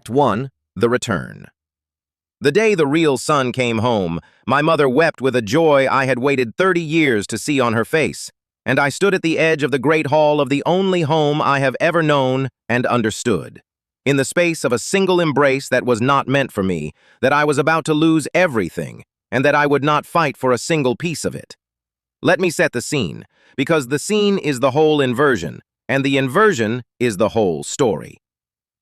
Act 1, The Return. The day the real son came home, my mother wept with a joy I had waited 30 years to see on her face, and I stood at the edge of the great hall of the only home I have ever known and understood. In the space of a single embrace that was not meant for me, that I was about to lose everything, and that I would not fight for a single piece of it. Let me set the scene, because the scene is the whole inversion, and the inversion is the whole story.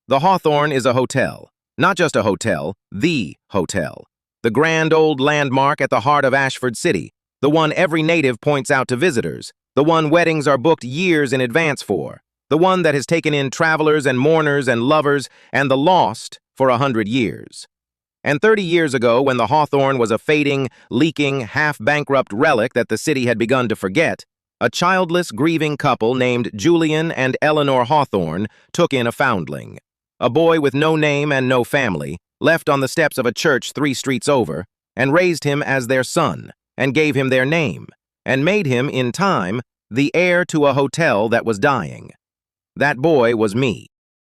The Hawthorne is a hotel. Not just a hotel, the hotel. The grand old landmark at the heart of Ashford City, the one every native points out to visitors, the one weddings are booked years in advance for, the one that has taken in travelers and mourners and lovers and the lost for 100 years. And 30 years ago, when the Hawthorne was a fading, leaking, half-bankrupt relic that the city had begun to forget, a childless, grieving couple named Julian and Eleanor Hawthorne took in a foundling. A boy with no name and no family, left on the steps of a church 3 streets over, and raised him as their son, and gave him their name, and made him, in time, the heir to a hotel that was dying. That boy was me.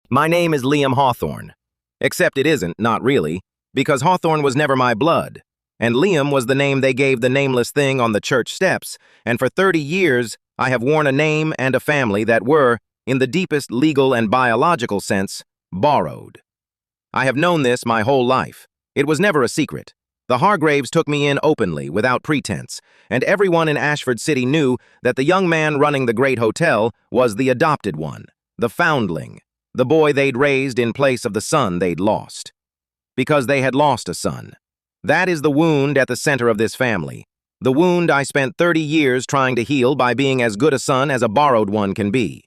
My name is Liam Hawthorne. Except it isn't, not really, because Hawthorne was never my blood, and Liam was the name they gave the nameless thing on the church steps, and for 30 years I have worn a name and a family that were, in the deepest legal and biological sense, borrowed. I have known this my whole life. It was never a secret. The Hargraves took me in openly, without pretense, and everyone in Ashford City knew that the young man running the great hotel was the adopted one, the foundling, the boy they'd raised in place of the son they'd lost. Because they had lost a son. That is the wound at the center of this family. The wound I spent 30 years trying to heal by being as good a son as a borrowed one can be.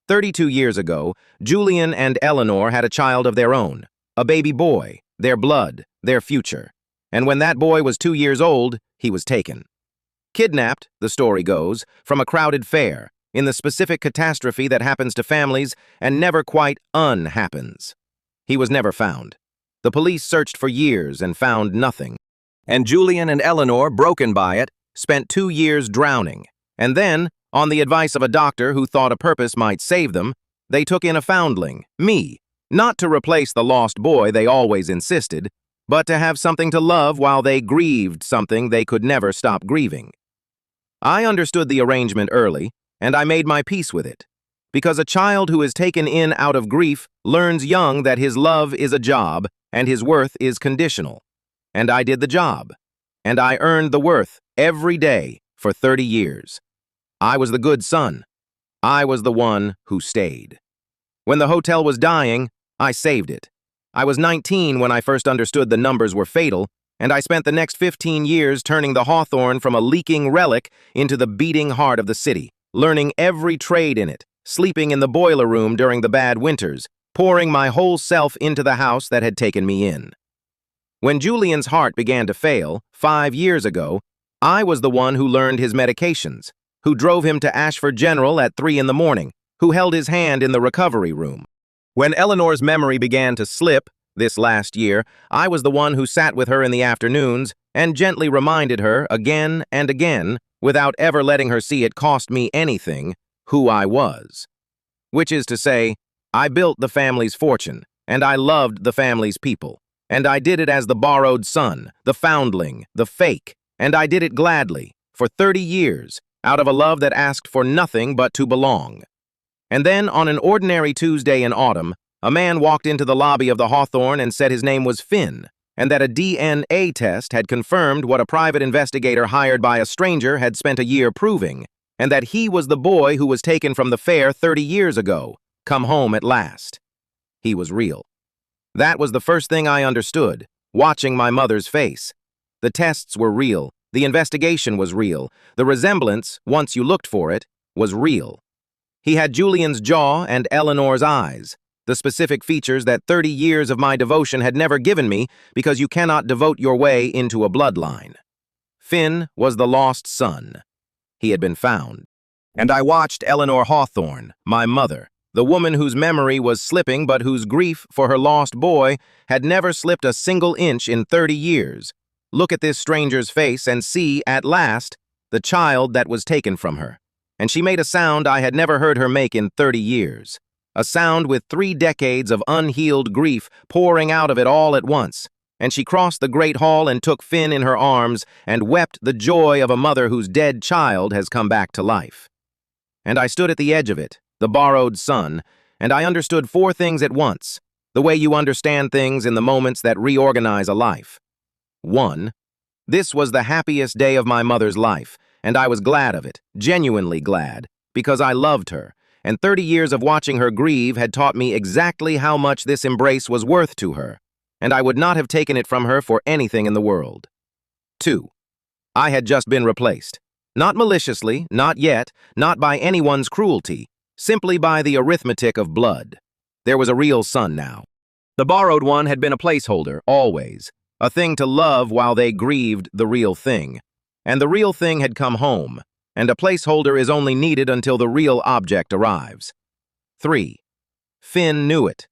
32 years ago, Julian and Eleanor had a child of their own, a baby boy, their blood, their future. And when that boy was 2 years old, he was taken. Kidnapped, the story goes, from a crowded fair, in the specific catastrophe that happens to families and never quite unhappens. He was never found. The police searched for years and found nothing. And Julian and Eleanor, broken by it, spent 2 years drowning. And then, on the advice of a doctor who thought a purpose might save them, they took in a foundling, me, not to replace the lost boy they always insisted, but to have something to love while they grieved something they could never stop grieving. I understood the arrangement early, and I made my peace with it, because a child who is taken in out of grief learns young that his love is a job and his worth is conditional. And I did the job, and I earned the worth every day for 30 years. I was the good son. I was the one who stayed. When the hotel was dying, I saved it. I was 19 when I first understood the numbers were fatal, and I spent the next 15 years turning the Hawthorne from a leaking relic into the beating heart of the city, learning every trade in it, sleeping in the boiler room during the bad winters, pouring my whole self into the house that had taken me in. When Julian's heart began to fail, 5 years ago, I was the one who learned his medications, who drove him to Ashford General at 3 in the morning, who held his hand in the recovery room. When Eleanor's memory began to slip, this last year, I was the one who sat with her in the afternoons and gently reminded her again and again, without ever letting her see it cost me anything, who I was. Which is to say, I built the family's fortune, and I loved the family's people, and I did it as the borrowed son, the foundling, the fake, and I did it gladly, for 30 years, out of a love that asked for nothing but to belong. And then, on an ordinary Tuesday in autumn, a man walked into the lobby of the Hawthorne and said his name was Finn, and that a DNA test had confirmed what a private investigator hired by a stranger had spent a year proving, and that he was the boy who was taken from the fair 30 years ago, come home at last. He was real. That was the first thing I understood, watching my mother's face. The tests were real, the investigation was real, the resemblance, once you looked for it, was real. He had Julian's jaw and Eleanor's eyes, the specific features that 30 years of my devotion had never given me because you cannot devote your way into a bloodline. Finn was the lost son. He had been found. And I watched Eleanor Hawthorne, my mother, the woman whose memory was slipping but whose grief for her lost boy had never slipped a single inch in 30 years, look at this stranger's face and see, at last, the child that was taken from her. And she made a sound I had never heard her make in 30 years. a sound with 3 decades of unhealed grief pouring out of it all at once, and she crossed the great hall and took Finn in her arms and wept the joy of a mother whose dead child has come back to life. And I stood at the edge of it, the borrowed son, and I understood 4 things at once, the way you understand things in the moments that reorganize a life. 1. This was the happiest day of my mother's life, and I was glad of it, genuinely glad, because I loved her, and 30 years of watching her grieve had taught me exactly how much this embrace was worth to her, and I would not have taken it from her for anything in the world. 2. I had just been replaced. Not maliciously, not yet, not by anyone's cruelty, simply by the arithmetic of blood. There was a real son now. The borrowed one had been a placeholder, always, a thing to love while they grieved the real thing. And the real thing had come home, and a placeholder is only needed until the real object arrives. 3. Finn knew it.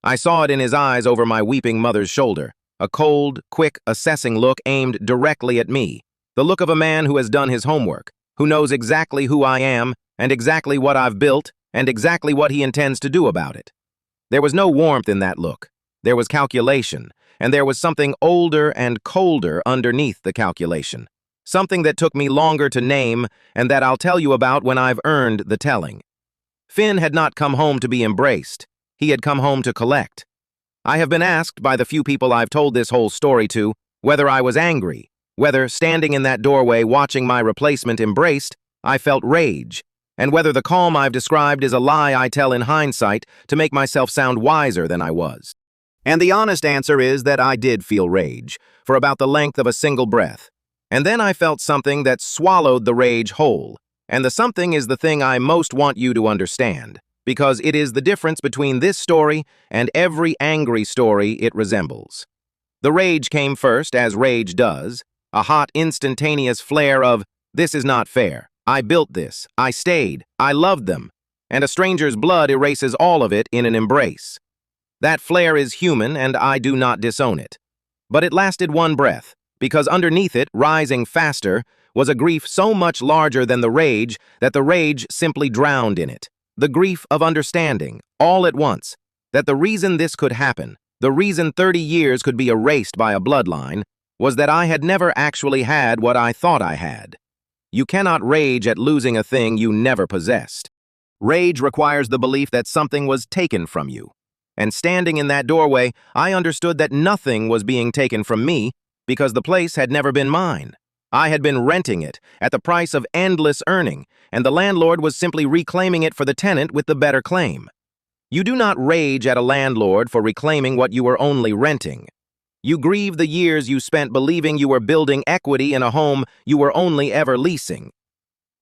I saw it in his eyes over my weeping mother's shoulder, a cold, quick, assessing look aimed directly at me, the look of a man who has done his homework, who knows exactly who I am, and exactly what I've built, and exactly what he intends to do about it. There was no warmth in that look. There was calculation, and there was something older and colder underneath the calculation. Something that took me longer to name, and that I'll tell you about when I've earned the telling. Finn had not come home to be embraced. He had come home to collect. I have been asked by the few people I've told this whole story to whether I was angry, whether, standing in that doorway watching my replacement embraced, I felt rage, and whether the calm I've described is a lie I tell in hindsight to make myself sound wiser than I was. And the honest answer is that I did feel rage, for about the length of a single breath. And then I felt something that swallowed the rage whole, and the something is the thing I most want you to understand, because it is the difference between this story and every angry story it resembles. The rage came first, as rage does, a hot, instantaneous flare of, "This is not fair. I built this. I stayed. I loved them." And a stranger's blood erases all of it in an embrace. That flare is human, and I do not disown it. But it lasted one breath, because underneath it, rising faster, was a grief so much larger than the rage that the rage simply drowned in it. The grief of understanding, all at once, that the reason this could happen, the reason 30 years could be erased by a bloodline, was that I had never actually had what I thought I had. You cannot rage at losing a thing you never possessed. Rage requires the belief that something was taken from you. And standing in that doorway, I understood that nothing was being taken from me because the place had never been mine. I had been renting it at the price of endless earning, and the landlord was simply reclaiming it for the tenant with the better claim. You do not rage at a landlord for reclaiming what you were only renting. You grieve the years you spent believing you were building equity in a home you were only ever leasing.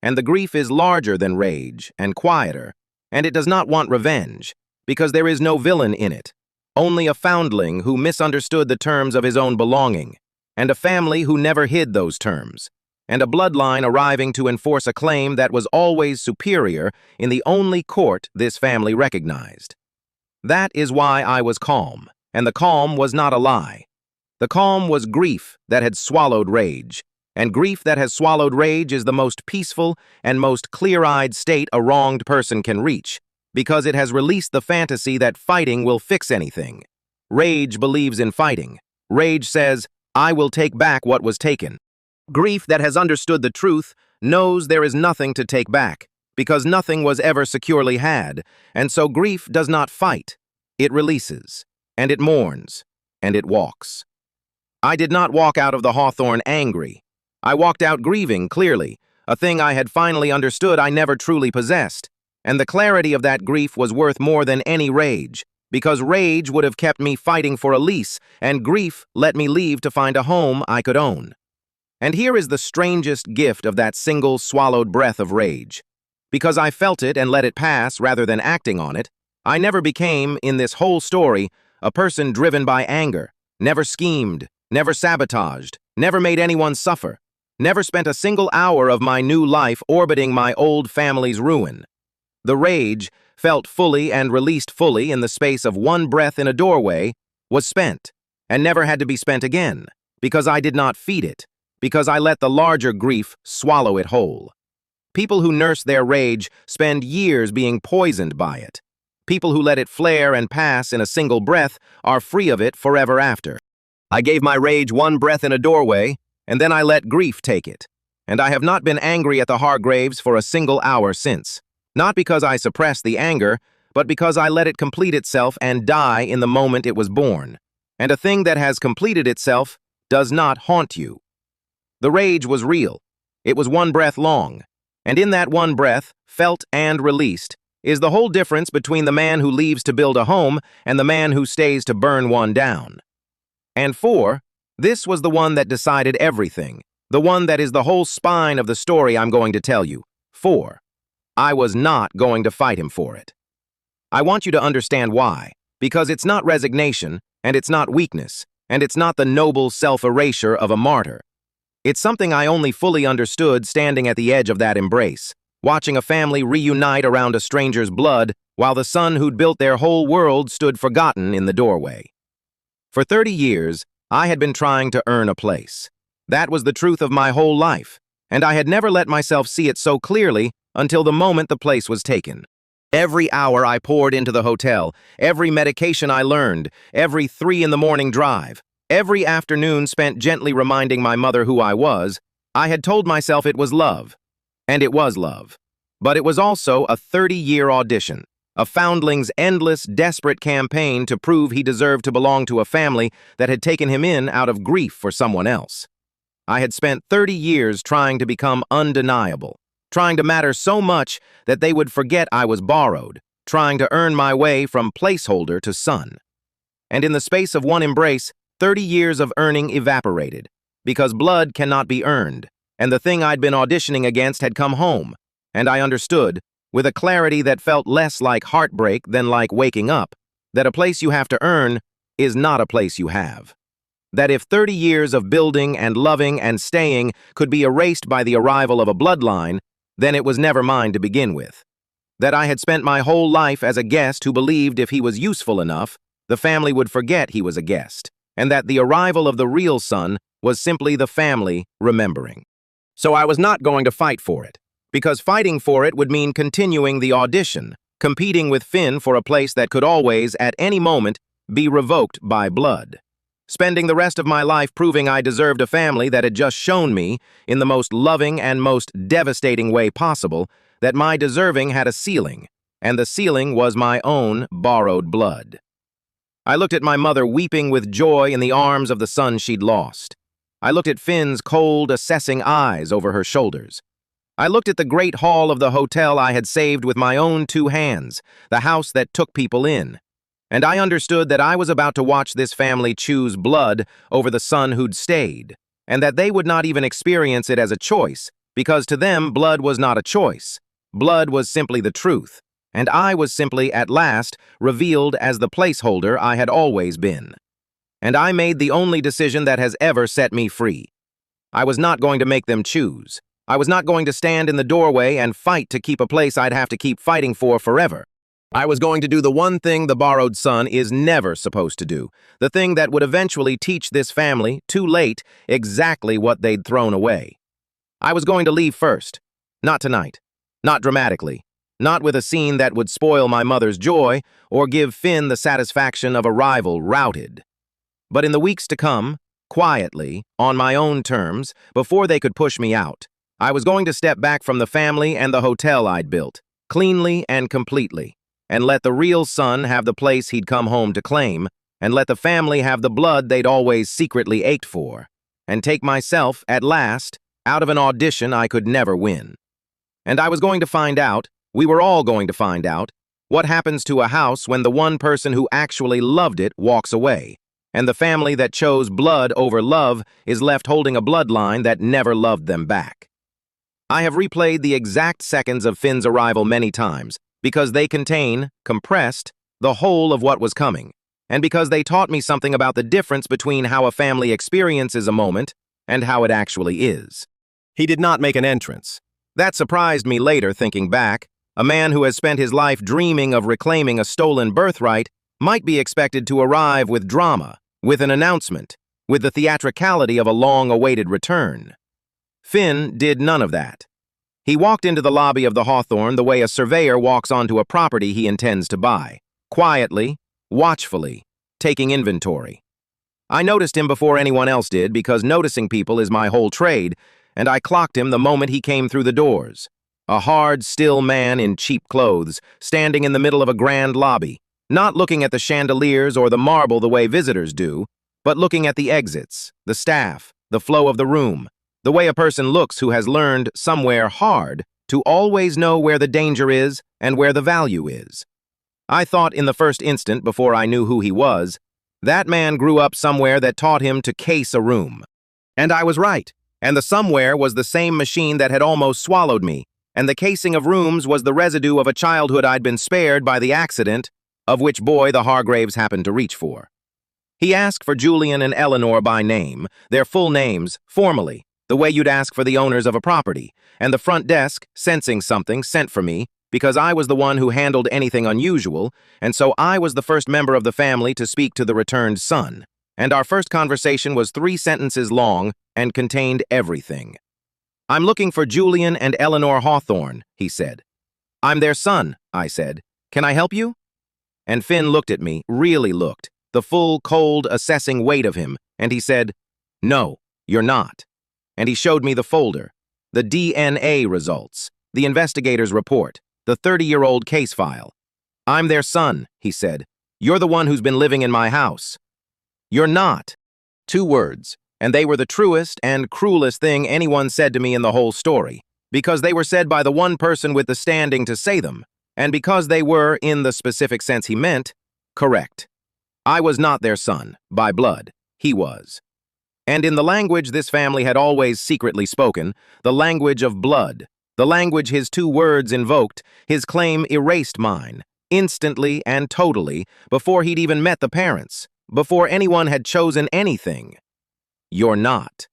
And the grief is larger than rage and quieter, and it does not want revenge, because there is no villain in it, only a foundling who misunderstood the terms of his own belonging, and a family who never hid those terms, and a bloodline arriving to enforce a claim that was always superior in the only court this family recognized. That is why I was calm, and the calm was not a lie. The calm was grief that had swallowed rage, and grief that has swallowed rage is the most peaceful and most clear-eyed state a wronged person can reach, because it has released the fantasy that fighting will fix anything. Rage believes in fighting. Rage says, "I will take back what was taken." Grief that has understood the truth knows there is nothing to take back, because nothing was ever securely had, and so grief does not fight. It releases, and it mourns, and it walks. I did not walk out of the hawthorn angry. I walked out grieving clearly, a thing I had finally understood I never truly possessed, and the clarity of that grief was worth more than any rage, because rage would have kept me fighting for a lease, and grief let me leave to find a home I could own. And here is the strangest gift of that single swallowed breath of rage. Because I felt it and let it pass rather than acting on it, I never became, in this whole story, a person driven by anger, never schemed, never sabotaged, never made anyone suffer, never spent a single hour of my new life orbiting my old family's ruin. The rage, felt fully and released fully in the space of one breath in a doorway, was spent, and never had to be spent again, because I did not feed it, because I let the larger grief swallow it whole. People who nurse their rage spend years being poisoned by it. People who let it flare and pass in a single breath are free of it forever after. I gave my rage one breath in a doorway, and then I let grief take it. And I have not been angry at the Hargraves for a single hour since. Not because I suppressed the anger, but because I let it complete itself and die in the moment it was born. And a thing that has completed itself does not haunt you. The rage was real. It was one breath long. And in that one breath, felt and released, is the whole difference between the man who leaves to build a home and the man who stays to burn one down. And 4, this was the one that decided everything, the one that is the whole spine of the story I'm going to tell you. 4, I was not going to fight him for it. I want you to understand why, because it's not resignation, and it's not weakness, and it's not the noble self-erasure of a martyr. It's something I only fully understood standing at the edge of that embrace, watching a family reunite around a stranger's blood while the son who'd built their whole world stood forgotten in the doorway. For 30 years, I had been trying to earn a place. That was the truth of my whole life, and I had never let myself see it so clearly until the moment the place was taken. Every hour I poured into the hotel, every medication I learned, every 3 in the morning drive, every afternoon spent gently reminding my mother who I was, I had told myself it was love. And it was love. But it was also a 30-year audition, a foundling's endless, desperate campaign to prove he deserved to belong to a family that had taken him in out of grief for someone else. I had spent 30 years trying to become undeniable, trying to matter so much that they would forget I was borrowed, trying to earn my way from placeholder to son. And in the space of one embrace, 30 years of earning evaporated, because blood cannot be earned, and the thing I'd been auditioning against had come home, and I understood, with a clarity that felt less like heartbreak than like waking up, that a place you have to earn is not a place you have. That if 30 years of building and loving and staying could be erased by the arrival of a bloodline, then it was never mine to begin with. That I had spent my whole life as a guest who believed if he was useful enough, the family would forget he was a guest, and that the arrival of the real son was simply the family remembering. So I was not going to fight for it, because fighting for it would mean continuing the audition, competing with Finn for a place that could always, at any moment, be revoked by blood. Spending the rest of my life proving I deserved a family that had just shown me, in the most loving and most devastating way possible, that my deserving had a ceiling, and the ceiling was my own borrowed blood. I looked at my mother weeping with joy in the arms of the son she'd lost. I looked at Finn's cold, assessing eyes over her shoulders. I looked at the great hall of the hotel I had saved with my own 2 hands, the house that took people in. And I understood that I was about to watch this family choose blood over the son who'd stayed, and that they would not even experience it as a choice, because to them blood was not a choice. Blood was simply the truth, and I was simply, at last, revealed as the placeholder I had always been. And I made the only decision that has ever set me free. I was not going to make them choose. I was not going to stand in the doorway and fight to keep a place I'd have to keep fighting for forever. I was going to do the one thing the borrowed son is never supposed to do, the thing that would eventually teach this family, too late, exactly what they'd thrown away. I was going to leave first. Not tonight. Not dramatically. Not with a scene that would spoil my mother's joy or give Finn the satisfaction of a rival routed. But in the weeks to come, quietly, on my own terms, before they could push me out, I was going to step back from the family and the hotel I'd built, cleanly and completely, and let the real son have the place he'd come home to claim, and let the family have the blood they'd always secretly ached for, and take myself, at last, out of an audition I could never win. And I was going to find out, we were all going to find out, what happens to a house when the one person who actually loved it walks away, and the family that chose blood over love is left holding a bloodline that never loved them back. I have replayed the exact seconds of Finn's arrival many times, because they contain, compressed, the whole of what was coming, and because they taught me something about the difference between how a family experiences a moment and how it actually is. He did not make an entrance. That surprised me later, thinking back. A man who has spent his life dreaming of reclaiming a stolen birthright might be expected to arrive with drama, with an announcement, with the theatricality of a long-awaited return. Finn did none of that. He walked into the lobby of the Hawthorne the way a surveyor walks onto a property he intends to buy, quietly, watchfully, taking inventory. I noticed him before anyone else did because noticing people is my whole trade, and I clocked him the moment he came through the doors. A hard, still man in cheap clothes, standing in the middle of a grand lobby, not looking at the chandeliers or the marble the way visitors do, but looking at the exits, the staff, the flow of the room, the way a person looks who has learned somewhere hard to always know where the danger is and where the value is. I thought in the first instant, before I knew who he was, that man grew up somewhere that taught him to case a room. And I was right, and the somewhere was the same machine that had almost swallowed me, and the casing of rooms was the residue of a childhood I'd been spared by the accident of which boy the Hargraves happened to reach for. He asked for Julian and Eleanor by name, their full names, formally, the way you'd ask for the owners of a property, and the front desk, sensing something, sent for me, because I was the one who handled anything unusual, and so I was the first member of the family to speak to the returned son. And our first conversation was 3 sentences long and contained everything. "I'm looking for Julian and Eleanor Hawthorne," he said. "I'm their son," I said. "Can I help you?" And Finn looked at me, really looked, the full, cold, assessing weight of him, and he said, "No, you're not." And he showed me the folder, the DNA results, the investigator's report, the 30-year-old case file. "I'm their son," he said. "You're the one who's been living in my house." "You're not." 2 words, and they were the truest and cruelest thing anyone said to me in the whole story, because they were said by the one person with the standing to say them, and because they were, in the specific sense he meant, correct. I was not their son, by blood. He was. And in the language this family had always secretly spoken, the language of blood, the language his 2 words invoked, his claim erased mine, instantly and totally, before he'd even met the parents, before anyone had chosen anything. You're not.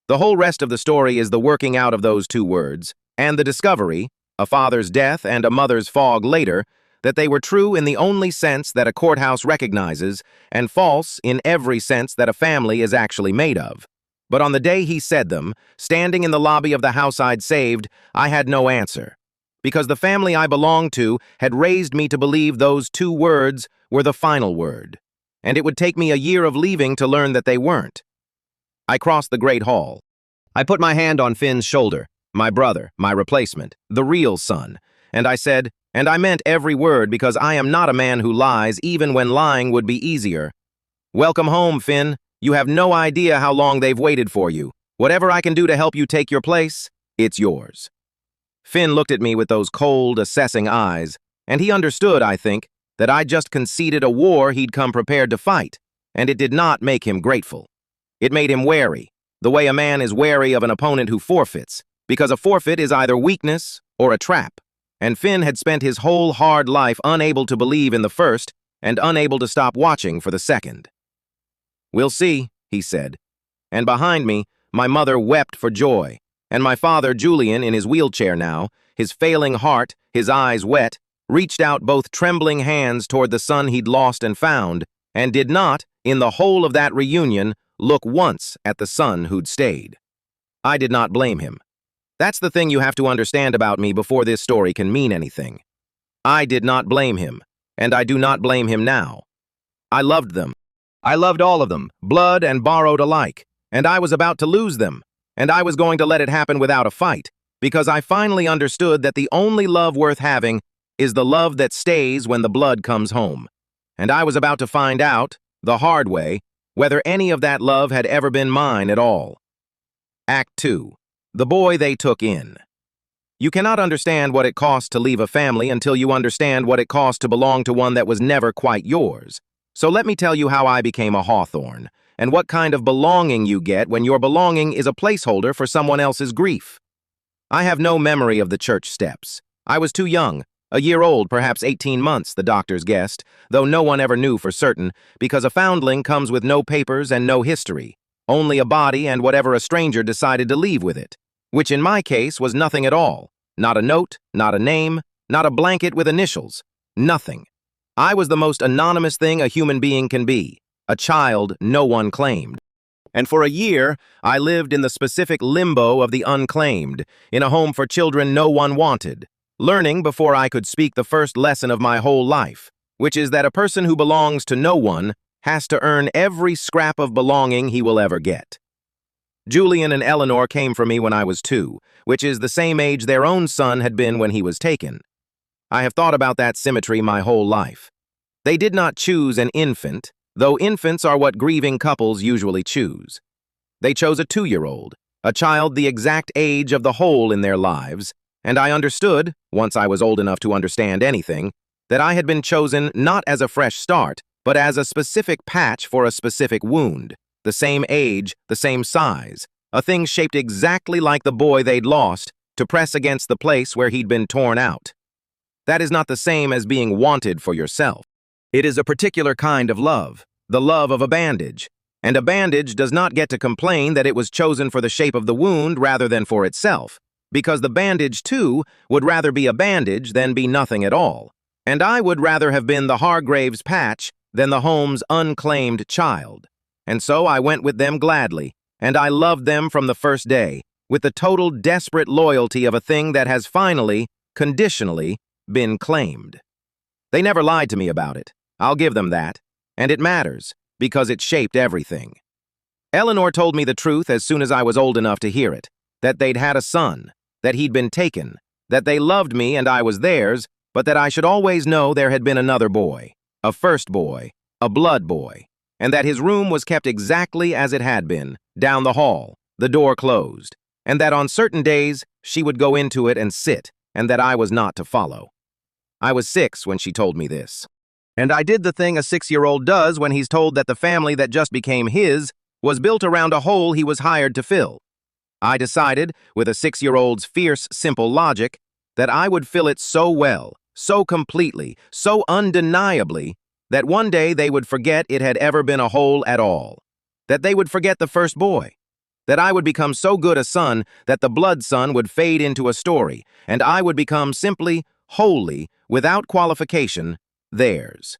The whole rest of the story is the working out of those 2 words, and the discovery, a father's death and a mother's fog later, that they were true in the only sense that a courthouse recognizes, and false in every sense that a family is actually made of. But on the day he said them, standing in the lobby of the house I'd saved, I had no answer, because the family I belonged to had raised me to believe those 2 words were the final word, and it would take me a year of leaving to learn that they weren't. I crossed the great hall. I put my hand on Finn's shoulder, my brother, my replacement, the real son, and I said, and I meant every word because I am not a man who lies even when lying would be easier. "Welcome home, Finn. You have no idea how long they've waited for you. Whatever I can do to help you take your place, it's yours." Finn looked at me with those cold, assessing eyes, and he understood, I think, that I just conceded a war he'd come prepared to fight, and it did not make him grateful. It made him wary, the way a man is wary of an opponent who forfeits, because a forfeit is either weakness or a trap. And Finn had spent his whole hard life unable to believe in the first and unable to stop watching for the second. "We'll see," he said. And behind me, my mother wept for joy, and my father, Julian, in his wheelchair now, his failing heart, his eyes wet, reached out both trembling hands toward the son he'd lost and found, and did not, in the whole of that reunion, look once at the son who'd stayed. I did not blame him. That's the thing you have to understand about me before this story can mean anything. I did not blame him, and I do not blame him now. I loved them. I loved all of them, blood and borrowed alike, and I was about to lose them, and I was going to let it happen without a fight, because I finally understood that the only love worth having is the love that stays when the blood comes home. And I was about to find out, the hard way, whether any of that love had ever been mine at all. Act 2. The boy they took in. You cannot understand what it costs to leave a family until you understand what it costs to belong to one that was never quite yours. So let me tell you how I became a Hawthorne, and what kind of belonging you get when your belonging is a placeholder for someone else's grief. I have no memory of the church steps. I was too young, a year old, perhaps 18 months, the doctors guessed, though no one ever knew for certain, because a foundling comes with no papers and no history, only a body and whatever a stranger decided to leave with it, which in my case was nothing at all. Not a note, not a name, not a blanket with initials, nothing. I was the most anonymous thing a human being can be, a child no one claimed. And for a year, I lived in the specific limbo of the unclaimed, in a home for children no one wanted, learning before I could speak the first lesson of my whole life, which is that a person who belongs to no one has to earn every scrap of belonging he will ever get. Julian and Eleanor came for me when I was 2, which is the same age their own son had been when he was taken. I have thought about that symmetry my whole life. They did not choose an infant, though infants are what grieving couples usually choose. They chose a 2-year-old, a child the exact age of the hole in their lives, and I understood, once I was old enough to understand anything, that I had been chosen not as a fresh start, but as a specific patch for a specific wound, the same age, the same size, a thing shaped exactly like the boy they'd lost, to press against the place where he'd been torn out. That is not the same as being wanted for yourself. It is a particular kind of love, the love of a bandage, and a bandage does not get to complain that it was chosen for the shape of the wound rather than for itself, because the bandage, too, would rather be a bandage than be nothing at all. And I would rather have been the Hargraves patch than the home's unclaimed child. And so I went with them gladly, and I loved them from the first day, with the total desperate loyalty of a thing that has finally, conditionally, been claimed. They never lied to me about it. I'll give them that. And it matters, because it shaped everything. Eleanor told me the truth as soon as I was old enough to hear it, that they'd had a son, that he'd been taken, that they loved me and I was theirs, but that I should always know there had been another boy, a first boy, a blood boy, and that his room was kept exactly as it had been, down the hall, the door closed, and that on certain days she would go into it and sit, and that I was not to follow. I was 6 when she told me this. And I did the thing a 6-year-old does when he's told that the family that just became his was built around a hole he was hired to fill. I decided, with a 6-year-old's fierce, simple logic, that I would fill it so well, so completely, so undeniably, that one day they would forget it had ever been a hole at all, that they would forget the first boy, that I would become so good a son that the blood son would fade into a story, and I would become simply, wholly, without qualification, theirs.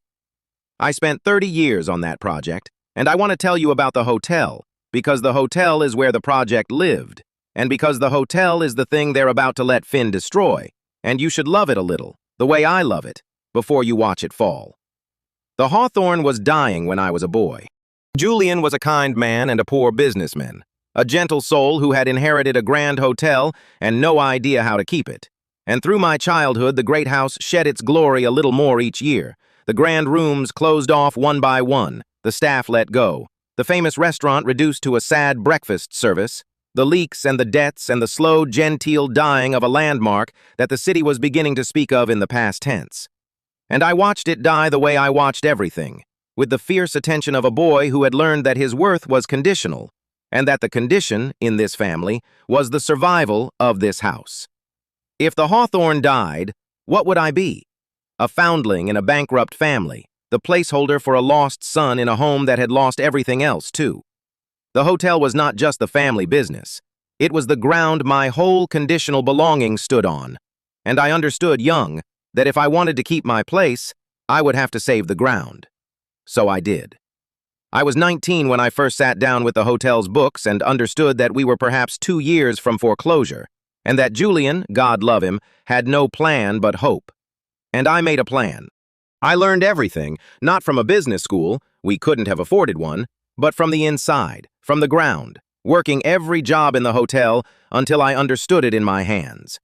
I spent 30 years on that project, and I want to tell you about the hotel, because the hotel is where the project lived, and because the hotel is the thing they're about to let Finn destroy, and you should love it a little, the way I love it, before you watch it fall. The hawthorn was dying when I was a boy. Julian was a kind man and a poor businessman, a gentle soul who had inherited a grand hotel and no idea how to keep it. And through my childhood, the great house shed its glory a little more each year. The grand rooms closed off one by one, the staff let go, the famous restaurant reduced to a sad breakfast service, the leaks and the debts and the slow, genteel dying of a landmark that the city was beginning to speak of in the past tense. And I watched it die the way I watched everything, with the fierce attention of a boy who had learned that his worth was conditional, and that the condition, in this family, was the survival of this house. If the hawthorn died, what would I be? A foundling in a bankrupt family, the placeholder for a lost son in a home that had lost everything else, too. The hotel was not just the family business. It was the ground my whole conditional belonging stood on, and I understood young that if I wanted to keep my place, I would have to save the ground. So I did. I was 19 when I first sat down with the hotel's books and understood that we were perhaps 2 years from foreclosure, and that Julian, God love him, had no plan but hope. And I made a plan. I learned everything, not from a business school, we couldn't have afforded one, but from the inside, from the ground, working every job in the hotel until I understood it in my hands.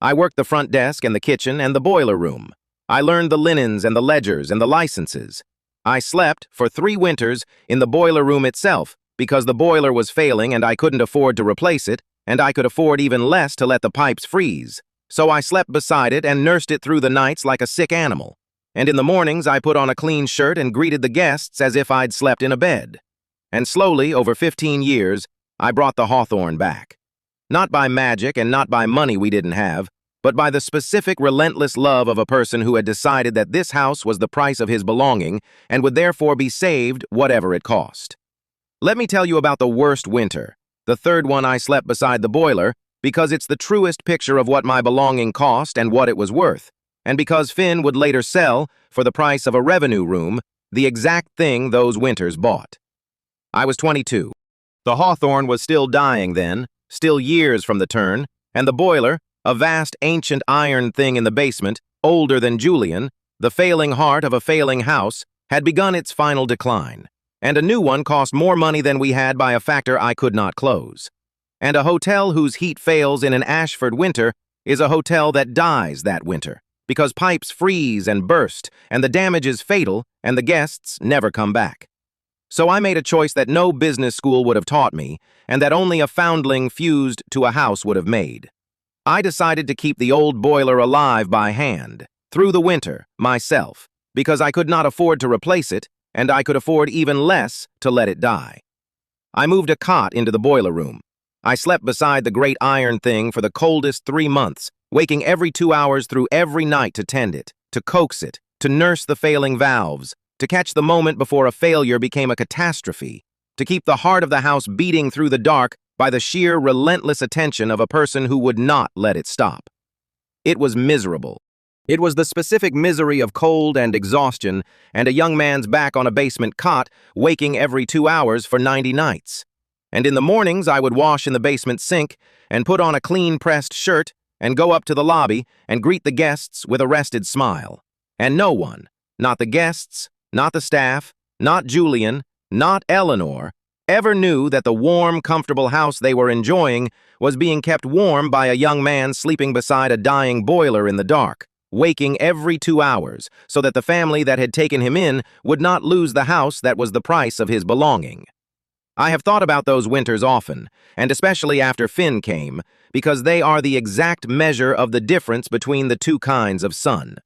I worked the front desk and the kitchen and the boiler room. I learned the linens and the ledgers and the licenses. I slept, for 3 winters, in the boiler room itself, because the boiler was failing and I couldn't afford to replace it, and I could afford even less to let the pipes freeze. So I slept beside it and nursed it through the nights like a sick animal. And in the mornings I put on a clean shirt and greeted the guests as if I'd slept in a bed. And slowly, over 15 years, I brought the hawthorn back. Not by magic and not by money we didn't have, but by the specific relentless love of a person who had decided that this house was the price of his belonging and would therefore be saved whatever it cost. Let me tell you about the worst winter, the 3rd one I slept beside the boiler, because it's the truest picture of what my belonging cost and what it was worth, and because Finn would later sell, for the price of a revenue room, the exact thing those winters bought. I was 22. The hawthorn was still dying then, still years from the turn, and the boiler, a vast ancient iron thing in the basement, older than Julian, the failing heart of a failing house, had begun its final decline, and a new one cost more money than we had by a factor I could not close. And a hotel whose heat fails in an Ashford winter is a hotel that dies that winter, because pipes freeze and burst, and the damage is fatal, and the guests never come back. So I made a choice that no business school would have taught me, and that only a foundling fused to a house would have made. I decided to keep the old boiler alive by hand, through the winter, myself, because I could not afford to replace it, and I could afford even less to let it die. I moved a cot into the boiler room. I slept beside the great iron thing for the coldest 3 months, waking every 2 hours through every night to tend it, to coax it, to nurse the failing valves, to catch the moment before a failure became a catastrophe, to keep the heart of the house beating through the dark by the sheer relentless attention of a person who would not let it stop. It was miserable. It was the specific misery of cold and exhaustion and a young man's back on a basement cot, waking every 2 hours for 90 nights. And in the mornings I would wash in the basement sink and put on a clean-pressed shirt and go up to the lobby and greet the guests with a rested smile. And no one, not the guests, not the staff, not Julian, not Eleanor, ever knew that the warm, comfortable house they were enjoying was being kept warm by a young man sleeping beside a dying boiler in the dark, waking every 2 hours so that the family that had taken him in would not lose the house that was the price of his belonging. I have thought about those winters often, and especially after Finn came, because they are the exact measure of the difference between the two kinds of sun.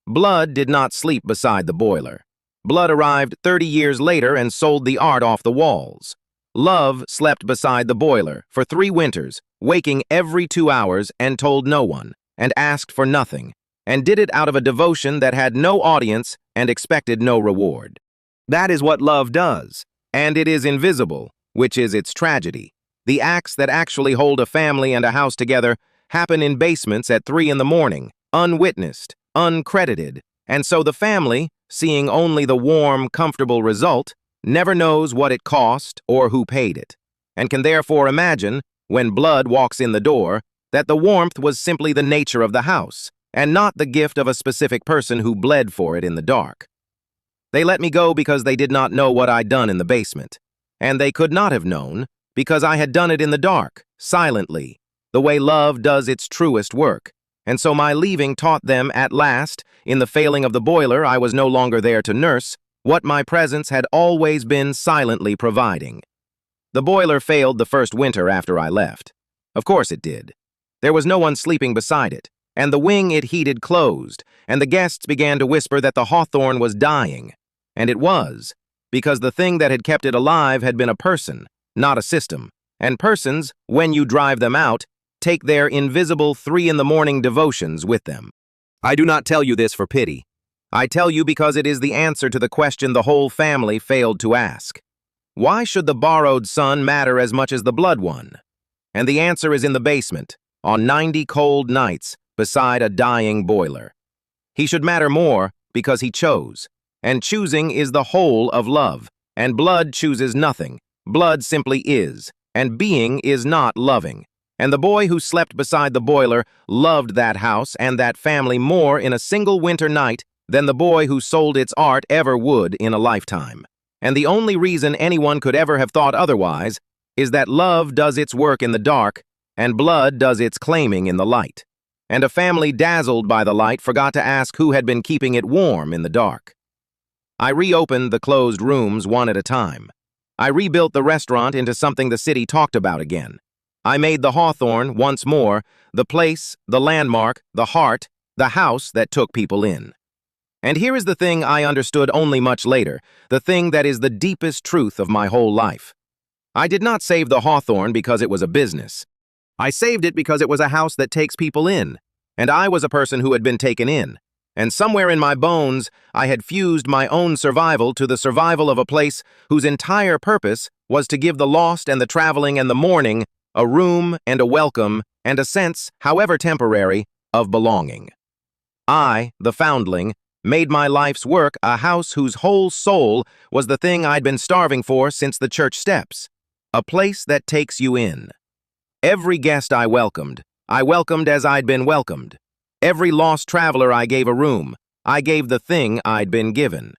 Blood did not sleep beside the boiler. Blood arrived 30 years later and sold the art off the walls. Love slept beside the boiler for 3 winters, waking every 2 hours and told no one, and asked for nothing, and did it out of a devotion that had no audience and expected no reward. That is what love does. And it is invisible, which is its tragedy. The acts that actually hold a family and a house together happen in basements at 3 in the morning, unwitnessed, uncredited, and so the family, seeing only the warm, comfortable result, never knows what it cost or who paid it, and can therefore imagine, when blood walks in the door, that the warmth was simply the nature of the house, and not the gift of a specific person who bled for it in the dark. They let me go because they did not know what I'd done in the basement. And they could not have known because I had done it in the dark, silently, the way love does its truest work. And so my leaving taught them at last, in the failing of the boiler I was no longer there to nurse, what my presence had always been silently providing. The boiler failed the first winter after I left. Of course it did. There was no one sleeping beside it, and the wing it heated closed, and the guests began to whisper that the hawthorn was dying. And it was, because the thing that had kept it alive had been a person, not a system. And persons, when you drive them out, take their invisible 3 in the morning devotions with them. I do not tell you this for pity. I tell you because it is the answer to the question the whole family failed to ask. Why should the borrowed son matter as much as the blood one? And the answer is in the basement, on 90 cold nights, beside a dying boiler. He should matter more because he chose. And choosing is the whole of love, and blood chooses nothing. Blood simply is, and being is not loving. And the boy who slept beside the boiler loved that house and that family more in a single winter night than the boy who sold its art ever would in a lifetime. And the only reason anyone could ever have thought otherwise is that love does its work in the dark, and blood does its claiming in the light. And a family dazzled by the light forgot to ask who had been keeping it warm in the dark. I reopened the closed rooms one at a time. I rebuilt the restaurant into something the city talked about again. I made the Hawthorne, once more, the place, the landmark, the heart, the house that took people in. And here is the thing I understood only much later, the thing that is the deepest truth of my whole life. I did not save the Hawthorne because it was a business. I saved it because it was a house that takes people in, and I was a person who had been taken in. And somewhere in my bones, I had fused my own survival to the survival of a place whose entire purpose was to give the lost and the traveling and the mourning a room and a welcome and a sense, however temporary, of belonging. I, the foundling, made my life's work a house whose whole soul was the thing I'd been starving for since the church steps. A place that takes you in. Every guest I welcomed as I'd been welcomed. Every lost traveler I gave a room, I gave the thing I'd been given.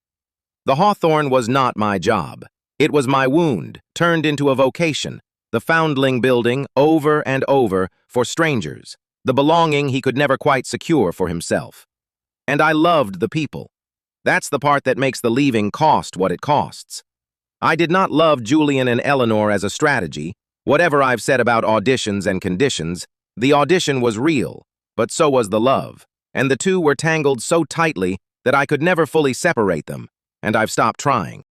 The Hawthorne was not my job. It was my wound, turned into a vocation, the foundling building over and over for strangers, the belonging he could never quite secure for himself. And I loved the people. That's the part that makes the leaving cost what it costs. I did not love Julian and Eleanor as a strategy. Whatever I've said about auditions and conditions, the audition was real, but so was the love, and the two were tangled so tightly that I could never fully separate them, and I've stopped trying.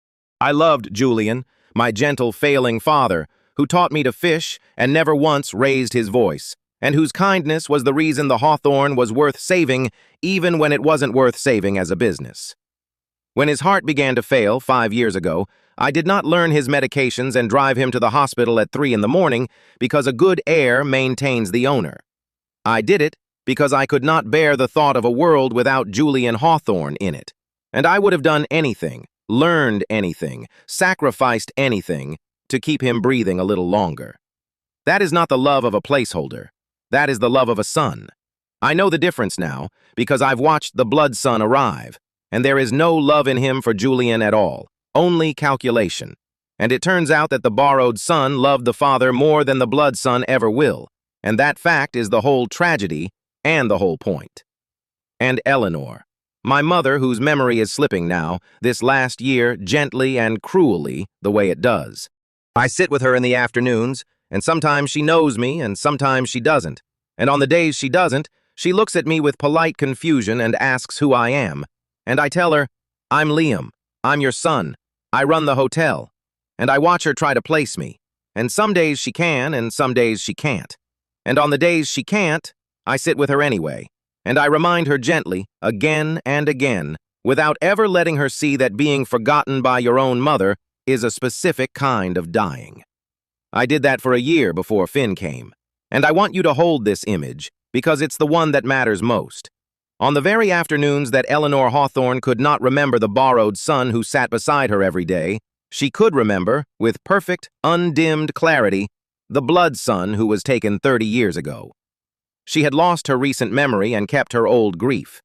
I loved Julian, my gentle, failing father, who taught me to fish and never once raised his voice, and whose kindness was the reason the Hawthorne was worth saving even when it wasn't worth saving as a business. When his heart began to fail 5 years ago, I did not learn his medications and drive him to the hospital at 3 in the morning because a good heir maintains the owner. I did it because I could not bear the thought of a world without Julian Hawthorne in it, and I would have done anything, learned anything, sacrificed anything to keep him breathing a little longer. That is not the love of a placeholder. That is the love of a son. I know the difference now because I've watched the blood son arrive, and there is no love in him for Julian at all, only calculation. And it turns out that the borrowed son loved the father more than the blood son ever will, and that fact is the whole tragedy and the whole point. And Eleanor, my mother, whose memory is slipping now, this last year, gently and cruelly, the way it does. I sit with her in the afternoons, and sometimes she knows me and sometimes she doesn't. And on the days she doesn't, she looks at me with polite confusion and asks who I am. And I tell her, I'm Liam, I'm your son, I run the hotel. And I watch her try to place me. And some days she can and some days she can't. And on the days she can't, I sit with her anyway. And I remind her gently, again and again, without ever letting her see that being forgotten by your own mother is a specific kind of dying. I did that for a year before Finn came. And I want you to hold this image because it's the one that matters most. On the very afternoons that Eleanor Hawthorne could not remember the borrowed son who sat beside her every day, she could remember, with perfect, undimmed clarity, the blood son who was taken 30 years ago. She had lost her recent memory and kept her old grief.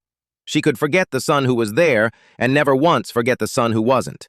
She could forget the son who was there and never once forget the son who wasn't.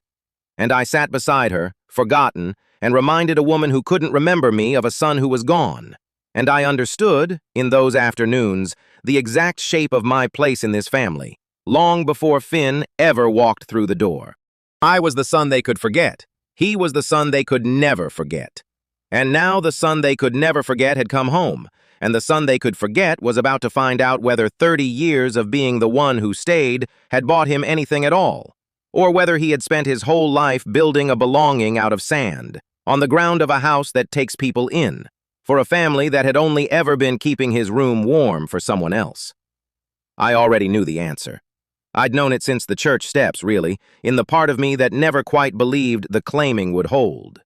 And I sat beside her, forgotten, and reminded a woman who couldn't remember me of a son who was gone. And I understood, in those afternoons, the exact shape of my place in this family, long before Finn ever walked through the door. I was the son they could forget. He was the son they could never forget. And now the son they could never forget had come home, and the son they could forget was about to find out whether 30 years of being the one who stayed had bought him anything at all, or whether he had spent his whole life building a belonging out of sand, on the ground of a house that takes people in, for a family that had only ever been keeping his room warm for someone else. I already knew the answer. I'd known it since the church steps, really, in the part of me that never quite believed the claiming would hold.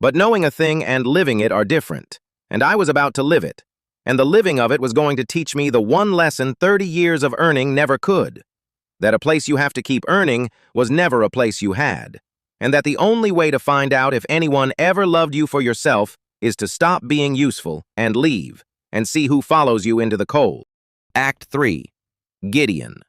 But knowing a thing and living it are different, and I was about to live it, and the living of it was going to teach me the one lesson 30 years of earning never could, that a place you have to keep earning was never a place you had, and that the only way to find out if anyone ever loved you for yourself is to stop being useful and leave, and see who follows you into the cold. Act 3. Gideon.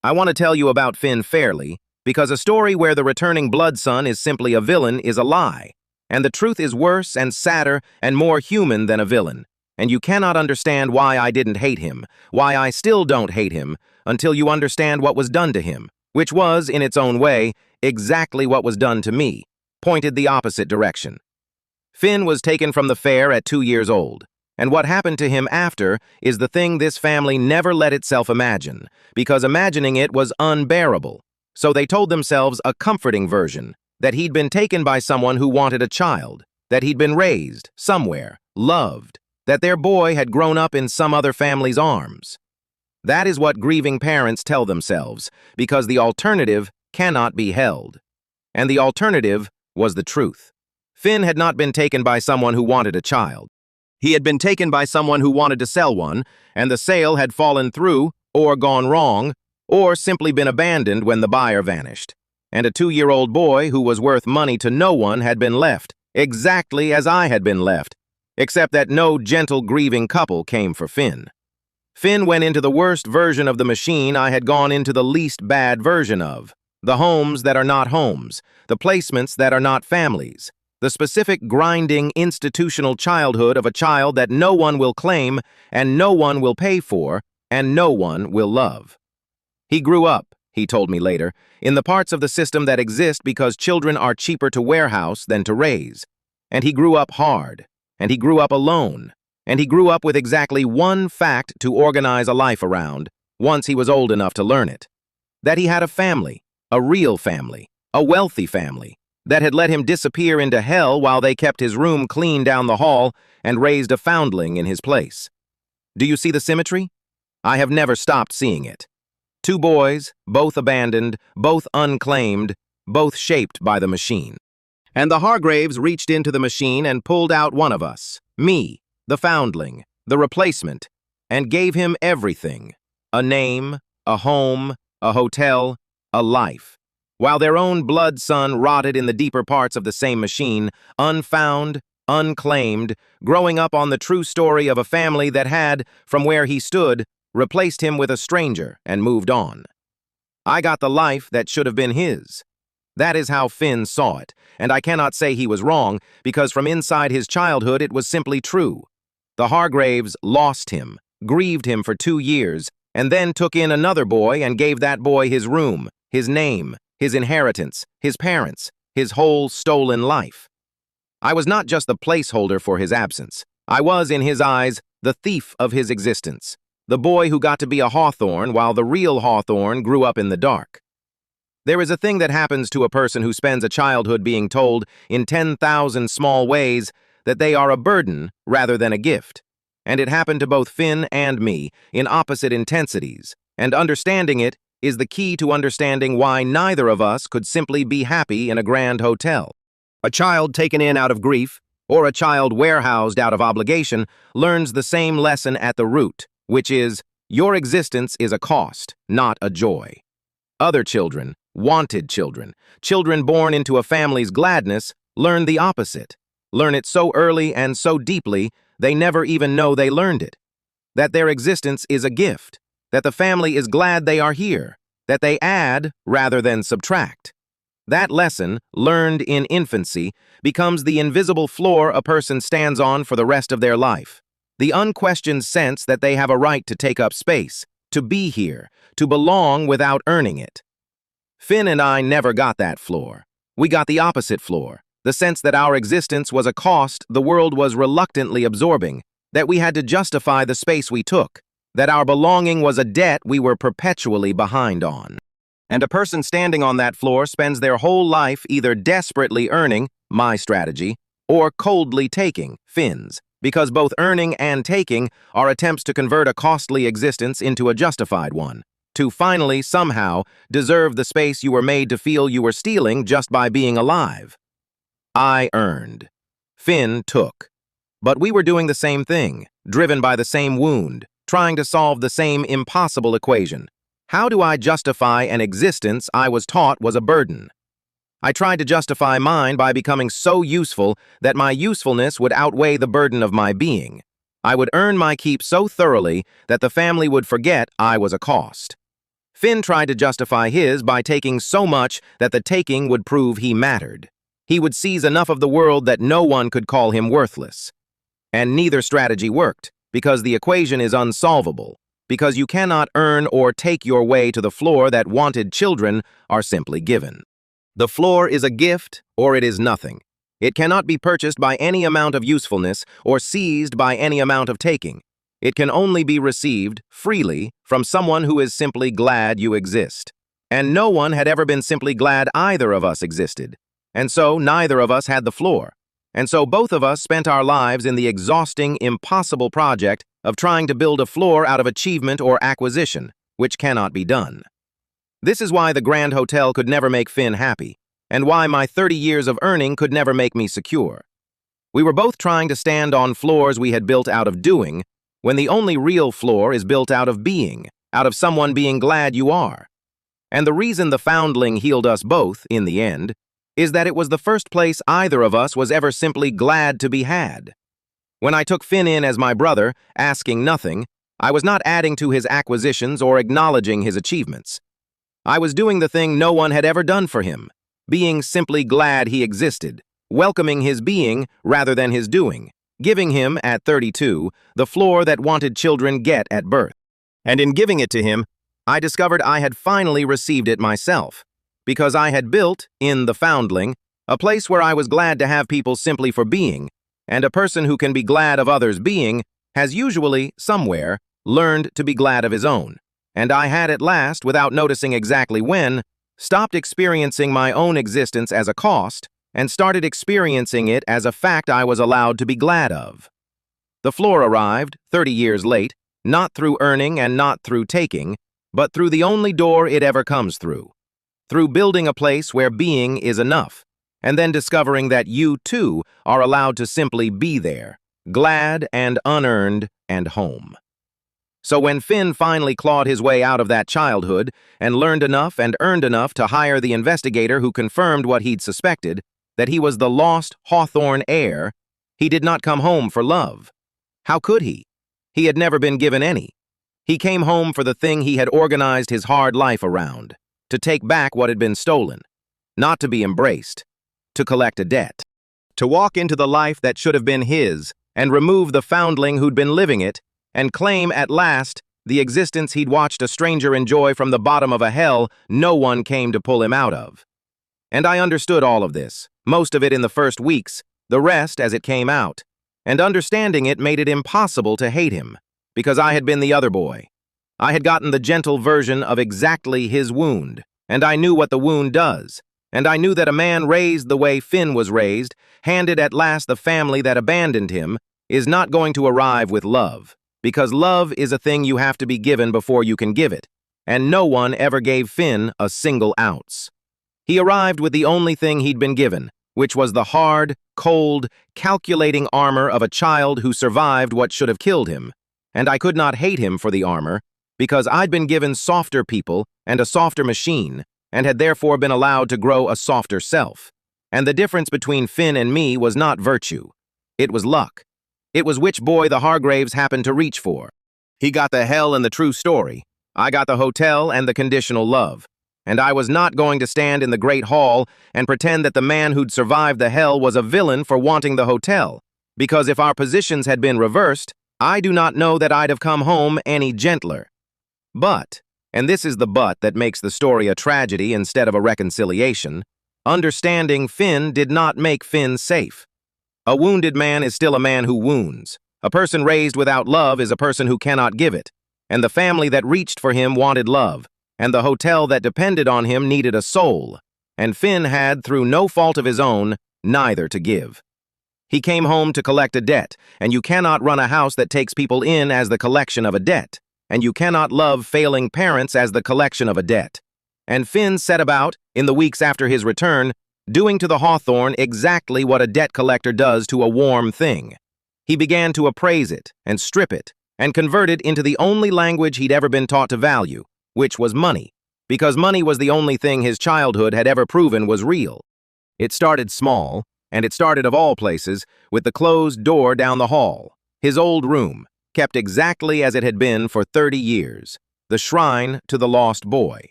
I want to tell you about Finn fairly, because a story where the returning blood son is simply a villain is a lie, and the truth is worse and sadder and more human than a villain, and you cannot understand why I didn't hate him, why I still don't hate him, until you understand what was done to him, which was, in its own way, exactly what was done to me, pointed the opposite direction. Finn was taken from the fair at 2 years old, and what happened to him after is the thing this family never let itself imagine, because imagining it was unbearable. So they told themselves a comforting version, that he'd been taken by someone who wanted a child, that he'd been raised, somewhere, loved, that their boy had grown up in some other family's arms. That is what grieving parents tell themselves, because the alternative cannot be held. And the alternative was the truth. Finn had not been taken by someone who wanted a child. He had been taken by someone who wanted to sell one, and the sale had fallen through, or gone wrong, or simply been abandoned when the buyer vanished. And a 2-year-old boy who was worth money to no one had been left, exactly as I had been left, except that no gentle grieving couple came for Finn. Finn went into the worst version of the machine I had gone into the least bad version of. The homes that are not homes, the placements that are not families, the specific grinding institutional childhood of a child that no one will claim and no one will pay for and no one will love. He grew up, he told me later, in the parts of the system that exist because children are cheaper to warehouse than to raise. And he grew up hard, and he grew up alone, and he grew up with exactly one fact to organize a life around, once he was old enough to learn it. That he had a family, a real family, a wealthy family, that had let him disappear into hell while they kept his room clean down the hall and raised a foundling in his place. Do you see the symmetry? I have never stopped seeing it. Two boys, both abandoned, both unclaimed, both shaped by the machine. And the Hargraves reached into the machine and pulled out one of us, me, the foundling, the replacement, and gave him everything, a name, a home, a hotel, a life, while their own blood son rotted in the deeper parts of the same machine, unfound, unclaimed, growing up on the true story of a family that had, from where he stood, replaced him with a stranger and moved on. I got the life that should have been his. That is how Finn saw it, and I cannot say he was wrong, because from inside his childhood it was simply true. The Hargraves lost him, grieved him for 2 years, and then took in another boy and gave that boy his room, his name, his inheritance, his parents, his whole stolen life. I was not just the placeholder for his absence. I was, in his eyes, the thief of his existence, the boy who got to be a Hawthorne while the real Hawthorne grew up in the dark. There is a thing that happens to a person who spends a childhood being told, in 10,000 small ways, that they are a burden rather than a gift. And it happened to both Finn and me, in opposite intensities, and understanding it is the key to understanding why neither of us could simply be happy in a grand hotel. A child taken in out of grief, or a child warehoused out of obligation, learns the same lesson at the root, which is, your existence is a cost, not a joy. Other children, wanted children, children born into a family's gladness, learn the opposite. Learn it so early and so deeply, they never even know they learned it. That their existence is a gift, that the family is glad they are here, that they add rather than subtract. That lesson, learned in infancy, becomes the invisible floor a person stands on for the rest of their life. The unquestioned sense that they have a right to take up space, to be here, to belong without earning it. Finn and I never got that floor. We got the opposite floor, the sense that our existence was a cost the world was reluctantly absorbing, that we had to justify the space we took, that our belonging was a debt we were perpetually behind on. And a person standing on that floor spends their whole life either desperately earning, my strategy, or coldly taking, Finn's, because both earning and taking are attempts to convert a costly existence into a justified one, to finally, somehow, deserve the space you were made to feel you were stealing just by being alive. I earned. Finn took. But we were doing the same thing, driven by the same wound, trying to solve the same impossible equation. How do I justify an existence I was taught was a burden? I tried to justify mine by becoming so useful that my usefulness would outweigh the burden of my being. I would earn my keep so thoroughly that the family would forget I was a cost. Finn tried to justify his by taking so much that the taking would prove he mattered. He would seize enough of the world that no one could call him worthless. And neither strategy worked, because the equation is unsolvable, because you cannot earn or take your way to the floor that wanted children are simply given. The floor is a gift, or it is nothing. It cannot be purchased by any amount of usefulness or seized by any amount of taking. It can only be received, freely, from someone who is simply glad you exist. And no one had ever been simply glad either of us existed. And so neither of us had the floor. And so both of us spent our lives in the exhausting, impossible project of trying to build a floor out of achievement or acquisition, which cannot be done. This is why the Grand Hotel could never make Finn happy, and why my 30 years of earning could never make me secure. We were both trying to stand on floors we had built out of doing, when the only real floor is built out of being, out of someone being glad you are. And the reason the foundling healed us both, in the end, is that it was the first place either of us was ever simply glad to be had. When I took Finn in as my brother, asking nothing, I was not adding to his acquisitions or acknowledging his achievements. I was doing the thing no one had ever done for him, being simply glad he existed, welcoming his being rather than his doing, giving him, at 32, the floor that wanted children get at birth. And in giving it to him, I discovered I had finally received it myself, because I had built, in the foundling, a place where I was glad to have people simply for being, and a person who can be glad of others being has usually, somewhere, learned to be glad of his own. And I had at last, without noticing exactly when, stopped experiencing my own existence as a cost and started experiencing it as a fact I was allowed to be glad of. The floor arrived, 30 years late, not through earning and not through taking, but through the only door it ever comes through building a place where being is enough, and then discovering that you, too, are allowed to simply be there, glad and unearned and home. So when Finn finally clawed his way out of that childhood and learned enough and earned enough to hire the investigator who confirmed what he'd suspected, that he was the lost Hawthorne heir, he did not come home for love. How could he? He had never been given any. He came home for the thing he had organized his hard life around, to take back what had been stolen, not to be embraced, to collect a debt, to walk into the life that should have been his and remove the foundling who'd been living it and claim at last the existence he'd watched a stranger enjoy from the bottom of a hell no one came to pull him out of. And I understood all of this, most of it in the first weeks, the rest as it came out, and understanding it made it impossible to hate him, because I had been the other boy. I had gotten the gentle version of exactly his wound, and I knew what the wound does, and I knew that a man raised the way Finn was raised, handed at last the family that abandoned him, is not going to arrive with love, because love is a thing you have to be given before you can give it, and no one ever gave Finn a single ounce. He arrived with the only thing he'd been given, which was the hard, cold, calculating armor of a child who survived what should have killed him, and I could not hate him for the armor, because I'd been given softer people and a softer machine, and had therefore been allowed to grow a softer self. And the difference between Finn and me was not virtue. It was luck. It was which boy the Hargraves happened to reach for. He got the hell and the true story. I got the hotel and the conditional love. And I was not going to stand in the great hall and pretend that the man who'd survived the hell was a villain for wanting the hotel, because if our positions had been reversed, I do not know that I'd have come home any gentler. But, and this is the but that makes the story a tragedy instead of a reconciliation, understanding Finn did not make Finn safe. A wounded man is still a man who wounds. A person raised without love is a person who cannot give it. And the family that reached for him wanted love, and the hotel that depended on him needed a soul. And Finn had, through no fault of his own, neither to give. He came home to collect a debt, and you cannot run a house that takes people in as the collection of a debt. And you cannot love failing parents as the collection of a debt. And Finn set about, in the weeks after his return, doing to the Hawthorne exactly what a debt collector does to a warm thing. He began to appraise it, and strip it, and convert it into the only language he'd ever been taught to value, which was money, because money was the only thing his childhood had ever proven was real. It started small, and it started of all places, with the closed door down the hall, his old room, kept exactly as it had been for 30 years, the shrine to the lost boy.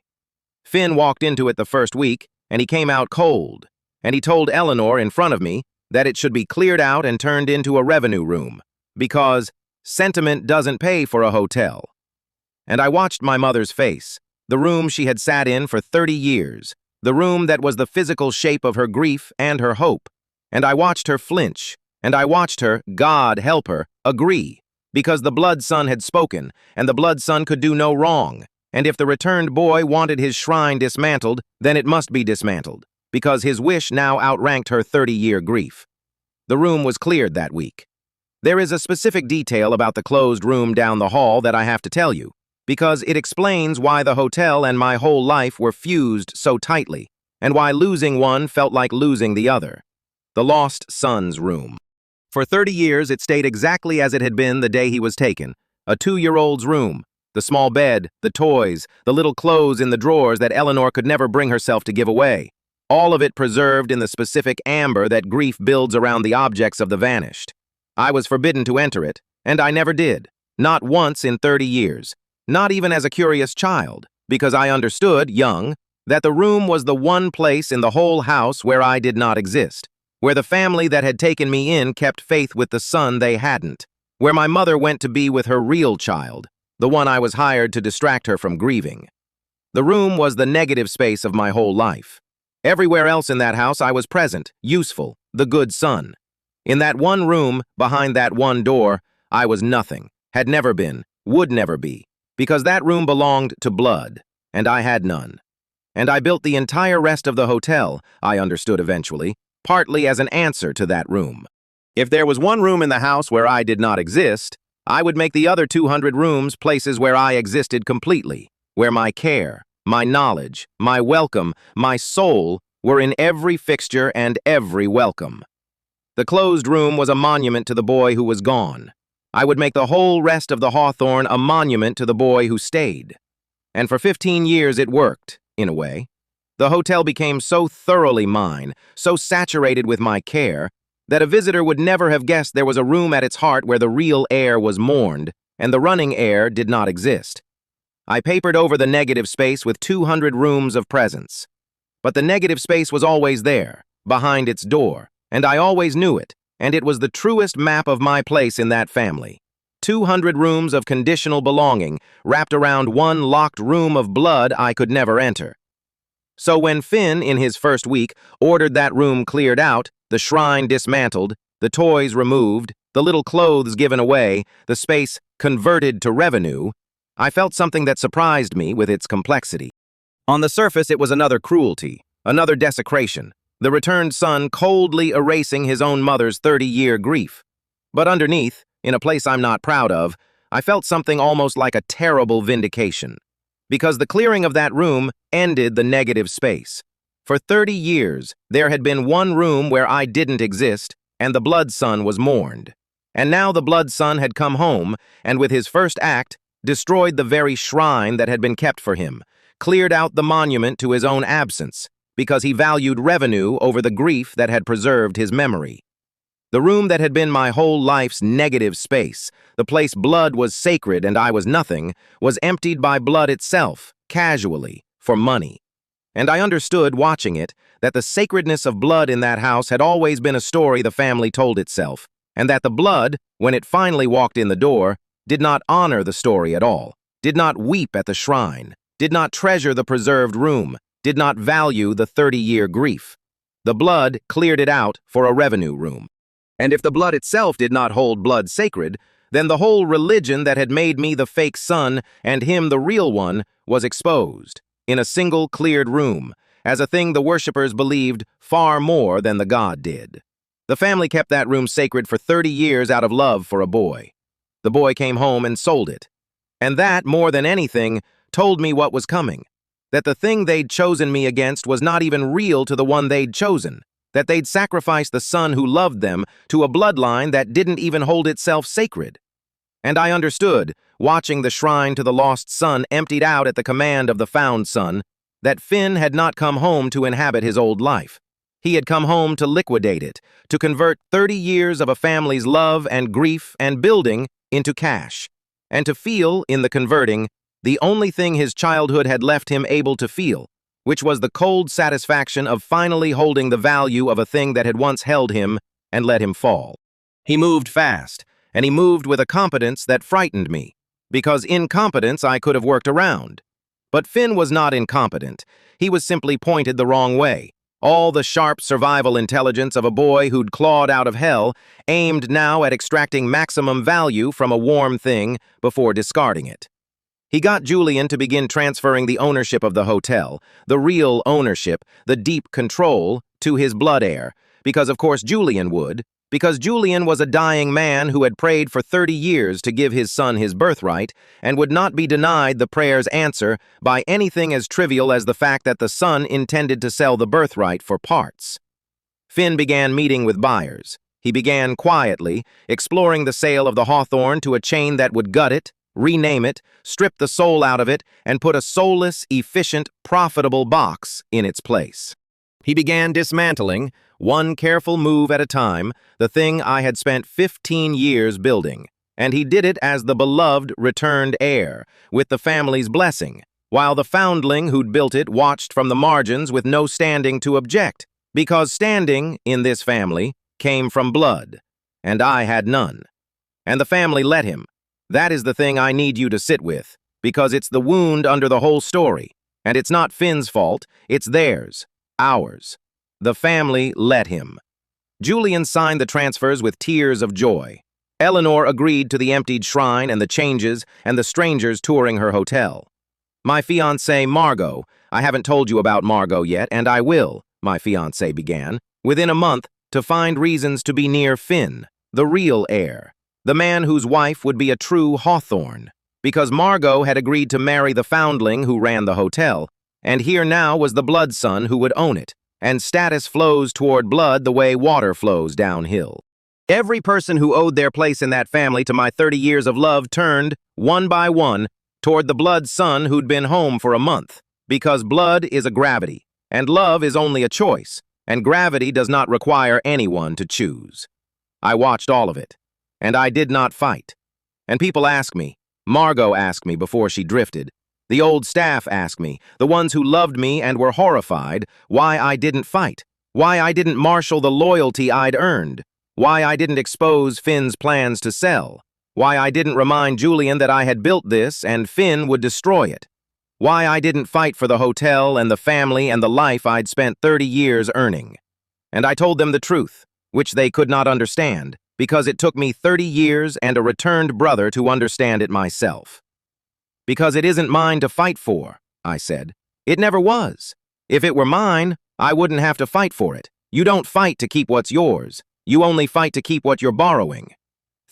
Finn walked into it the first week, and he came out cold, and he told Eleanor in front of me that it should be cleared out and turned into a revenue room, because sentiment doesn't pay for a hotel. And I watched my mother's face, the room she had sat in for 30 years, the room that was the physical shape of her grief and her hope, and I watched her flinch, and I watched her, God help her, agree. Because the blood son had spoken, and the blood son could do no wrong, and if the returned boy wanted his shrine dismantled, then it must be dismantled, because his wish now outranked her 30-year grief. The room was cleared that week. There is a specific detail about the closed room down the hall that I have to tell you, because it explains why the hotel and my whole life were fused so tightly, and why losing one felt like losing the other. The lost son's room. For 30 years, it stayed exactly as it had been the day he was taken, a 2-year-old's room, the small bed, the toys, the little clothes in the drawers that Eleanor could never bring herself to give away. all of it preserved in the specific amber that grief builds around the objects of the vanished. I was forbidden to enter it, and I never did, not once in 30 years, not even as a curious child, because I understood, young, that the room was the one place in the whole house where I did not exist, where the family that had taken me in kept faith with the son they hadn't, where my mother went to be with her real child, the one I was hired to distract her from grieving. The room was the negative space of my whole life. Everywhere else in that house I was present, useful, the good son. In that one room, behind that one door, I was nothing, had never been, would never be, because that room belonged to blood, and I had none. And I built the entire rest of the hotel, I understood eventually, partly as an answer to that room. If there was one room in the house where I did not exist, I would make the other 200 rooms places where I existed completely, where my care, my knowledge, my welcome, my soul were in every fixture and every welcome. The closed room was a monument to the boy who was gone. I would make the whole rest of the Hawthorne a monument to the boy who stayed. And for 15 years it worked, in a way. The hotel became so thoroughly mine, so saturated with my care, that a visitor would never have guessed there was a room at its heart where the real heir was mourned, and the running heir did not exist. I papered over the negative space with 200 rooms of presence. But the negative space was always there, behind its door, and I always knew it, and it was the truest map of my place in that family. 200 rooms of conditional belonging, wrapped around one locked room of blood I could never enter. So when Finn, in his first week, ordered that room cleared out, the shrine dismantled, the toys removed, the little clothes given away, the space converted to revenue, I felt something that surprised me with its complexity. On the surface, it was another cruelty, another desecration, the returned son coldly erasing his own mother's 30-year grief. But underneath, in a place I'm not proud of, I felt something almost like a terrible vindication. Because the clearing of that room ended the negative space. For 30 years, there had been one room where I didn't exist, and the blood son was mourned. And now the blood son had come home, and with his first act, destroyed the very shrine that had been kept for him, cleared out the monument to his own absence, because he valued revenue over the grief that had preserved his memory. The room that had been my whole life's negative space, the place blood was sacred and I was nothing, was emptied by blood itself, casually, for money. And I understood, watching it, that the sacredness of blood in that house had always been a story the family told itself, and that the blood, when it finally walked in the door, did not honor the story at all, did not weep at the shrine, did not treasure the preserved room, did not value the 30-year grief. The blood cleared it out for a revenue room. And if the blood itself did not hold blood sacred, then the whole religion that had made me the fake son and him the real one was exposed, in a single cleared room, as a thing the worshippers believed far more than the god did. The family kept that room sacred for 30 years out of love for a boy. The boy came home and sold it. And that, more than anything, told me what was coming. That the thing they'd chosen me against was not even real to the one they'd chosen. That they'd sacrificed the son who loved them to a bloodline that didn't even hold itself sacred. And I understood, watching the shrine to the lost son emptied out at the command of the found son, that Finn had not come home to inhabit his old life. He had come home to liquidate it, to convert 30 years of a family's love and grief and building into cash, and to feel, in the converting, the only thing his childhood had left him able to feel, which was the cold satisfaction of finally holding the value of a thing that had once held him and let him fall. He moved fast, and he moved with a competence that frightened me, because incompetence I could have worked around. But Finn was not incompetent. He was simply pointed the wrong way. All the sharp survival intelligence of a boy who'd clawed out of hell, aimed now at extracting maximum value from a warm thing before discarding it. He got Julian to begin transferring the ownership of the hotel, the real ownership, the deep control, to his blood heir, because of course Julian would, because Julian was a dying man who had prayed for 30 years to give his son his birthright, and would not be denied the prayer's answer by anything as trivial as the fact that the son intended to sell the birthright for parts. Finn began meeting with buyers. He began quietly, exploring the sale of the Hawthorne to a chain that would gut it, rename it, strip the soul out of it, and put a soulless, efficient, profitable box in its place. He began dismantling, one careful move at a time, the thing I had spent 15 years building. And he did it as the beloved returned heir, with the family's blessing, while the foundling who'd built it watched from the margins with no standing to object, because standing, in this family, came from blood, and I had none. And the family let him. That is the thing I need you to sit with, because it's the wound under the whole story, and it's not Finn's fault, it's theirs, ours. The family let him. Julian signed the transfers with tears of joy. Eleanor agreed to the emptied shrine and the changes and the strangers touring her hotel. My fiancée, Margot, I haven't told you about Margot yet, and I will, my fiancée began, within a month, to find reasons to be near Finn, the real heir, the man whose wife would be a true Hawthorne, because Margot had agreed to marry the foundling who ran the hotel, and here now was the blood son who would own it, and status flows toward blood the way water flows downhill. Every person who owed their place in that family to my 30 years of love turned, one by one, toward the blood son who'd been home for a month, because blood is a gravity, and love is only a choice, and gravity does not require anyone to choose. I watched all of it, and I did not fight. And people ask me, Margot asked me before she drifted, the old staff asked me, the ones who loved me and were horrified, why I didn't fight, why I didn't marshal the loyalty I'd earned, why I didn't expose Finn's plans to sell, why I didn't remind Julian that I had built this and Finn would destroy it, why I didn't fight for the hotel and the family and the life I'd spent 30 years earning. And I told them the truth, which they could not understand, because it took me 30 years and a returned brother to understand it myself. Because it isn't mine to fight for, I said. It never was. If it were mine, I wouldn't have to fight for it. You don't fight to keep what's yours. You only fight to keep what you're borrowing.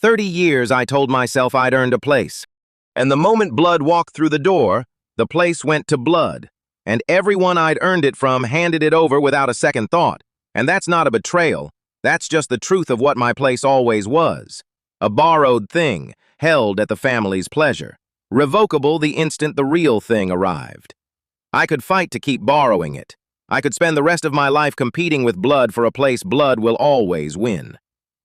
30 years I told myself I'd earned a place. And the moment blood walked through the door, the place went to blood. And everyone I'd earned it from handed it over without a second thought. And that's not a betrayal. That's just the truth of what my place always was. A borrowed thing, held at the family's pleasure. Revocable the instant the real thing arrived. I could fight to keep borrowing it. I could spend the rest of my life competing with blood for a place blood will always win.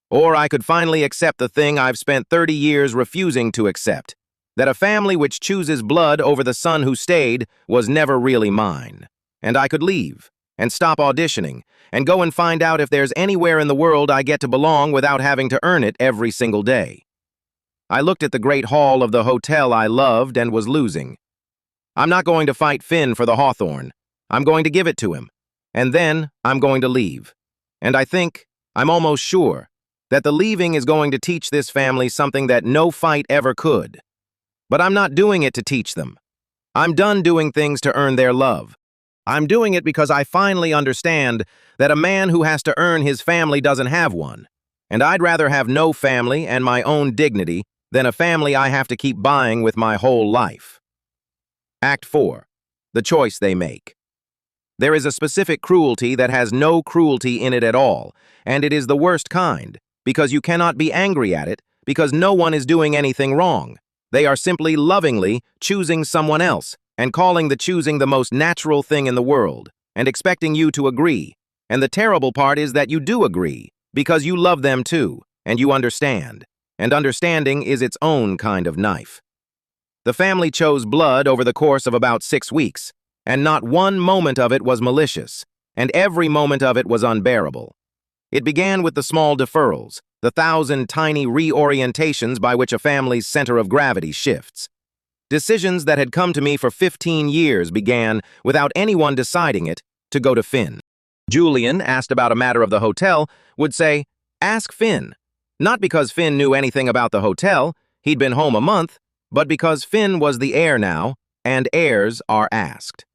Or I could finally accept the thing I've spent 30 years refusing to accept, that a family which chooses blood over the son who stayed was never really mine. And I could leave, and stop auditioning, and go and find out if there's anywhere in the world I get to belong without having to earn it every single day. I looked at the great hall of the hotel I loved and was losing. I'm not going to fight Finn for the Hawthorne. I'm going to give it to him, and then I'm going to leave. And I think, I'm almost sure, that the leaving is going to teach this family something that no fight ever could. But I'm not doing it to teach them. I'm done doing things to earn their love. I'm doing it because I finally understand that a man who has to earn his family doesn't have one, and I'd rather have no family and my own dignity than a family I have to keep buying with my whole life. Act 4. The choice they make. There is a specific cruelty that has no cruelty in it at all, and it is the worst kind, because you cannot be angry at it, because no one is doing anything wrong. They are simply lovingly choosing someone else, and calling the choosing the most natural thing in the world, and expecting you to agree. And the terrible part is that you do agree, because you love them too, and you understand. And understanding is its own kind of knife. The family chose blood over the course of about 6 weeks, and not one moment of it was malicious, and every moment of it was unbearable. It began with the small deferrals, the 1,000 tiny reorientations by which a family's center of gravity shifts. Decisions that had come to me for 15 years began, without anyone deciding it, to go to Finn. Julian, asked about a matter of the hotel, would say, "Ask Finn." Not because Finn knew anything about the hotel, he'd been home a month, but because Finn was the heir now, and heirs are asked.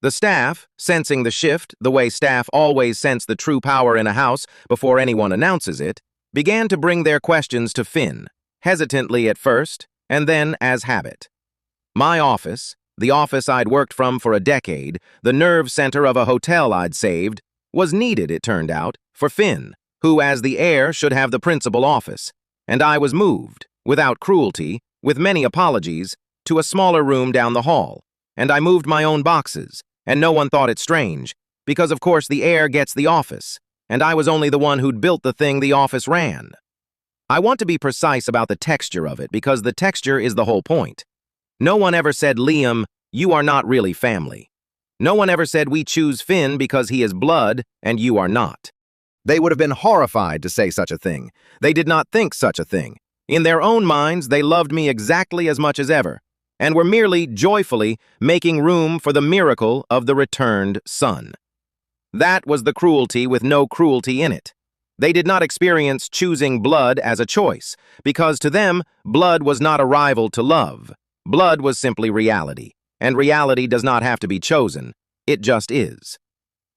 The staff, sensing the shift, the way staff always sense the true power in a house before anyone announces it, began to bring their questions to Finn, hesitantly at first, and then as habit. My office, the office I'd worked from for a decade, the nerve center of a hotel I'd saved, was needed, it turned out, for Finn, who as the heir should have the principal office, and I was moved, without cruelty, with many apologies, to a smaller room down the hall, and I moved my own boxes, and no one thought it strange, because of course the heir gets the office, and I was only the one who'd built the thing the office ran. I want to be precise about the texture of it because the texture is the whole point. No one ever said, Liam, you are not really family. No one ever said we choose Finn because he is blood and you are not. They would have been horrified to say such a thing. They did not think such a thing. In their own minds, they loved me exactly as much as ever, and were merely joyfully making room for the miracle of the returned son. That was the cruelty with no cruelty in it. They did not experience choosing blood as a choice, because to them, blood was not a rival to love. Blood was simply reality, and reality does not have to be chosen. It just is.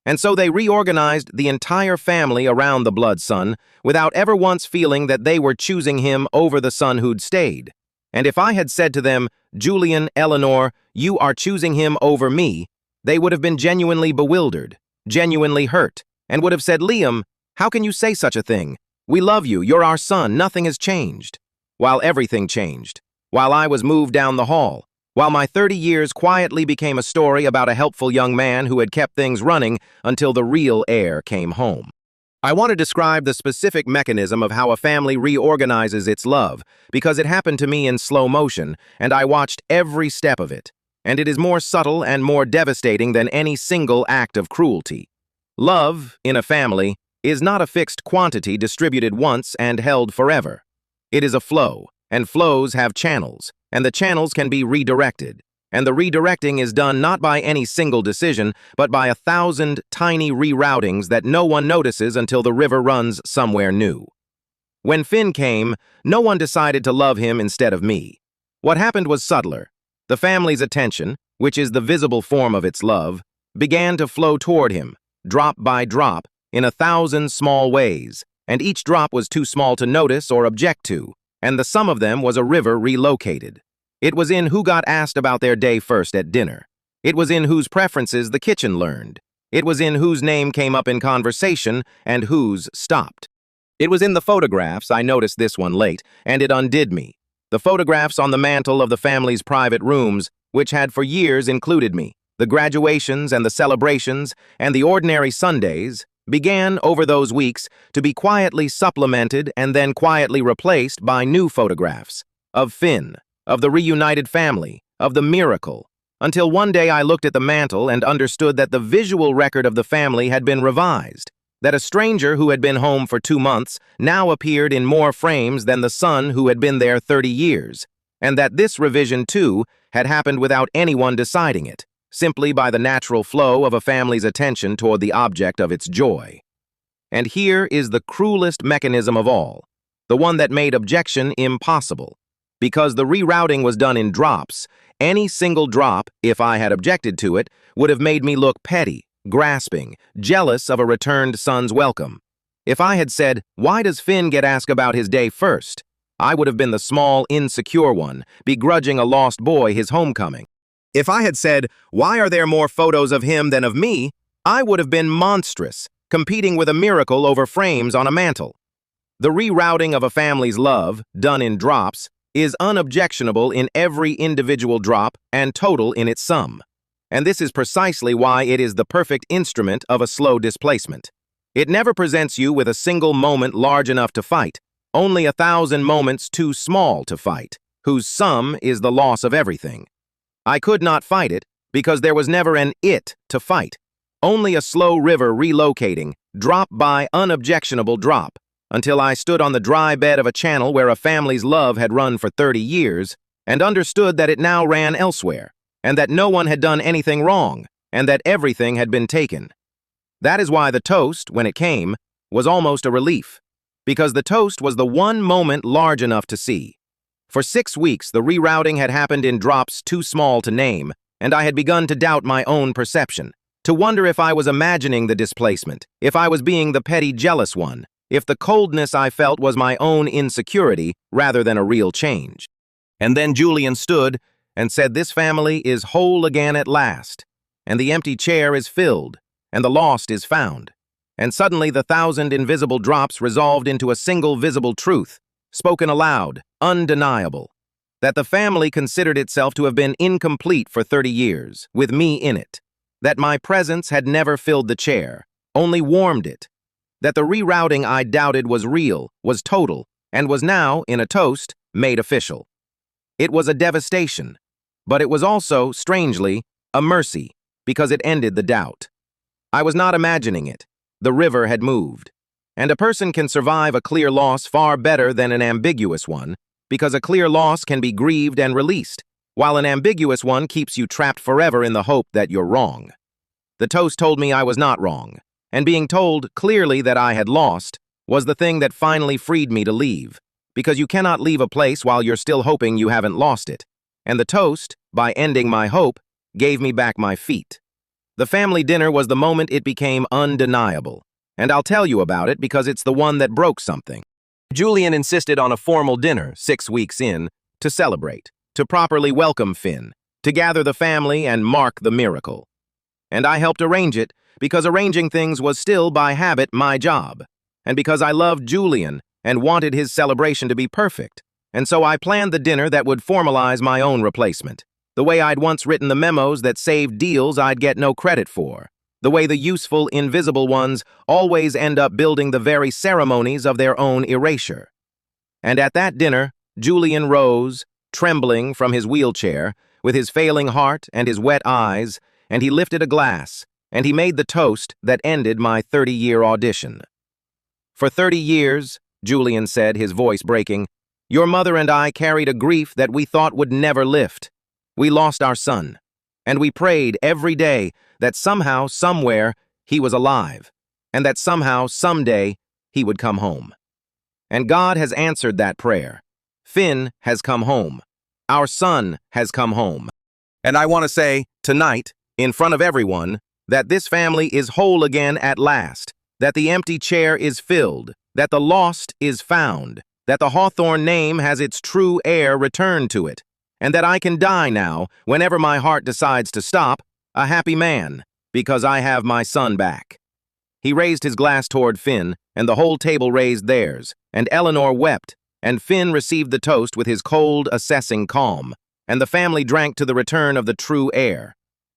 And so they reorganized the entire family around the blood son without ever once feeling that they were choosing him over the son who'd stayed. And if I had said to them, Julian, Eleanor, you are choosing him over me, they would have been genuinely bewildered, genuinely hurt, and would have said, Liam, how can you say such a thing? We love you, you're our son, nothing has changed. While everything changed. While I was moved down the hall. While my 30 years quietly became a story about a helpful young man who had kept things running until the real heir came home. I want to describe the specific mechanism of how a family reorganizes its love, because it happened to me in slow motion, and I watched every step of it. And it is more subtle and more devastating than any single act of cruelty. Love, in a family, is not a fixed quantity distributed once and held forever. It is a flow, and flows have channels, and the channels can be redirected. And the redirecting is done not by any single decision, but by 1,000 tiny reroutings that no one notices until the river runs somewhere new. When Finn came, no one decided to love him instead of me. What happened was subtler. The family's attention, which is the visible form of its love, began to flow toward him, drop by drop, in 1,000 small ways, and each drop was too small to notice or object to, and the sum of them was a river relocated. It was in who got asked about their day first at dinner. It was in whose preferences the kitchen learned. It was in whose name came up in conversation and whose stopped. It was in the photographs, I noticed this one late, and it undid me. The photographs on the mantel of the family's private rooms, which had for years included me, the graduations and the celebrations and the ordinary Sundays, began over those weeks to be quietly supplemented and then quietly replaced by new photographs of Finn, of the reunited family, of the miracle, until one day I looked at the mantel and understood that the visual record of the family had been revised, that a stranger who had been home for 2 months now appeared in more frames than the son who had been there 30 years, and that this revision, too, had happened without anyone deciding it, simply by the natural flow of a family's attention toward the object of its joy. And here is the cruelest mechanism of all, the one that made objection impossible. Because the rerouting was done in drops, any single drop, if I had objected to it, would have made me look petty, grasping, jealous of a returned son's welcome. If I had said, why does Finn get asked about his day first? I would have been the small, insecure one, begrudging a lost boy his homecoming. If I had said, why are there more photos of him than of me? I would have been monstrous, competing with a miracle over frames on a mantel. The rerouting of a family's love, done in drops, is unobjectionable in every individual drop and total in its sum. And this is precisely why it is the perfect instrument of a slow displacement. It never presents you with a single moment large enough to fight, only 1,000 moments too small to fight, whose sum is the loss of everything. I could not fight it because there was never an it to fight, only a slow river relocating, drop by unobjectionable drop, until I stood on the dry bed of a channel where a family's love had run for 30 years and understood that it now ran elsewhere, and that no one had done anything wrong, and that everything had been taken. That is why the toast, when it came, was almost a relief, because the toast was the one moment large enough to see. For 6 weeks, the rerouting had happened in drops too small to name, and I had begun to doubt my own perception, to wonder if I was imagining the displacement, if I was being the petty jealous one, if the coldness I felt was my own insecurity rather than a real change. And then Julian stood and said, this family is whole again at last, and the empty chair is filled, and the lost is found. And suddenly the 1,000 invisible drops resolved into a single visible truth, spoken aloud, undeniable, that the family considered itself to have been incomplete for 30 years, with me in it. that my presence had never filled the chair, only warmed it, that the rerouting I doubted was real, was total, and was now, in a toast, made official. It was a devastation, but it was also, strangely, a mercy, because it ended the doubt. I was not imagining it. The river had moved. And a person can survive a clear loss far better than an ambiguous one, because a clear loss can be grieved and released, while an ambiguous one keeps you trapped forever in the hope that you're wrong. The toast told me I was not wrong, and being told clearly that I had lost was the thing that finally freed me to leave, because you cannot leave a place while you're still hoping you haven't lost it. And the toast, by ending my hope, gave me back my feet. The family dinner was the moment it became undeniable, and I'll tell you about it because it's the one that broke something. Julian insisted on a formal dinner 6 weeks in to celebrate, to properly welcome Finn, to gather the family and mark the miracle. And I helped arrange it because arranging things was still, by habit, my job, and because I loved Julian and wanted his celebration to be perfect, and so I planned the dinner that would formalize my own replacement, the way I'd once written the memos that saved deals I'd get no credit for, the way the useful, invisible ones always end up building the very ceremonies of their own erasure. And at that dinner, Julian rose, trembling from his wheelchair, with his failing heart and his wet eyes, and he lifted a glass, and he made the toast that ended my 30-year audition. For 30 years, Julian said, his voice breaking, your mother and I carried a grief that we thought would never lift. We lost our son, and we prayed every day that somehow, somewhere, he was alive, and that somehow, someday, he would come home. And God has answered that prayer. Finn has come home. Our son has come home. And I want to say, tonight, in front of everyone, that this family is whole again at last, that the empty chair is filled, that the lost is found, that the Hawthorne name has its true heir returned to it, and that I can die now, whenever my heart decides to stop, a happy man, because I have my son back. He raised his glass toward Finn, and the whole table raised theirs, and Eleanor wept, and Finn received the toast with his cold, assessing calm, and the family drank to the return of the true heir.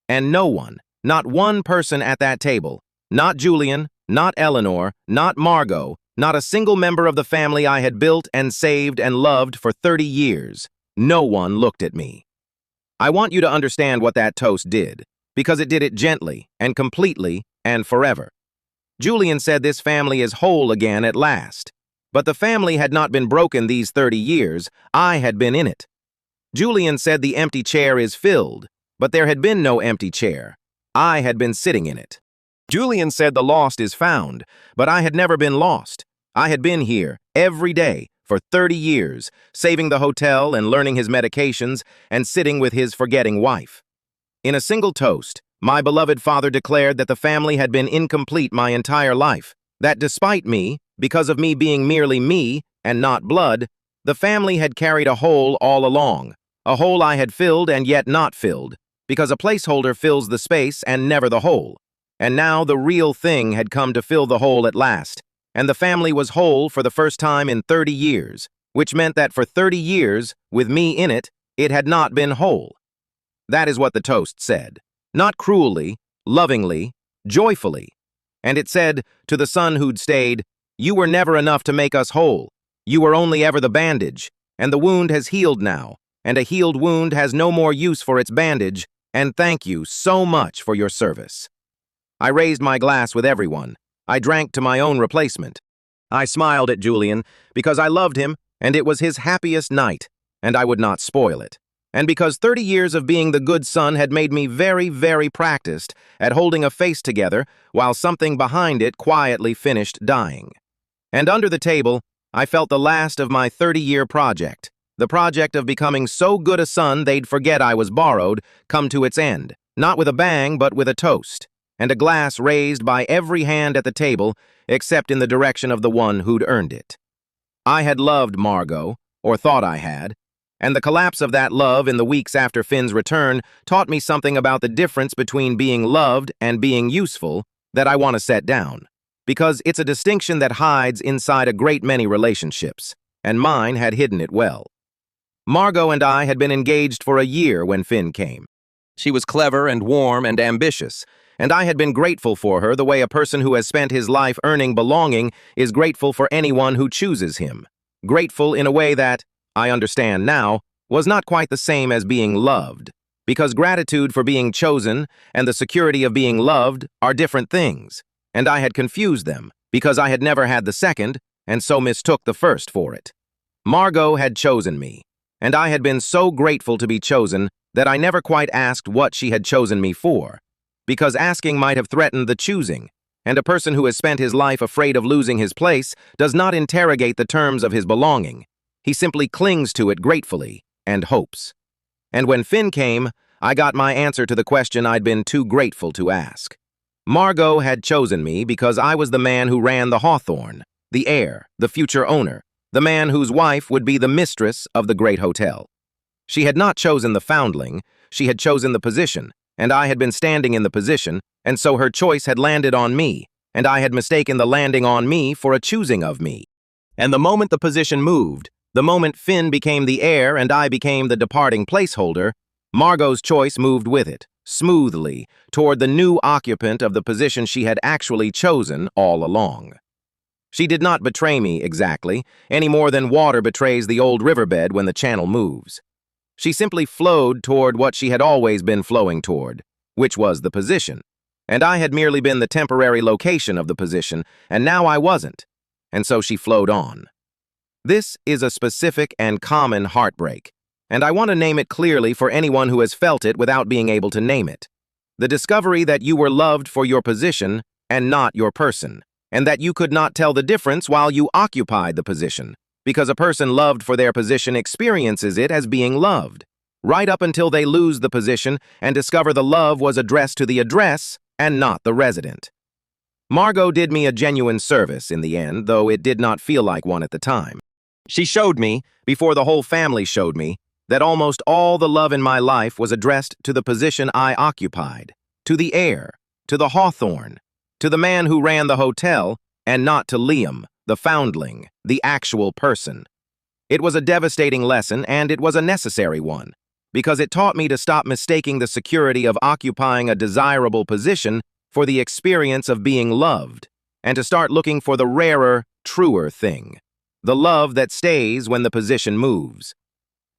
And no one, not one person at that table, not Julian, not Eleanor, not Margot, not a single member of the family I had built and saved and loved for 30 years, no one looked at me. I want you to understand what that toast did, because it did it gently and completely and forever. Julian said this family is whole again at last, but the family had not been broken these 30 years, I had been in it. Julian said the empty chair is filled, but there had been no empty chair. I had been sitting in it. Julian said the lost is found, but I had never been lost. I had been here, every day, for 30 years, saving the hotel and learning his medications and sitting with his forgetting wife. In a single toast, my beloved father declared that the family had been incomplete my entire life, that despite me, because of me being merely me and not blood, the family had carried a hole all along, a hole I had filled and yet not filled, because a placeholder fills the space and never the hole. And now the real thing had come to fill the hole at last, and the family was whole for the first time in 30 years, which meant that for 30 years, with me in it, it had not been whole. That is what the toast said. Not cruelly, lovingly, joyfully. And it said, to the son who'd stayed, you were never enough to make us whole. You were only ever the bandage, and the wound has healed now, and a healed wound has no more use for its bandage, and thank you so much for your service. I raised my glass with everyone. I drank to my own replacement. I smiled at Julian because I loved him, and it was his happiest night, and I would not spoil it. And because 30 years of being the good son had made me very, very practiced at holding a face together while something behind it quietly finished dying. And under the table, I felt the last of my 30-year project, the project of becoming so good a son they'd forget I was borrowed, come to its end, not with a bang but with a toast, and a glass raised by every hand at the table except in the direction of the one who'd earned it. I had loved Margot, or thought I had, and the collapse of that love in the weeks after Finn's return taught me something about the difference between being loved and being useful that I want to set down, because it's a distinction that hides inside a great many relationships, and mine had hidden it well. Margot and I had been engaged for a year when Finn came. She was clever and warm and ambitious, and I had been grateful for her the way a person who has spent his life earning belonging is grateful for anyone who chooses him. Grateful in a way that, I understand now, was not quite the same as being loved, because gratitude for being chosen and the security of being loved are different things, and I had confused them because I had never had the second and so mistook the first for it. Margot had chosen me, and I had been so grateful to be chosen that I never quite asked what she had chosen me for, because asking might have threatened the choosing, and a person who has spent his life afraid of losing his place does not interrogate the terms of his belonging. He simply clings to it gratefully and hopes. And when Finn came, I got my answer to the question I'd been too grateful to ask. Margot had chosen me because I was the man who ran the Hawthorne, the heir, the future owner, the man whose wife would be the mistress of the great hotel. She had not chosen the foundling, she had chosen the position, and I had been standing in the position, and so her choice had landed on me, and I had mistaken the landing on me for a choosing of me. And the moment the position moved, the moment Finn became the heir and I became the departing placeholder, Margot's choice moved with it, smoothly, toward the new occupant of the position she had actually chosen all along. She did not betray me exactly, any more than water betrays the old riverbed when the channel moves. She simply flowed toward what she had always been flowing toward, which was the position. And I had merely been the temporary location of the position, and now I wasn't. And so she flowed on. This is a specific and common heartbreak, and I want to name it clearly for anyone who has felt it without being able to name it. The discovery that you were loved for your position and not your person, and that you could not tell the difference while you occupied the position, because a person loved for their position experiences it as being loved, right up until they lose the position and discover the love was addressed to the address and not the resident. Margot did me a genuine service in the end, though it did not feel like one at the time. She showed me, before the whole family showed me, that almost all the love in my life was addressed to the position I occupied, to the heir, to the Hawthorne, to the man who ran the hotel, and not to Liam, the foundling, the actual person. It was a devastating lesson, and it was a necessary one, because it taught me to stop mistaking the security of occupying a desirable position for the experience of being loved, and to start looking for the rarer, truer thing, the love that stays when the position moves.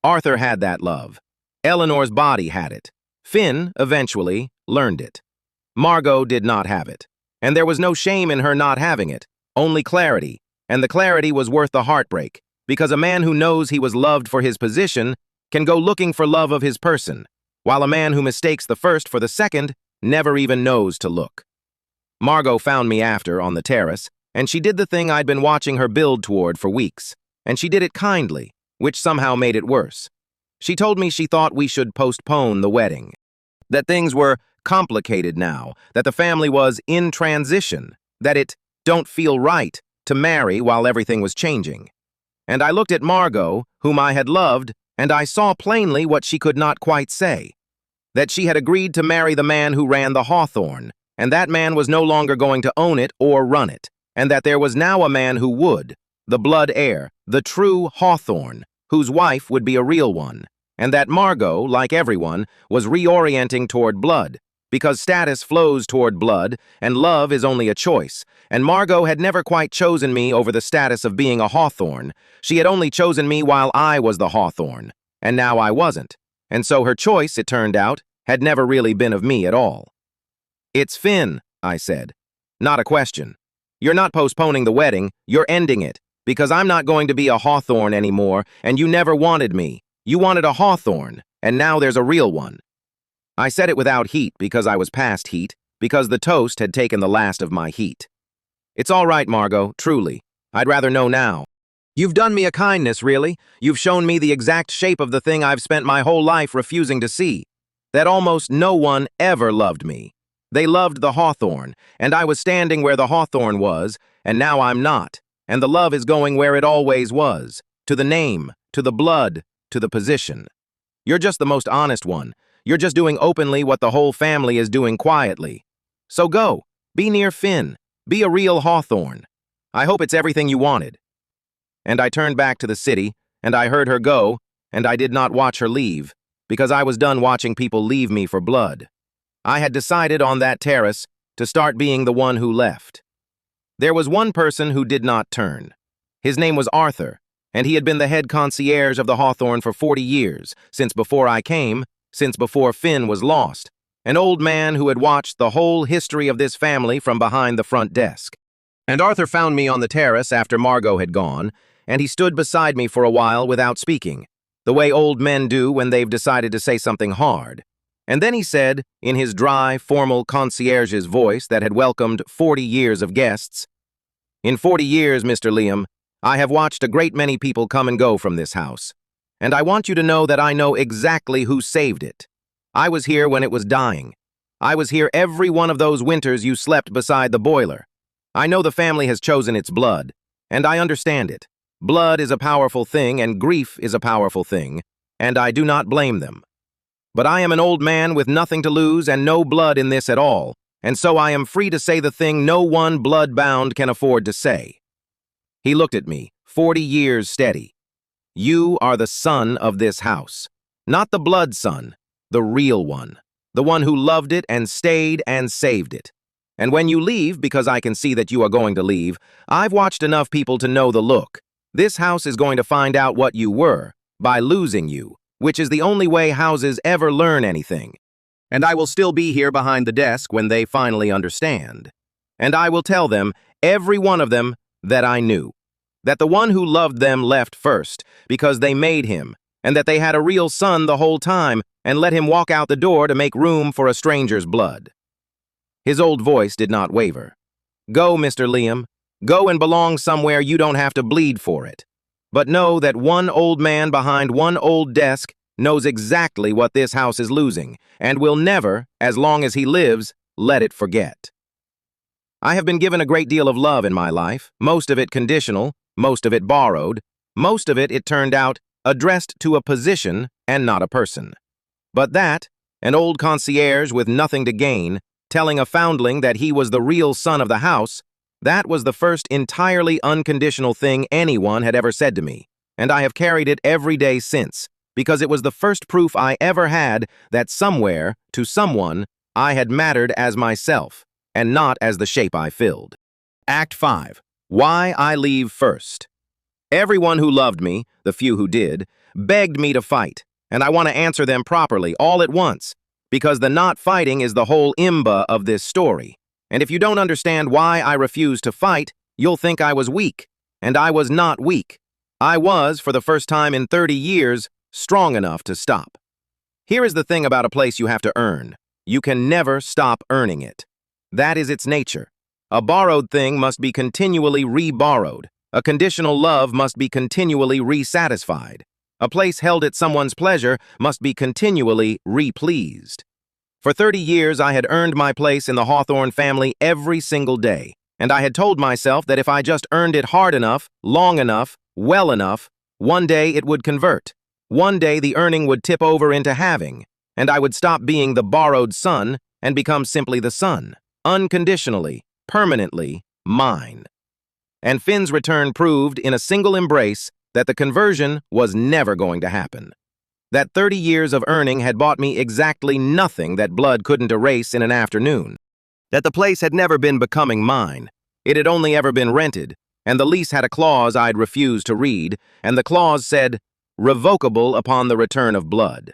Arthur had that love. Eleanor's body had it. Finn, eventually, learned it. Margot did not have it, and there was no shame in her not having it, only clarity, and the clarity was worth the heartbreak, because a man who knows he was loved for his position can go looking for love of his person, while a man who mistakes the first for the second never even knows to look. Margot found me after on the terrace, and she did the thing I'd been watching her build toward for weeks, and she did it kindly, which somehow made it worse. She told me she thought we should postpone the wedding, that things were complicated now, that the family was in transition, that it don't feel right to marry while everything was changing. And I looked at Margot, whom I had loved, and I saw plainly what she could not quite say, that she had agreed to marry the man who ran the Hawthorne, and that man was no longer going to own it or run it, and that there was now a man who would, the blood heir, the true Hawthorne, whose wife would be a real one, and that Margot, like everyone, was reorienting toward blood, because status flows toward blood, and love is only a choice, and Margot had never quite chosen me over the status of being a Hawthorne. She had only chosen me while I was the Hawthorne, and now I wasn't, and so her choice, it turned out, had never really been of me at all. "It's Finn," I said. "Not a question. You're not postponing the wedding, you're ending it, because I'm not going to be a Hawthorne anymore, and you never wanted me. You wanted a Hawthorne, and now there's a real one." I said it without heat because I was past heat, because the toast had taken the last of my heat. "It's all right, Margot, truly. I'd rather know now. You've done me a kindness, really. You've shown me the exact shape of the thing I've spent my whole life refusing to see. That almost no one ever loved me. They loved the Hawthorne, and I was standing where the Hawthorne was, and now I'm not. And the love is going where it always was, to the name, to the blood, to the position. You're just the most honest one. You're just doing openly what the whole family is doing quietly. So go, be near Finn, be a real Hawthorne. I hope it's everything you wanted." And I turned back to the city, and I heard her go, and I did not watch her leave, because I was done watching people leave me for blood. I had decided on that terrace to start being the one who left. There was one person who did not turn. His name was Arthur, and he had been the head concierge of the Hawthorne for 40 years, since before I came, since before Finn was lost, an old man who had watched the whole history of this family from behind the front desk. And Arthur found me on the terrace after Margot had gone, and he stood beside me for a while without speaking, the way old men do when they've decided to say something hard. And then he said, in his dry, formal concierge's voice that had welcomed 40 years of guests, "In 40 years, Mr. Liam, I have watched a great many people come and go from this house, and I want you to know that I know exactly who saved it. I was here when it was dying. I was here every one of those winters you slept beside the boiler. I know the family has chosen its blood, and I understand it. Blood is a powerful thing, and grief is a powerful thing, and I do not blame them. But I am an old man with nothing to lose and no blood in this at all, and so I am free to say the thing no one blood-bound can afford to say." He looked at me, 40 years steady. "You are the son of this house. Not the blood son, the real one. The one who loved it and stayed and saved it. And when you leave, because I can see that you are going to leave, I've watched enough people to know the look. This house is going to find out what you were by losing you, which is the only way houses ever learn anything. And I will still be here behind the desk when they finally understand. And I will tell them, every one of them, that I knew. That the one who loved them left first, because they made him, and that they had a real son the whole time, and let him walk out the door to make room for a stranger's blood." His old voice did not waver. "Go, Mr. Liam. Go and belong somewhere you don't have to bleed for it. But know that one old man behind one old desk knows exactly what this house is losing, and will never, as long as he lives, let it forget." I have been given a great deal of love in my life, most of it conditional, most of it borrowed, most of it turned out, addressed to a position and not a person. But that, an old concierge with nothing to gain, telling a foundling that he was the real son of the house, that was the first entirely unconditional thing anyone had ever said to me, and I have carried it every day since, because it was the first proof I ever had that somewhere, to someone, I had mattered as myself, and not as the shape I filled. Act 5. Why I Leave First. Everyone who loved me, the few who did, begged me to fight, and I want to answer them properly, all at once, because the not fighting is the whole imba of this story. And if you don't understand why I refused to fight, you'll think I was weak, and I was not weak. I was, for the first time in 30 years, strong enough to stop. Here is the thing about a place you have to earn. You can never stop earning it. That is its nature. A borrowed thing must be continually re-borrowed. A conditional love must be continually re-satisfied. A place held at someone's pleasure must be continually re-pleased. For 30 years, I had earned my place in the Hawthorne family every single day, and I had told myself that if I just earned it hard enough, long enough, well enough, one day it would convert. One day the earning would tip over into having, and I would stop being the borrowed son and become simply the son, unconditionally, permanently mine. And Finn's return proved in a single embrace that the conversion was never going to happen. That 30 years of earning had bought me exactly nothing that blood couldn't erase in an afternoon. That the place had never been becoming mine. It had only ever been rented, and the lease had a clause I'd refused to read, and the clause said, "Revocable upon the return of blood."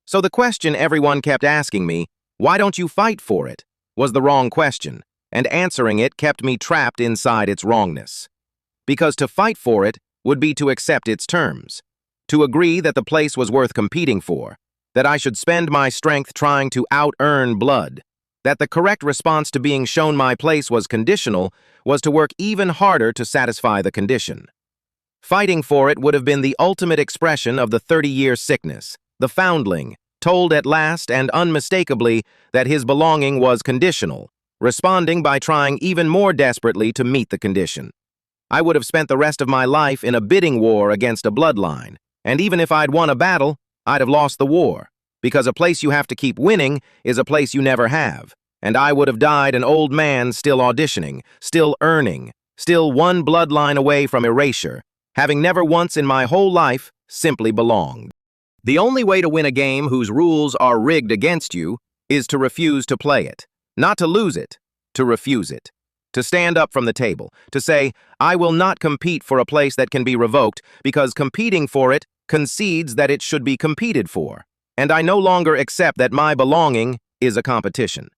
So the question everyone kept asking me, "Why don't you fight for it?" was the wrong question, and answering it kept me trapped inside its wrongness. Because to fight for it would be to accept its terms, to agree that the place was worth competing for, that I should spend my strength trying to out-earn blood, that the correct response to being shown my place was conditional, was to work even harder to satisfy the condition. Fighting for it would have been the ultimate expression of the 30-year sickness, the foundling, told at last and unmistakably that his belonging was conditional, responding by trying even more desperately to meet the condition. I would have spent the rest of my life in a bidding war against a bloodline, and even if I'd won a battle, I'd have lost the war, because a place you have to keep winning is a place you never have, and I would have died an old man still auditioning, still earning, still one bloodline away from erasure, having never once in my whole life simply belonged. The only way to win a game whose rules are rigged against you is to refuse to play it. Not to lose it, to refuse it. To stand up from the table, to say, I will not compete for a place that can be revoked because competing for it concedes that it should be competed for, and I no longer accept that my belonging is a competition.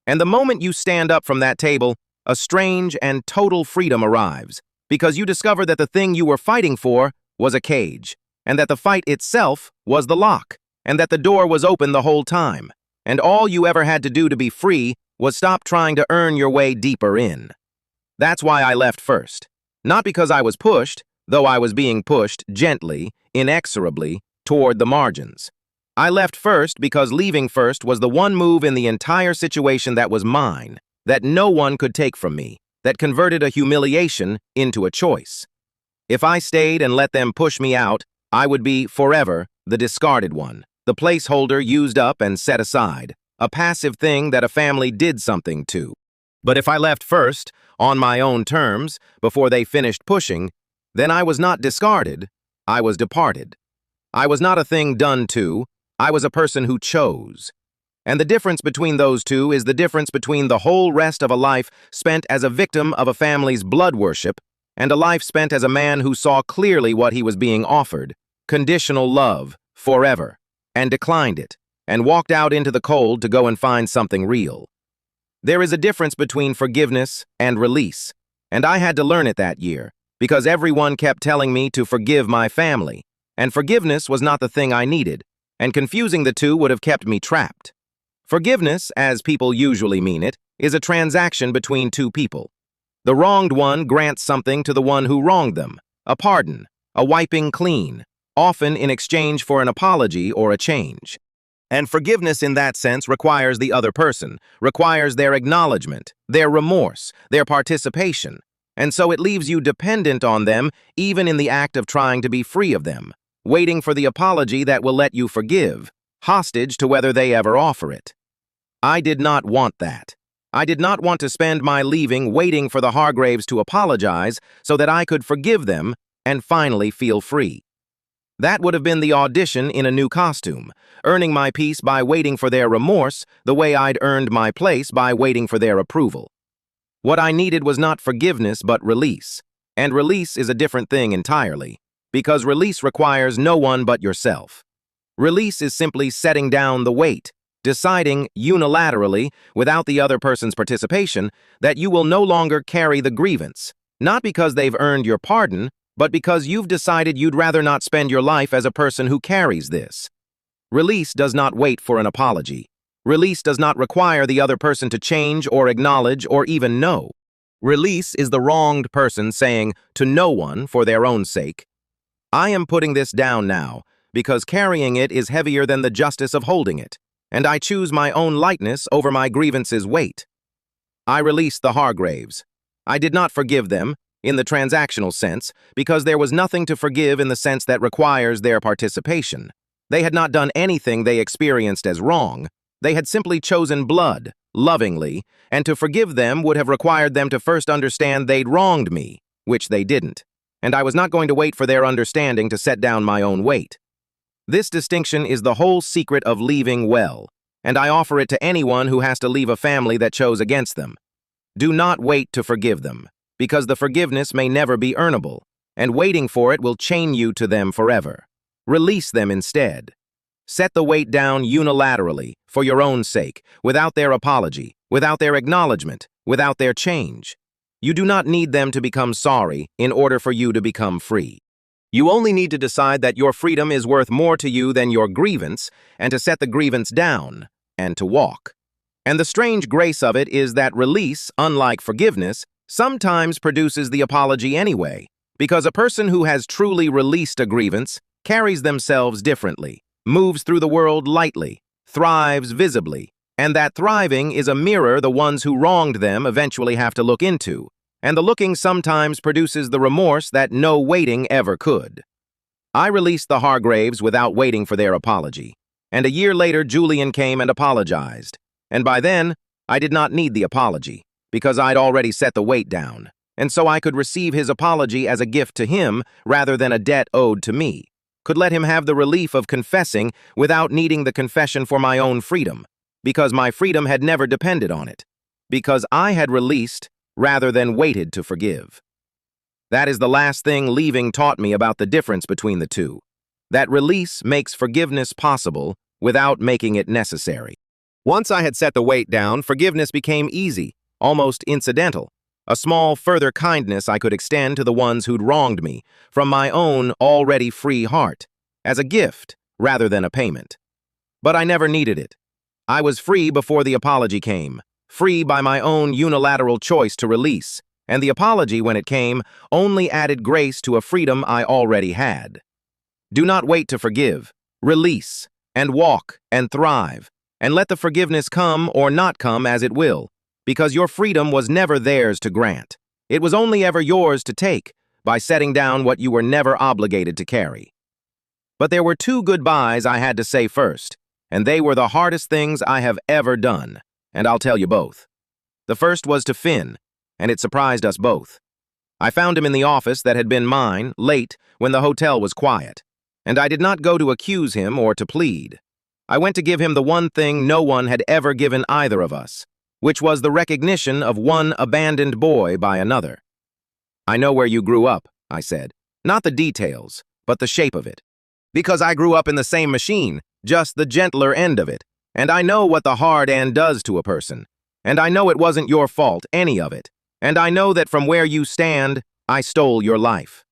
And the moment you stand up from that table, a strange and total freedom arrives, because you discover that the thing you were fighting for was a cage, and that the fight itself was the lock, and that the door was open the whole time, and all you ever had to do to be free was stop trying to earn your way deeper in. That's why I left first. Not because I was pushed, though I was being pushed gently, inexorably, toward the margins. I left first because leaving first was the one move in the entire situation that was mine, that no one could take from me, that converted a humiliation into a choice. If I stayed and let them push me out, I would be, forever, the discarded one, the placeholder used up and set aside, a passive thing that a family did something to. But if I left first, on my own terms, before they finished pushing, then I was not discarded, I was departed. I was not a thing done to, I was a person who chose. And the difference between those two is the difference between the whole rest of a life spent as a victim of a family's blood worship and a life spent as a man who saw clearly what he was being offered, conditional love, forever, and declined it, and walked out into the cold to go and find something real. There is a difference between forgiveness and release, and I had to learn it that year, because everyone kept telling me to forgive my family, and forgiveness was not the thing I needed, and confusing the two would have kept me trapped. Forgiveness, as people usually mean it, is a transaction between two people. The wronged one grants something to the one who wronged them, a pardon, a wiping clean, often in exchange for an apology or a change. And forgiveness in that sense requires the other person, requires their acknowledgement, their remorse, their participation, and so it leaves you dependent on them even in the act of trying to be free of them, waiting for the apology that will let you forgive, hostage to whether they ever offer it. I did not want that. I did not want to spend my leaving waiting for the Hargraves to apologize so that I could forgive them and finally feel free. That would have been the audition in a new costume, earning my peace by waiting for their remorse the way I'd earned my place by waiting for their approval. What I needed was not forgiveness but release, and release is a different thing entirely, because release requires no one but yourself. Release is simply setting down the weight, deciding unilaterally, without the other person's participation, that you will no longer carry the grievance, not because they've earned your pardon, but because you've decided you'd rather not spend your life as a person who carries this. Release does not wait for an apology. Release does not require the other person to change or acknowledge or even know. Release is the wronged person saying to no one for their own sake, I am putting this down now because carrying it is heavier than the justice of holding it, and I choose my own lightness over my grievance's weight. I released the Hargraves. I did not forgive them, in the transactional sense, because there was nothing to forgive in the sense that requires their participation. They had not done anything they experienced as wrong. They had simply chosen blood, lovingly, and to forgive them would have required them to first understand they'd wronged me, which they didn't, and I was not going to wait for their understanding to set down my own weight. This distinction is the whole secret of leaving well, and I offer it to anyone who has to leave a family that chose against them. Do not wait to forgive them, because the forgiveness may never be earnable, and waiting for it will chain you to them forever. Release them instead. Set the weight down unilaterally, for your own sake, without their apology, without their acknowledgement, without their change. You do not need them to become sorry in order for you to become free. You only need to decide that your freedom is worth more to you than your grievance, and to set the grievance down, and to walk. And the strange grace of it is that release, unlike forgiveness, sometimes produces the apology anyway, because a person who has truly released a grievance carries themselves differently, moves through the world lightly, thrives visibly, and that thriving is a mirror the ones who wronged them eventually have to look into, and the looking sometimes produces the remorse that no waiting ever could. I released the Hargraves without waiting for their apology, and a year later Julian came and apologized, and by then I did not need the apology, because I'd already set the weight down, and so I could receive his apology as a gift to him rather than a debt owed to me. could let him have the relief of confessing without needing the confession for my own freedom, because my freedom had never depended on it, because I had released rather than waited to forgive. That is the last thing leaving taught me about the difference between the two. That release makes forgiveness possible without making it necessary. Once I had set the weight down, forgiveness became easy, almost incidental, a small further kindness I could extend to the ones who'd wronged me from my own already free heart, as a gift rather than a payment. But I never needed it. I was free before the apology came, free by my own unilateral choice to release, and the apology, when it came, only added grace to a freedom I already had. Do not wait to forgive. Release, and walk, and thrive, and let the forgiveness come or not come as it will, because your freedom was never theirs to grant. It was only ever yours to take, by setting down what you were never obligated to carry. But there were two goodbyes I had to say first, and they were the hardest things I have ever done, and I'll tell you both. The first was to Finn, and it surprised us both. I found him in the office that had been mine, late, when the hotel was quiet, and I did not go to accuse him or to plead. I went to give him the one thing no one had ever given either of us, which was the recognition of one abandoned boy by another. I know where you grew up, I said. Not the details, but the shape of it. Because I grew up in the same machine, just the gentler end of it, and I know what the hard end does to a person. And I know it wasn't your fault, any of it. And I know that from where you stand, I stole your life.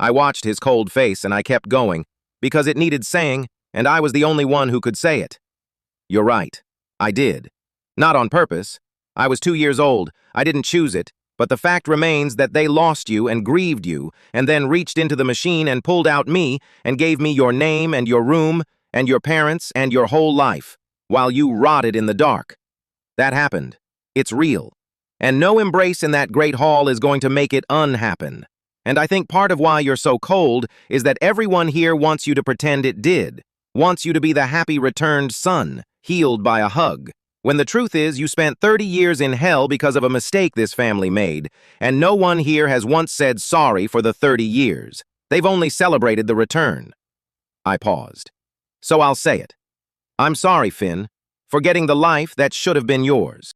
I watched his cold face and I kept going, because it needed saying, and I was the only one who could say it. You're right. I did. Not on purpose. I was 2 years old. I didn't choose it. But the fact remains that they lost you and grieved you, and then reached into the machine and pulled out me and gave me your name and your room and your parents and your whole life, while you rotted in the dark. That happened. It's real. And no embrace in that great hall is going to make it unhappen. And I think part of why you're so cold is that everyone here wants you to pretend it did, wants you to be the happy returned son, healed by a hug. When the truth is, you spent 30 years in hell because of a mistake this family made, and no one here has once said sorry for the 30 years. They've only celebrated the return. I paused. So I'll say it. I'm sorry, Finn, for getting the life that should have been yours.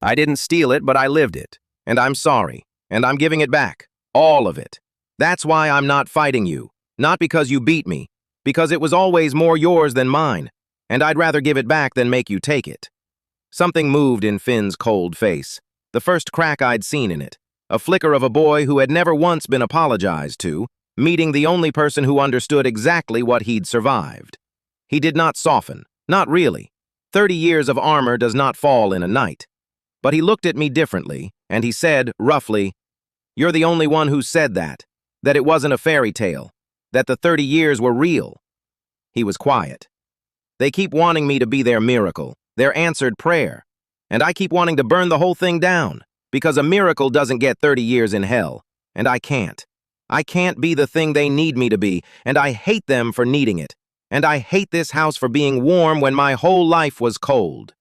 I didn't steal it, but I lived it. And I'm sorry, and I'm giving it back. All of it. That's why I'm not fighting you. Not because you beat me, because it was always more yours than mine, and I'd rather give it back than make you take it. Something moved in Finn's cold face, the first crack I'd seen in it, a flicker of a boy who had never once been apologized to, meeting the only person who understood exactly what he'd survived. He did not soften, not really. 30 years of armor does not fall in a night. But he looked at me differently, and he said, roughly, "You're the only one who said that it wasn't a fairy tale, that the 30 years were real." He was quiet. They keep wanting me to be their miracle, their answered prayer, and I keep wanting to burn the whole thing down, because a miracle doesn't get 30 years in hell, and I can't. I can't be the thing they need me to be, and I hate them for needing it, and I hate this house for being warm when my whole life was cold.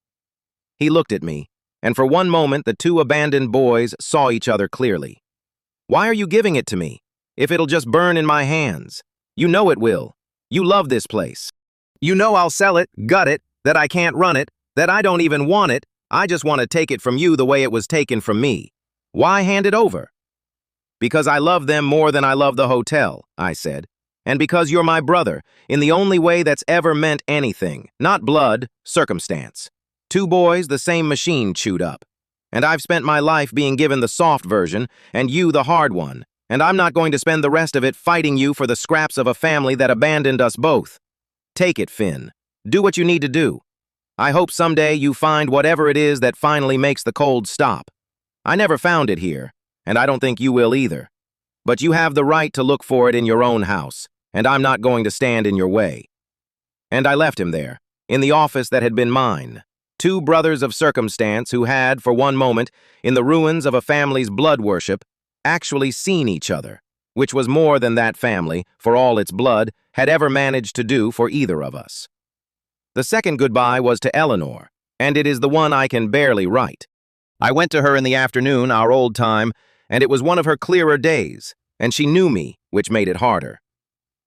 He looked at me, and for one moment the two abandoned boys saw each other clearly. Why are you giving it to me, if it'll just burn in my hands? You know it will. You love this place. You know I'll sell it, gut it, that I can't run it, that I don't even want it. I just want to take it from you the way it was taken from me. Why hand it over? Because I love them more than I love the hotel, I said. And because you're my brother, in the only way that's ever meant anything. Not blood, circumstance. Two boys, the same machine chewed up. And I've spent my life being given the soft version, and you the hard one. And I'm not going to spend the rest of it fighting you for the scraps of a family that abandoned us both. Take it, Finn. Do what you need to do. I hope someday you find whatever it is that finally makes the cold stop. I never found it here, and I don't think you will either. But you have the right to look for it in your own house, and I'm not going to stand in your way. And I left him there, in the office that had been mine. Two brothers of circumstance who had, for one moment, in the ruins of a family's blood worship, actually seen each other, which was more than that family, for all its blood, had ever managed to do for either of us. The second goodbye was to Eleanor, and it is the one I can barely write. I went to her in the afternoon, our old time, and it was one of her clearer days, and she knew me, which made it harder.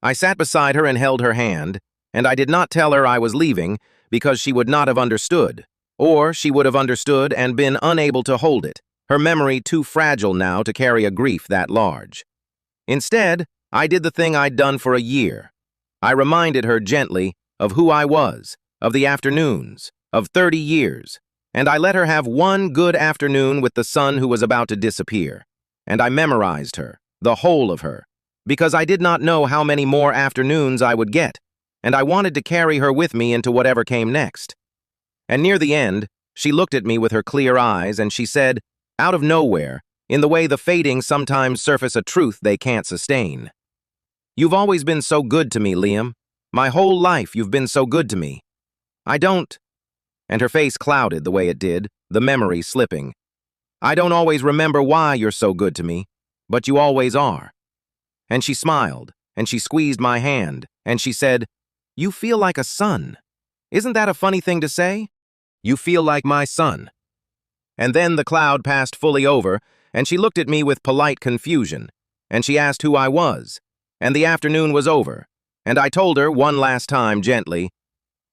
I sat beside her and held her hand, and I did not tell her I was leaving because she would not have understood, or she would have understood and been unable to hold it, her memory too fragile now to carry a grief that large. Instead, I did the thing I'd done for a year. I reminded her gently of who I was, of the afternoons, of 30 years, and I let her have one good afternoon with the son who was about to disappear. And I memorized her, the whole of her, because I did not know how many more afternoons I would get, and I wanted to carry her with me into whatever came next. And near the end, she looked at me with her clear eyes and she said, out of nowhere, in the way the fading sometimes surface a truth they can't sustain, "You've always been so good to me, Liam. My whole life you've been so good to me. I don't—" And her face clouded the way it did, the memory slipping. "I don't always remember why you're so good to me, but you always are." And she smiled, and she squeezed my hand, and she said, "You feel like a son. Isn't that a funny thing to say? You feel like my son." And then the cloud passed fully over, and she looked at me with polite confusion, and she asked who I was, and the afternoon was over, and I told her one last time gently,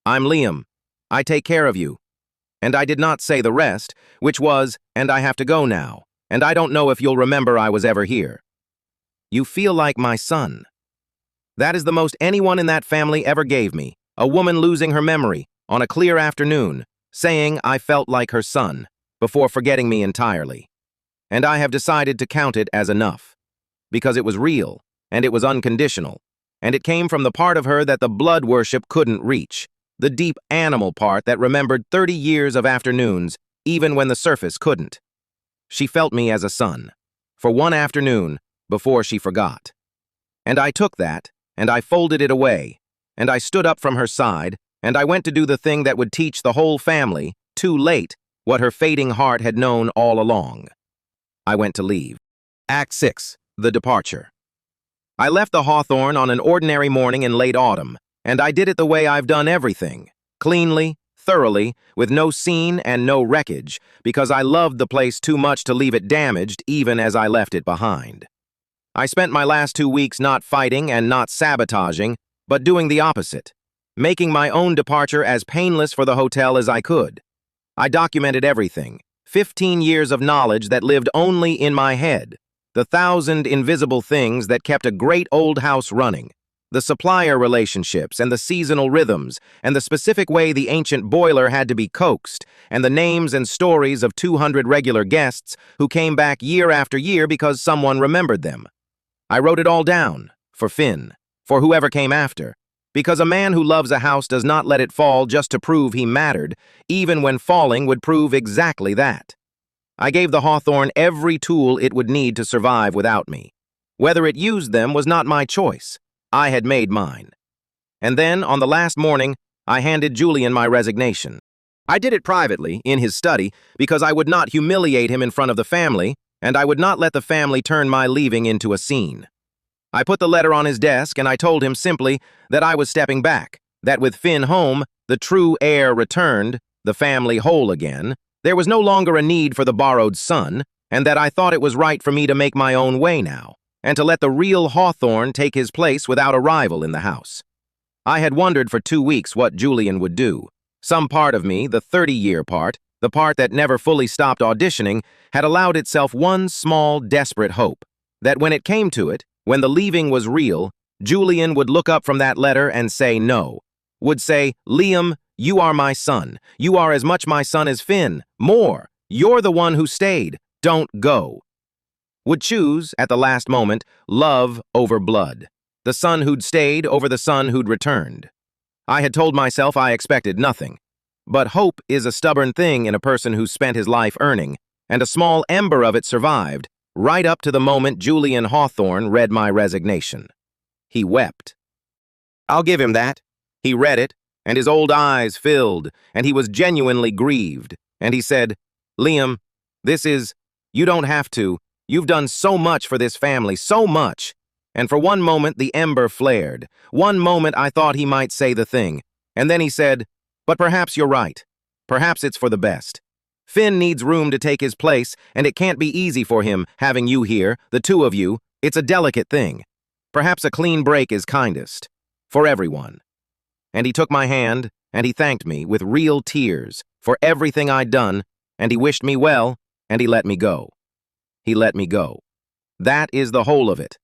"I'm Liam. I take care of you." And I did not say the rest, which was, "And I have to go now, and I don't know if you'll remember I was ever here." You feel like my son. That is the most anyone in that family ever gave me, a woman losing her memory on a clear afternoon, saying I felt like her son, before forgetting me entirely. And I have decided to count it as enough, because it was real, and it was unconditional, and it came from the part of her that the blood worship couldn't reach, the deep animal part that remembered 30 years of afternoons, even when the surface couldn't. She felt me as a son, for one afternoon, before she forgot. And I took that, and I folded it away, and I stood up from her side, and I went to do the thing that would teach the whole family, too late, what her fading heart had known all along. I went to leave. Act 6, The Departure. I left the Hawthorne on an ordinary morning in late autumn, and I did it the way I've done everything, cleanly, thoroughly, with no scene and no wreckage, because I loved the place too much to leave it damaged even as I left it behind. I spent my last 2 weeks not fighting and not sabotaging, but doing the opposite, making my own departure as painless for the hotel as I could. I documented everything, 15 years of knowledge that lived only in my head, the 1,000 invisible things that kept a great old house running, the supplier relationships and the seasonal rhythms, and the specific way the ancient boiler had to be coaxed, and the names and stories of 200 regular guests who came back year after year because someone remembered them. I wrote it all down, for Finn, for whoever came after, because a man who loves a house does not let it fall just to prove he mattered, even when falling would prove exactly that. I gave the Hawthorne every tool it would need to survive without me. Whether it used them was not my choice. I had made mine. And then, on the last morning, I handed Julian my resignation. I did it privately, in his study, because I would not humiliate him in front of the family, and I would not let the family turn my leaving into a scene. I put the letter on his desk, and I told him simply that I was stepping back, that with Finn home, the true heir returned, the family whole again, there was no longer a need for the borrowed son, and that I thought it was right for me to make my own way now, and to let the real Hawthorne take his place without a rival in the house. I had wondered for 2 weeks what Julian would do. Some part of me, the 30-year part, the part that never fully stopped auditioning, had allowed itself one small, desperate hope, that when it came to it, when the leaving was real, Julian would look up from that letter and say no, would say, "Liam, you are my son. You are as much my son as Finn. More. You're the one who stayed. Don't go." Would choose, at the last moment, love over blood, the son who'd stayed over the son who'd returned. I had told myself I expected nothing. But hope is a stubborn thing in a person who's spent his life earning, and a small ember of it survived, right up to the moment Julian Hawthorne read my resignation. He wept. I'll give him that. He read it, and his old eyes filled, and he was genuinely grieved, and he said, "Liam, you don't have to. You've done so much for this family, so much." And for one moment the ember flared. One moment I thought he might say the thing, and then he said, "But perhaps you're right. Perhaps it's for the best. Finn needs room to take his place, and it can't be easy for him, having you here, the two of you. It's a delicate thing. Perhaps a clean break is kindest. For everyone. And he took my hand, and he thanked me with real tears for everything I'd done, and he wished me well, and he let me go. He let me go. That is the whole of it.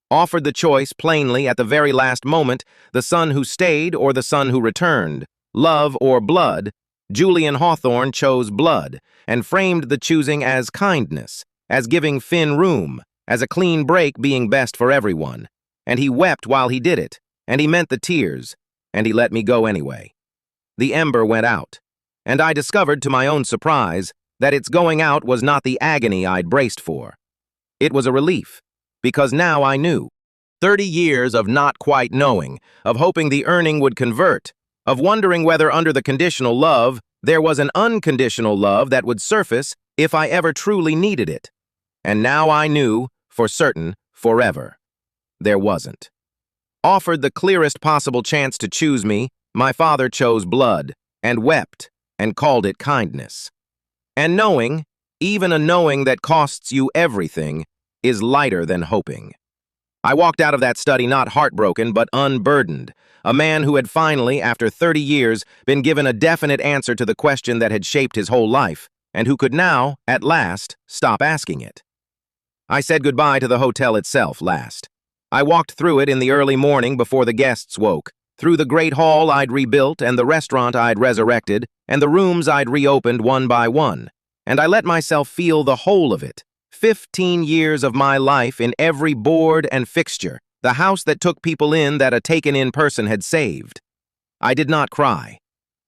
Offered the choice plainly at the very last moment, the son who stayed or the son who returned, love or blood, Julian Hawthorne chose blood, and framed the choosing as kindness, as giving Finn room, as a clean break being best for everyone. And he wept while he did it, and he meant the tears, and he let me go anyway. The ember went out, and I discovered to my own surprise that its going out was not the agony I'd braced for. It was a relief, because now I knew. 30 years of not quite knowing, of hoping the earning would convert, of wondering whether under the conditional love there was an unconditional love that would surface if I ever truly needed it. And now I knew, for certain, forever. There wasn't. Offered the clearest possible chance to choose me, my father chose blood, and wept, and called it kindness. And knowing, even a knowing that costs you everything, is lighter than hoping. I walked out of that study not heartbroken, but unburdened, a man who had finally, after 30 years, been given a definite answer to the question that had shaped his whole life, and who could now, at last, stop asking it. I said goodbye to the hotel itself last. I walked through it in the early morning before the guests woke, through the great hall I'd rebuilt and the restaurant I'd resurrected and the rooms I'd reopened one by one, and I let myself feel the whole of it. 15 years of my life in every board and fixture, the house that took people in that a taken-in person had saved. I did not cry.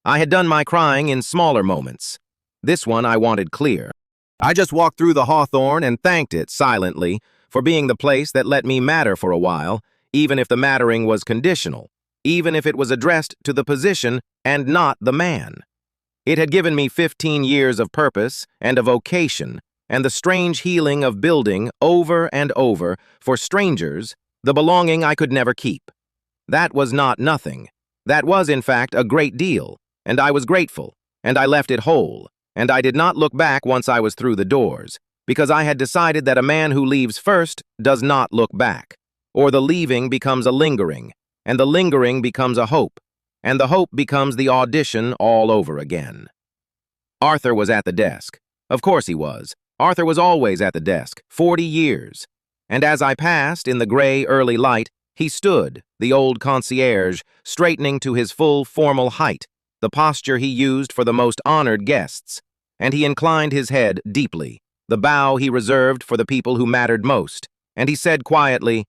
I had done my crying in smaller moments. This one I wanted clear. I just walked through the Hawthorne and thanked it silently for being the place that let me matter for a while, even if the mattering was conditional, even if it was addressed to the position and not the man. It had given me 15 years of purpose and a vocation, and the strange healing of building over and over, for strangers, the belonging I could never keep. That was not nothing. That was, in fact, a great deal, and I was grateful, and I left it whole, and I did not look back once I was through the doors, because I had decided that a man who leaves first does not look back, or the leaving becomes a lingering, and the lingering becomes a hope, and the hope becomes the audition all over again. Arthur was at the desk. Of course he was. Arthur was always at the desk, 40 years. And as I passed in the gray early light, he stood, the old concierge, straightening to his full formal height, the posture he used for the most honored guests, and he inclined his head deeply, the bow he reserved for the people who mattered most, and he said quietly,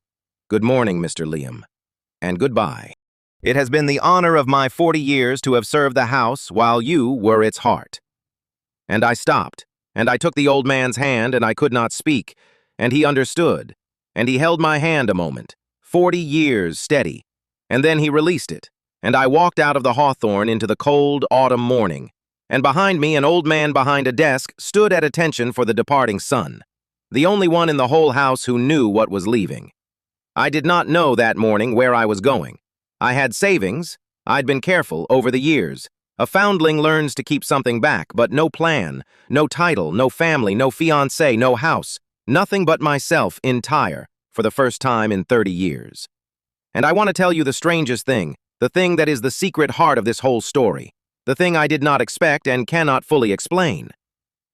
"Good morning, Mr. Liam, and goodbye. It has been the honor of my 40 years to have served the house while you were its heart." And I stopped, and I took the old man's hand, and I could not speak, and he understood, and he held my hand a moment, 40 years steady, and then he released it, and I walked out of the Hawthorne into the cold autumn morning, and behind me an old man behind a desk stood at attention for the departing son, the only one in the whole house who knew what was leaving. I did not know that morning where I was going. I had savings. I'd been careful over the years. A foundling learns to keep something back, but no plan, no title, no family, no fiancé, no house, nothing but myself entire, for the first time in 30 years. And I want to tell you the strangest thing, the thing that is the secret heart of this whole story, the thing I did not expect and cannot fully explain.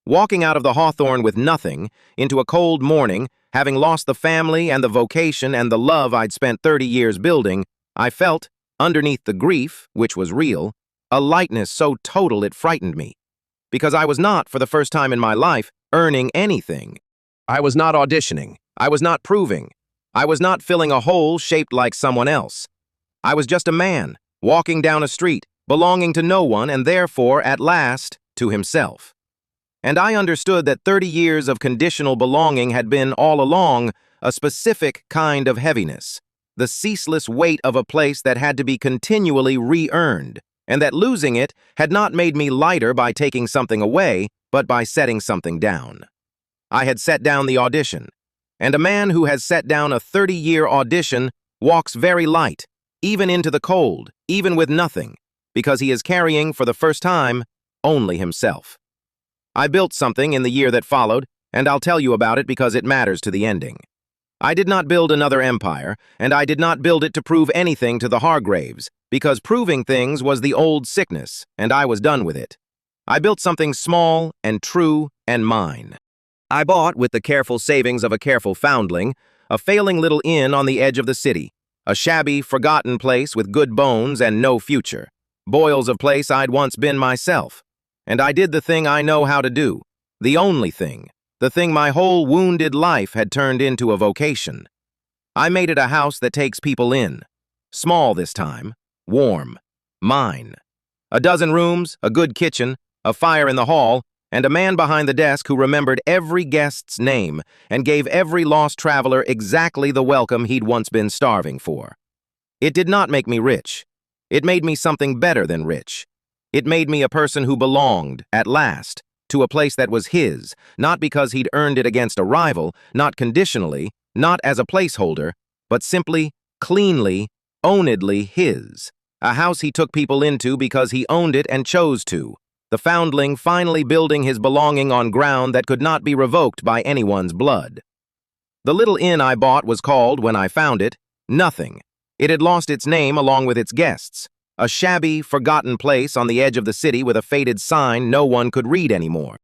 Walking out of the Hawthorne with nothing, into a cold morning, having lost the family and the vocation and the love I'd spent 30 years building, I felt, underneath the grief, which was real, a lightness so total it frightened me. Because I was not, for the first time in my life, earning anything. I was not auditioning. I was not proving. I was not filling a hole shaped like someone else. I was just a man, walking down a street, belonging to no one and therefore, at last, to himself. And I understood that 30 years of conditional belonging had been, all along, a specific kind of heaviness, the ceaseless weight of a place that had to be continually re-earned, and that losing it had not made me lighter by taking something away, but by setting something down. I had set down the audition, and a man who has set down a 30-year audition walks very light, even into the cold, even with nothing, because he is carrying, for the first time, only himself. I built something in the year that followed, and I'll tell you about it because it matters to the ending. I did not build another empire, and I did not build it to prove anything to the Hargraves, because proving things was the old sickness, and I was done with it. I built something small and true and mine. I bought, with the careful savings of a careful foundling, a failing little inn on the edge of the city, a shabby, forgotten place with good bones and no future, boils of place I'd once been myself. And I did the thing I know how to do, the only thing, the thing my whole wounded life had turned into a vocation. I made it a house that takes people in. Small this time, warm, mine. A dozen rooms, a good kitchen, a fire in the hall, and a man behind the desk who remembered every guest's name and gave every lost traveler exactly the welcome he'd once been starving for. It did not make me rich. It made me something better than rich. It made me a person who belonged, at last, to a place that was his, not because he'd earned it against a rival, not conditionally, not as a placeholder, but simply, cleanly, ownedly his. A house he took people into because he owned it and chose to. The foundling finally building his belonging on ground that could not be revoked by anyone's blood. The little inn I bought was called, when I found it, Nothing. It had lost its name along with its guests. A shabby, forgotten place on the edge of the city with a faded sign no one could read anymore.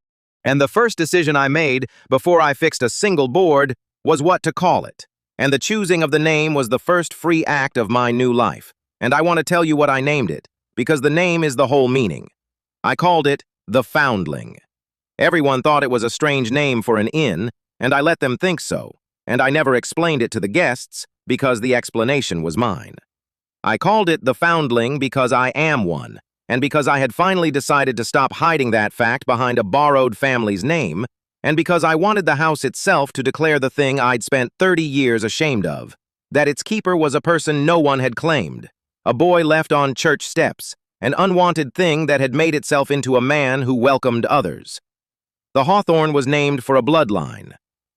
And the first decision I made, before I fixed a single board, was what to call it. And the choosing of the name was the first free act of my new life. And I want to tell you what I named it, because the name is the whole meaning. I called it The Foundling. Everyone thought it was a strange name for an inn, and I let them think so, and I never explained it to the guests because the explanation was mine. I called it The Foundling because I am one, and because I had finally decided to stop hiding that fact behind a borrowed family's name, and because I wanted the house itself to declare the thing I'd spent 30 years ashamed of, that its keeper was a person no one had claimed, a boy left on church steps, an unwanted thing that had made itself into a man who welcomed others. The hawthorn was named for a bloodline.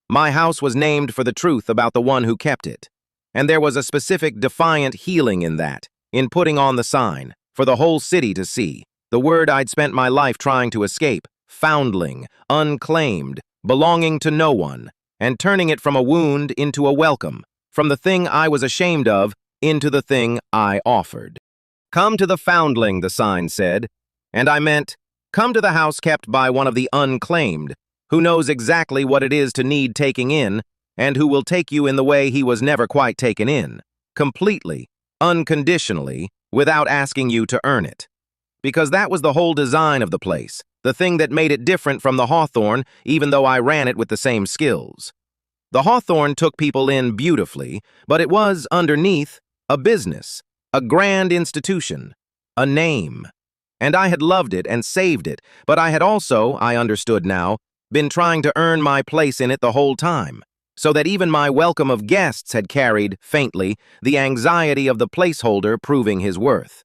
My house was named for the truth about the one who kept it. And there was a specific defiant healing in that, in putting on the sign, for the whole city to see, the word I'd spent my life trying to escape, foundling, unclaimed, belonging to no one, and turning it from a wound into a welcome, from the thing I was ashamed of into the thing I offered. Come to the foundling, the sign said, and I meant, come to the house kept by one of the unclaimed, who knows exactly what it is to need taking in, and who will take you in the way he was never quite taken in, completely, unconditionally, without asking you to earn it. Because that was the whole design of the place, the thing that made it different from the hawthorn, even though I ran it with the same skills. The hawthorn took people in beautifully, but it was, underneath, a business. A grand institution, a name. And I had loved it and saved it, but I had also, I understood now, been trying to earn my place in it the whole time, so that even my welcome of guests had carried, faintly, the anxiety of the placeholder proving his worth.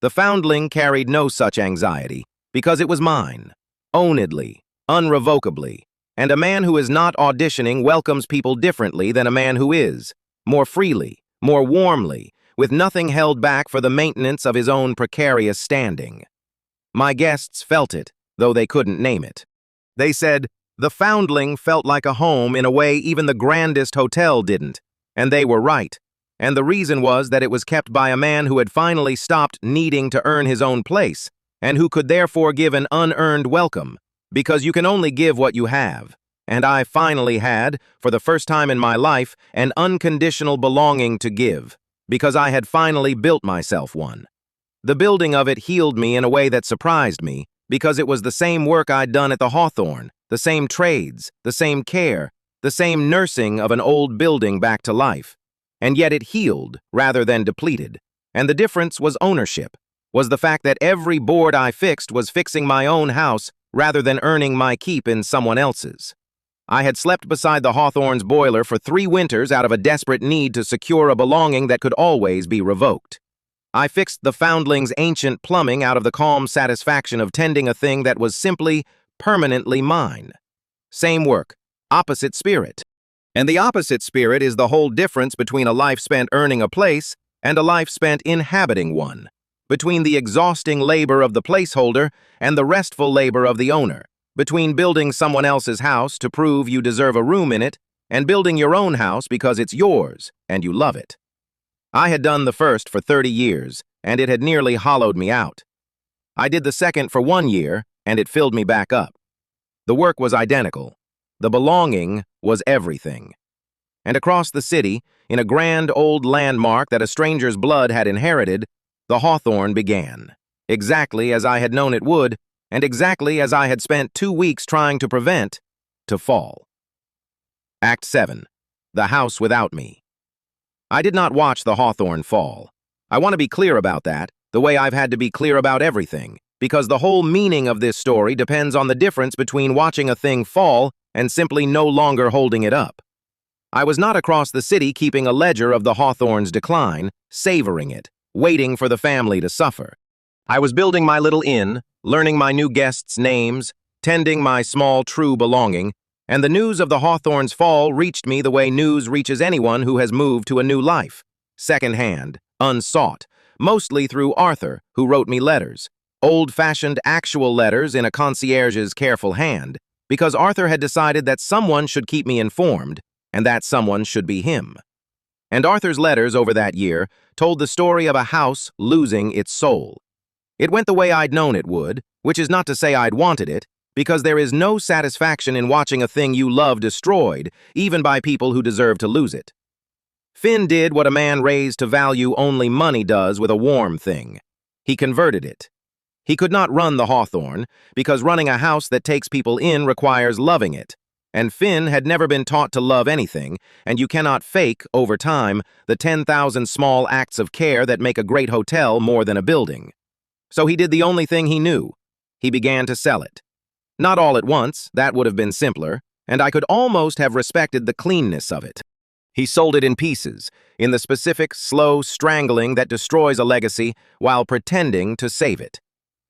The foundling carried no such anxiety, because it was mine, ownedly, unrevocably, and a man who is not auditioning welcomes people differently than a man who is, more freely, more warmly, with nothing held back for the maintenance of his own precarious standing. My guests felt it, though they couldn't name it. They said, the foundling felt like a home in a way even the grandest hotel didn't, and they were right. And the reason was that it was kept by a man who had finally stopped needing to earn his own place, and who could therefore give an unearned welcome, because you can only give what you have. And I finally had, for the first time in my life, an unconditional belonging to give, because I had finally built myself one. The building of it healed me in a way that surprised me, because it was the same work I'd done at the hawthorn, the same trades, the same care, the same nursing of an old building back to life. And yet it healed rather than depleted. And the difference was ownership, was the fact that every board I fixed was fixing my own house rather than earning my keep in someone else's. I had slept beside the hawthorn's boiler for 3 winters out of a desperate need to secure a belonging that could always be revoked. I fixed the foundling's ancient plumbing out of the calm satisfaction of tending a thing that was simply, permanently mine. Same work, opposite spirit. And the opposite spirit is the whole difference between a life spent earning a place and a life spent inhabiting one, between the exhausting labor of the placeholder and the restful labor of the owner, between building someone else's house to prove you deserve a room in it and building your own house because it's yours and you love it. I had done the first for 30 years, and it had nearly hollowed me out. I did the second for 1 year, and it filled me back up. The work was identical. The belonging was everything. And across the city, in a grand old landmark that a stranger's blood had inherited, the hawthorn began, exactly as I had known it would, and exactly as I had spent 2 weeks trying to prevent, to fall. Act 7. The House Without Me. I did not watch the hawthorn fall. I want to be clear about that, the way I've had to be clear about everything, because the whole meaning of this story depends on the difference between watching a thing fall and simply no longer holding it up. I was not across the city keeping a ledger of the hawthorn's decline, savoring it, waiting for the family to suffer. I was building my little inn, learning my new guests' names, tending my small true belonging, and the news of the hawthorn's fall reached me the way news reaches anyone who has moved to a new life, secondhand, unsought, mostly through Arthur, who wrote me letters, old-fashioned actual letters in a concierge's careful hand, because Arthur had decided that someone should keep me informed, and that someone should be him. And Arthur's letters over that year told the story of a house losing its soul. It went the way I'd known it would, which is not to say I'd wanted it, because there is no satisfaction in watching a thing you love destroyed, even by people who deserve to lose it. Finn did what a man raised to value only money does with a warm thing. He converted it. He could not run the hawthorn, because running a house that takes people in requires loving it. And Finn had never been taught to love anything, and you cannot fake, over time, the 10,000 small acts of care that make a great hotel more than a building. So he did the only thing he knew. He began to sell it. Not all at once, that would have been simpler, and I could almost have respected the cleanness of it. He sold it in pieces, in the specific, slow strangling that destroys a legacy while pretending to save it.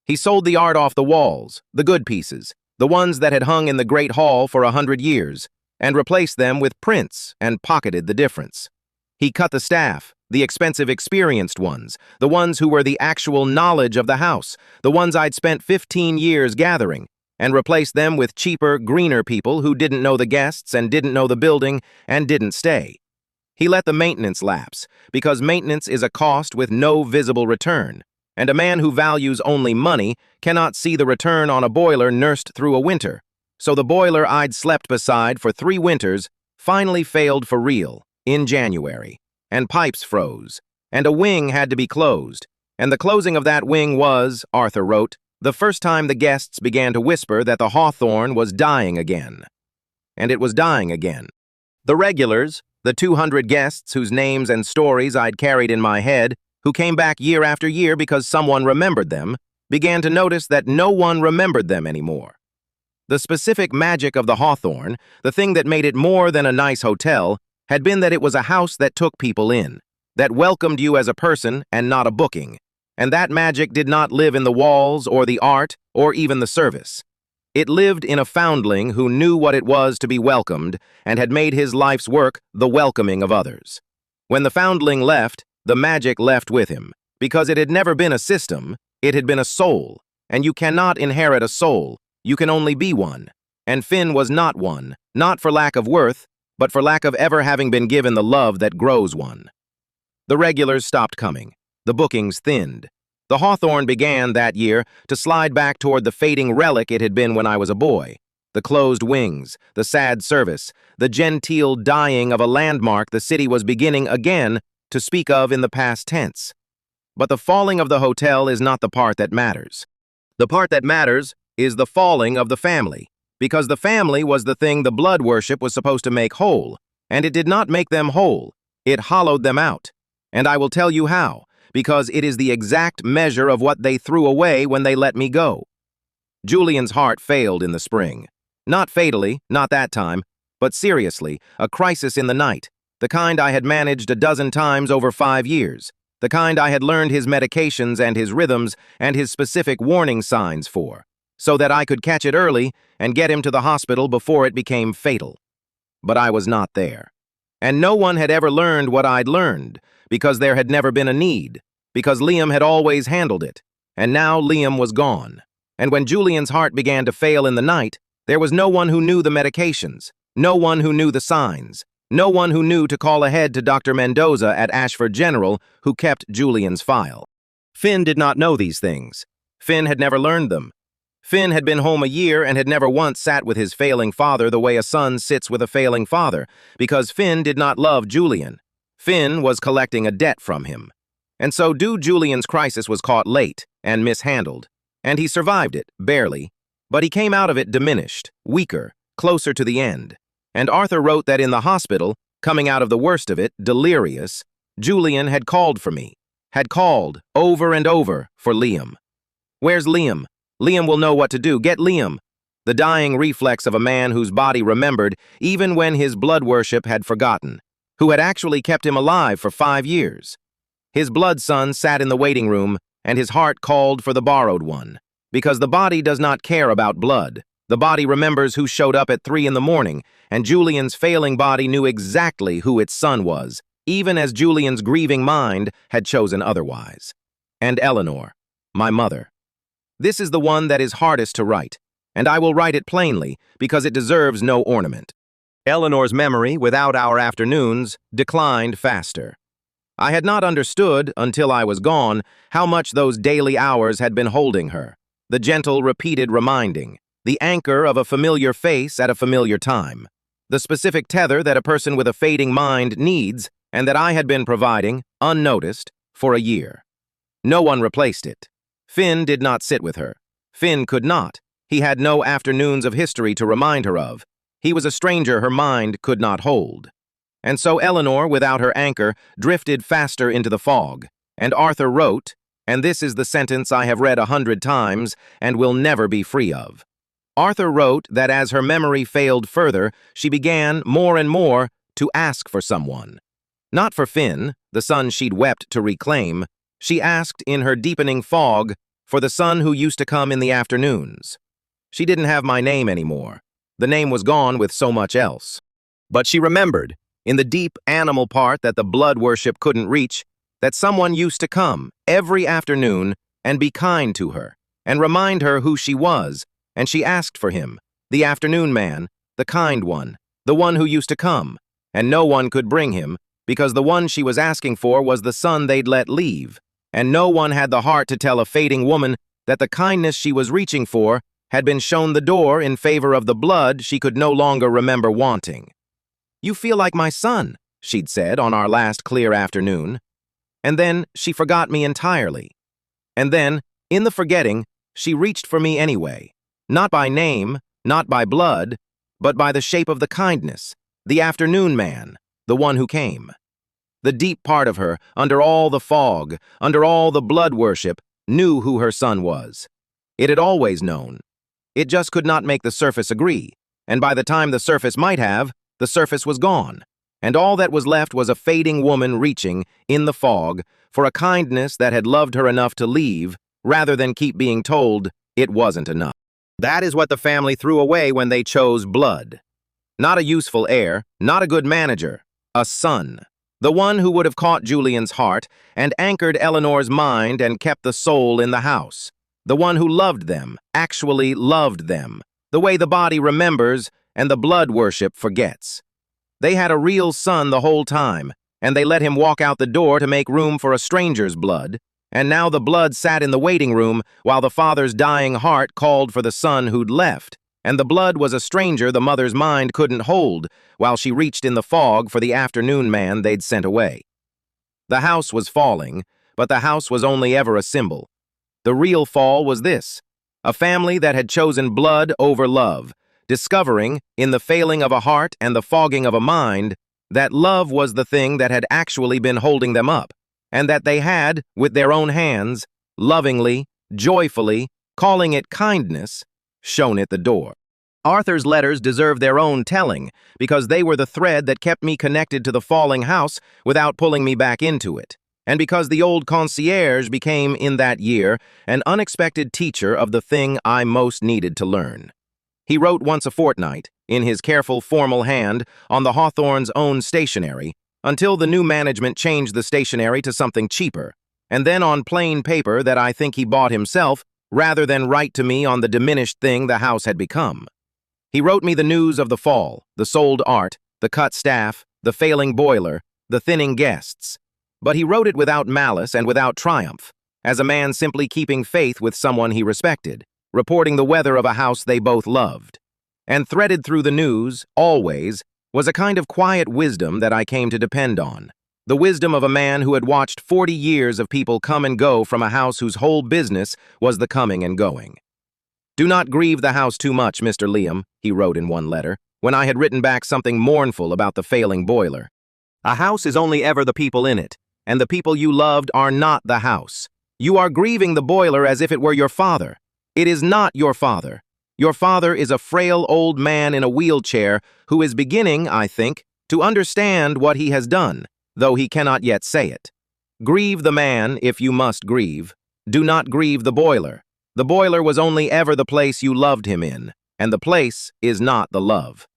He sold the art off the walls, the good pieces, the ones that had hung in the Great Hall for 100 years, and replaced them with prints and pocketed the difference. He cut the staff, the expensive experienced ones, the ones who were the actual knowledge of the house, the ones I'd spent 15 years gathering, and replaced them with cheaper, greener people who didn't know the guests and didn't know the building and didn't stay. He let the maintenance lapse, because maintenance is a cost with no visible return, and a man who values only money cannot see the return on a boiler nursed through a winter. So the boiler I'd slept beside for 3 winters finally failed for real, in January, and pipes froze, and a wing had to be closed, and the closing of that wing was, Arthur wrote, the first time the guests began to whisper that the hawthorn was dying again. And it was dying again. The regulars, the 200 guests whose names and stories I'd carried in my head, who came back year after year because someone remembered them, began to notice that no one remembered them anymore. The specific magic of the hawthorn, the thing that made it more than a nice hotel, had been that it was a house that took people in, that welcomed you as a person and not a booking. And that magic did not live in the walls or the art or even the service. It lived in a foundling who knew what it was to be welcomed and had made his life's work the welcoming of others. When the foundling left, the magic left with him, because it had never been a system, it had been a soul, and you cannot inherit a soul, you can only be one. And Finn was not one, not for lack of worth, but for lack of ever having been given the love that grows one. The regulars stopped coming. The bookings thinned. The hawthorn began, that year, to slide back toward the fading relic it had been when I was a boy. The closed wings, the sad service, the genteel dying of a landmark the city was beginning again to speak of in the past tense. But the falling of the hotel is not the part that matters. The part that matters is the falling of the family, because the family was the thing the blood worship was supposed to make whole, and it did not make them whole. It hollowed them out. And I will tell you how. Because it is the exact measure of what they threw away when they let me go. Julian's heart failed in the spring. Not fatally, not that time, but seriously, a crisis in the night, the kind I had managed a dozen times over 5 years, the kind I had learned his medications and his rhythms and his specific warning signs for, so that I could catch it early and get him to the hospital before it became fatal. But I was not there. And no one had ever learned what I'd learned, because there had never been a need, because Liam had always handled it, and now Liam was gone. And when Julian's heart began to fail in the night, there was no one who knew the medications, No one who knew the signs. No one who knew to call ahead to Dr. Mendoza at Ashford General, who kept Julian's file. Finn did not know these things. Finn had never learned them. Finn had been home a year and had never once sat with his failing father the way a son sits with a failing father, because Finn did not love Julian. Finn was collecting a debt from him. And so Julian's crisis was caught late and mishandled, and he survived it, barely, but he came out of it diminished, weaker, closer to the end. And Arthur wrote that in the hospital, coming out of the worst of it, delirious, Julian had called for me, had called over and over for Liam. Where's Liam? Liam will know what to do. Get Liam. The dying reflex of a man whose body remembered even when his blood worship had forgotten, who had actually kept him alive for 5 years. His blood son sat in the waiting room, and his heart called for the borrowed one. Because the body does not care about blood. The body remembers who showed up at 3 in the morning, and Julian's failing body knew exactly who its son was, even as Julian's grieving mind had chosen otherwise. And Eleanor, my mother. This is the one that is hardest to write, and I will write it plainly because it deserves no ornament. Eleanor's memory, without our afternoons, declined faster. I had not understood, until I was gone, how much those daily hours had been holding her. The gentle, repeated reminding, the anchor of a familiar face at a familiar time, the specific tether that a person with a fading mind needs, and that I had been providing, unnoticed, for a year. No one replaced it. Finn did not sit with her. Finn could not. He had no afternoons of history to remind her of. He was a stranger her mind could not hold. And so Eleanor, without her anchor, drifted faster into the fog. And Arthur wrote, and this is the sentence I have read 100 times and will never be free of. Arthur wrote that as her memory failed further, she began, more and more, to ask for someone. Not for Finn, the son she'd wept to reclaim. She asked, in her deepening fog, for the son who used to come in the afternoons. She didn't have my name anymore. The name was gone with so much else. But she remembered, in the deep animal part that the blood worship couldn't reach, that someone used to come every afternoon and be kind to her and remind her who she was, and she asked for him, the afternoon man, the kind one, the one who used to come, and no one could bring him because the one she was asking for was the son they'd let leave, and no one had the heart to tell a fading woman that the kindness she was reaching for had been shown the door in favor of the blood she could no longer remember wanting. "You feel like my son," she'd said on our last clear afternoon. And then she forgot me entirely. And then, in the forgetting, she reached for me anyway. Not by name, not by blood, but by the shape of the kindness, the afternoon man, the one who came. The deep part of her, under all the fog, under all the blood worship, knew who her son was. It had always known. It just could not make the surface agree, and by the time the surface might have, the surface was gone, and all that was left was a fading woman reaching, in the fog, for a kindness that had loved her enough to leave, rather than keep being told it wasn't enough. That is what the family threw away when they chose blood. Not a useful heir, not a good manager, a son. The one who would have caught Julian's heart and anchored Eleanor's mind and kept the soul in the house. The one who loved them, actually loved them, the way the body remembers and the blood worship forgets. They had a real son the whole time, and they let him walk out the door to make room for a stranger's blood, and now the blood sat in the waiting room while the father's dying heart called for the son who'd left, and the blood was a stranger the mother's mind couldn't hold while she reached in the fog for the afternoon man they'd sent away. The house was falling, but the house was only ever a symbol. The real fall was this, a family that had chosen blood over love, discovering, in the failing of a heart and the fogging of a mind, that love was the thing that had actually been holding them up, and that they had, with their own hands, lovingly, joyfully, calling it kindness, shown it the door. Arthur's letters deserve their own telling, because they were the thread that kept me connected to the falling house without pulling me back into it, and because the old concierge became, in that year, an unexpected teacher of the thing I most needed to learn. He wrote once a fortnight, in his careful, formal hand, on the Hawthorne's own stationery, until the new management changed the stationery to something cheaper, and then on plain paper that I think he bought himself, rather than write to me on the diminished thing the house had become. He wrote me the news of the fall, the sold art, the cut staff, the failing boiler, the thinning guests. But he wrote it without malice and without triumph, as a man simply keeping faith with someone he respected, reporting the weather of a house they both loved. And threaded through the news, always, was a kind of quiet wisdom that I came to depend on. The wisdom of a man who had watched 40 years of people come and go from a house whose whole business was the coming and going. "Do not grieve the house too much, Mr. Liam," he wrote in one letter, when I had written back something mournful about the failing boiler. "A house is only ever the people in it, and the people you loved are not the house. You are grieving the boiler as if it were your father. It is not your father. Your father is a frail old man in a wheelchair who is beginning, I think, to understand what he has done, though he cannot yet say it. Grieve the man if you must grieve. Do not grieve the boiler. The boiler was only ever the place you loved him in, and the place is not the love."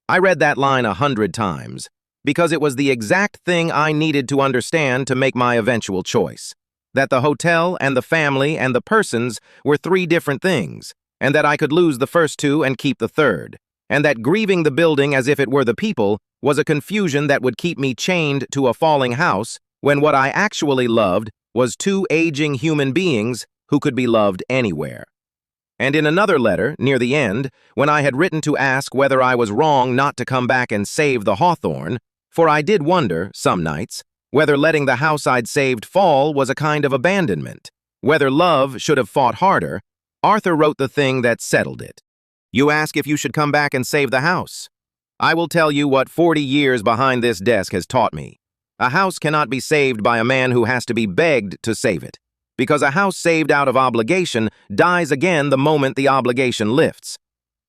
I read that line 100 times, because it was the exact thing I needed to understand to make my eventual choice. That the hotel and the family and the persons were three different things, and that I could lose the first two and keep the third, and that grieving the building as if it were the people was a confusion that would keep me chained to a falling house when what I actually loved was two aging human beings who could be loved anywhere. And in another letter, near the end, when I had written to ask whether I was wrong not to come back and save the hawthorn, for I did wonder, some nights, whether letting the house I'd saved fall was a kind of abandonment, whether love should have fought harder, Arthur wrote the thing that settled it. "You ask if you should come back and save the house. I will tell you what 40 years behind this desk has taught me. A house cannot be saved by a man who has to be begged to save it, because a house saved out of obligation dies again the moment the obligation lifts.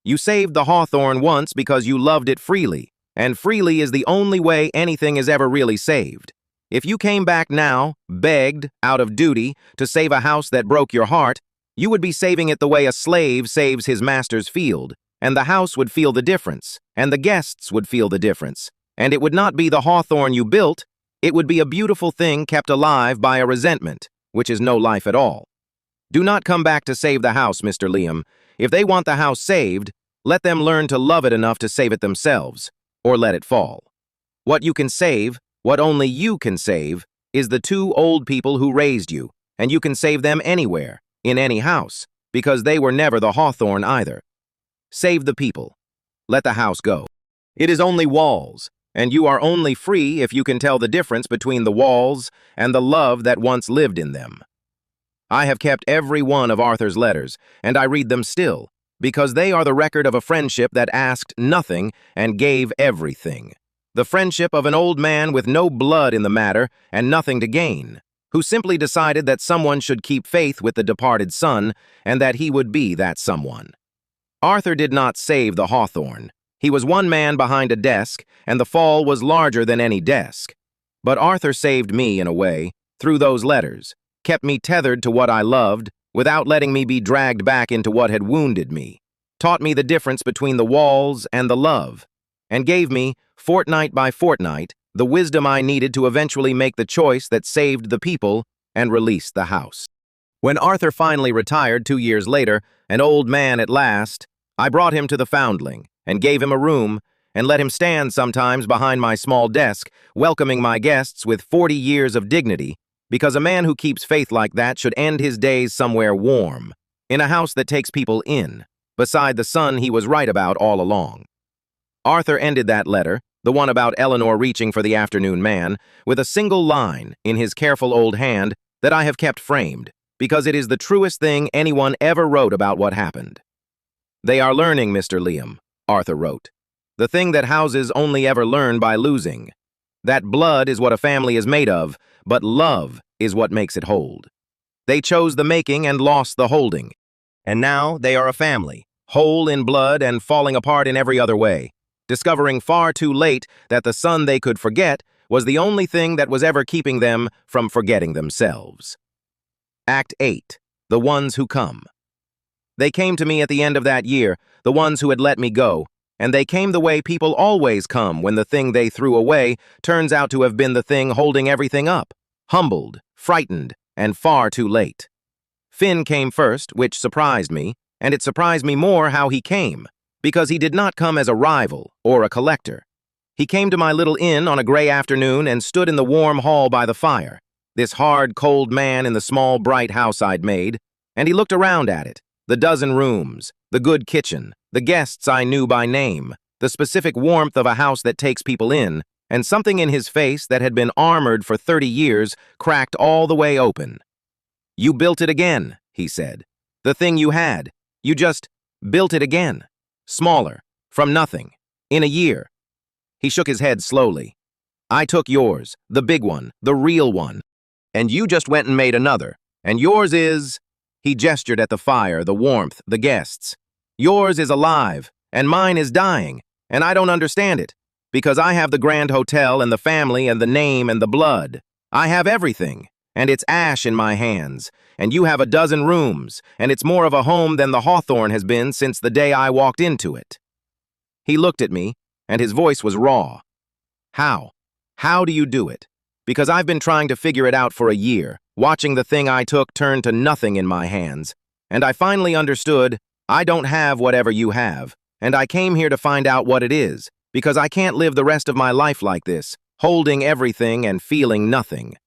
You saved the hawthorn once because you loved it freely, and freely is the only way anything is ever really saved. If you came back now, begged, out of duty, to save a house that broke your heart, you would be saving it the way a slave saves his master's field, and the house would feel the difference, and the guests would feel the difference, and it would not be the hawthorn you built, it would be a beautiful thing kept alive by a resentment, which is no life at all. Do not come back to save the house, Mr. Liam. If they want the house saved, let them learn to love it enough to save it themselves, or let it fall. What you can save, what only you can save, is the two old people who raised you, and you can save them anywhere, in any house, because they were never the hawthorn either. Save the people. Let the house go. It is only walls, and you are only free if you can tell the difference between the walls and the love that once lived in them." I have kept every one of Arthur's letters, and I read them still, because they are the record of a friendship that asked nothing and gave everything. The friendship of an old man with no blood in the matter and nothing to gain, who simply decided that someone should keep faith with the departed son and that he would be that someone. Arthur did not save the hawthorn. He was one man behind a desk, and the fall was larger than any desk. But Arthur saved me in a way, through those letters, kept me tethered to what I loved, without letting me be dragged back into what had wounded me, taught me the difference between the walls and the love, and gave me, fortnight by fortnight, the wisdom I needed to eventually make the choice that saved the people and released the house. When Arthur finally retired 2 years later, an old man at last, I brought him to the foundling, and gave him a room, and let him stand sometimes behind my small desk, welcoming my guests with 40 years of dignity, because a man who keeps faith like that should end his days somewhere warm, in a house that takes people in, beside the son he was right about all along. Arthur ended that letter, the one about Eleanor reaching for the afternoon man, with a single line in his careful old hand that I have kept framed, because it is the truest thing anyone ever wrote about what happened. "They are learning, Mr. Liam," Arthur wrote. "The thing that houses only ever learn by losing. That blood is what a family is made of, but love is what makes it hold. They chose the making and lost the holding. And now they are a family, whole in blood and falling apart in every other way, discovering far too late that the son they could forget was the only thing that was ever keeping them from forgetting themselves." Act 8. The Ones Who Come. They came to me at the end of that year, the ones who had let me go, and they came the way people always come when the thing they threw away turns out to have been the thing holding everything up, humbled, frightened, and far too late. Finn came first, which surprised me, and it surprised me more how he came, because he did not come as a rival or a collector. He came to my little inn on a gray afternoon and stood in the warm hall by the fire, this hard, cold man in the small, bright house I'd made, and he looked around at it, the dozen rooms, the good kitchen, the guests I knew by name, the specific warmth of a house that takes people in, and something in his face that had been armored for 30 years cracked all the way open. "You built it again," he said. "The thing you had. You just built it again. Smaller, from nothing, in a year." He shook his head slowly. "I took yours, the big one, the real one, and you just went and made another, and yours is—" He gestured at the fire, the warmth, the guests. "Yours is alive, and mine is dying, and I don't understand it, because I have the grand hotel and the family and the name and the blood. I have everything, and it's ash in my hands, and you have a dozen rooms, and it's more of a home than the Hawthorne has been since the day I walked into it." He looked at me, and his voice was raw. "How? How do you do it? Because I've been trying to figure it out for a year, watching the thing I took turn to nothing in my hands, and I finally understood I don't have whatever you have, and I came here to find out what it is, because I can't live the rest of my life like this, holding everything and feeling nothing."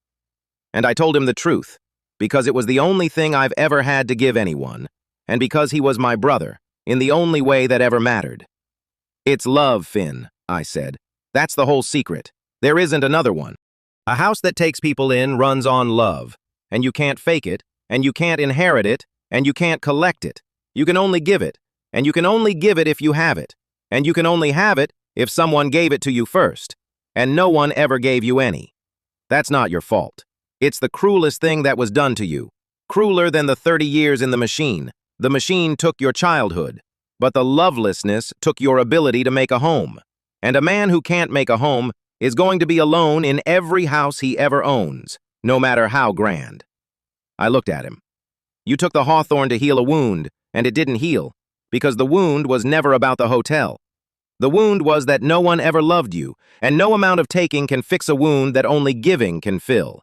And I told him the truth, because it was the only thing I've ever had to give anyone, and because he was my brother, in the only way that ever mattered. "It's love, Finn," I said. "That's the whole secret. There isn't another one. A house that takes people in runs on love, and you can't fake it, and you can't inherit it, and you can't collect it. You can only give it, and you can only give it if you have it, and you can only have it if someone gave it to you first, and no one ever gave you any. That's not your fault. It's the cruelest thing that was done to you, crueler than the 30 years in the machine. The machine took your childhood, but the lovelessness took your ability to make a home. And a man who can't make a home is going to be alone in every house he ever owns, no matter how grand." I looked at him. "You took the Hawthorne to heal a wound, and it didn't heal, because the wound was never about the hotel. The wound was that no one ever loved you, and no amount of taking can fix a wound that only giving can fill.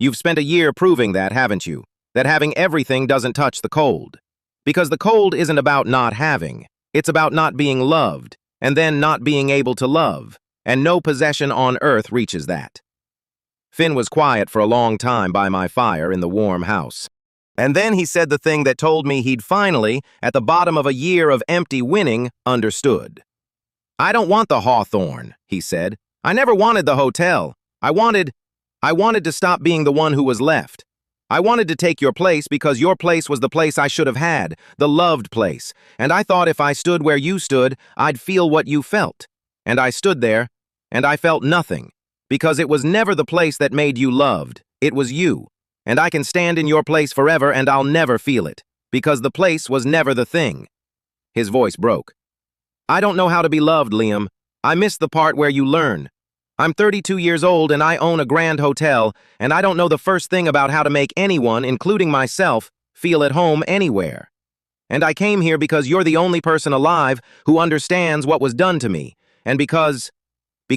You've spent a year proving that, haven't you? That having everything doesn't touch the cold. Because the cold isn't about not having, it's about not being loved, and then not being able to love, and no possession on earth reaches that." Finn was quiet for a long time by my fire in the warm house. And then he said the thing that told me he'd finally, at the bottom of a year of empty winning, understood. "I don't want the Hawthorne," he said. "I never wanted the hotel. I wanted to stop being the one who was left. I wanted to take your place because your place was the place I should have had, the loved place, and I thought if I stood where you stood, I'd feel what you felt. And I stood there, and I felt nothing, because it was never the place that made you loved, it was you. And I can stand in your place forever and I'll never feel it, because the place was never the thing." His voice broke. "I don't know how to be loved, Liam. I missed the part where you learn. I'm 32 years old and I own a grand hotel, and I don't know the first thing about how to make anyone, including myself, feel at home anywhere. And I came here because you're the only person alive who understands what was done to me, and because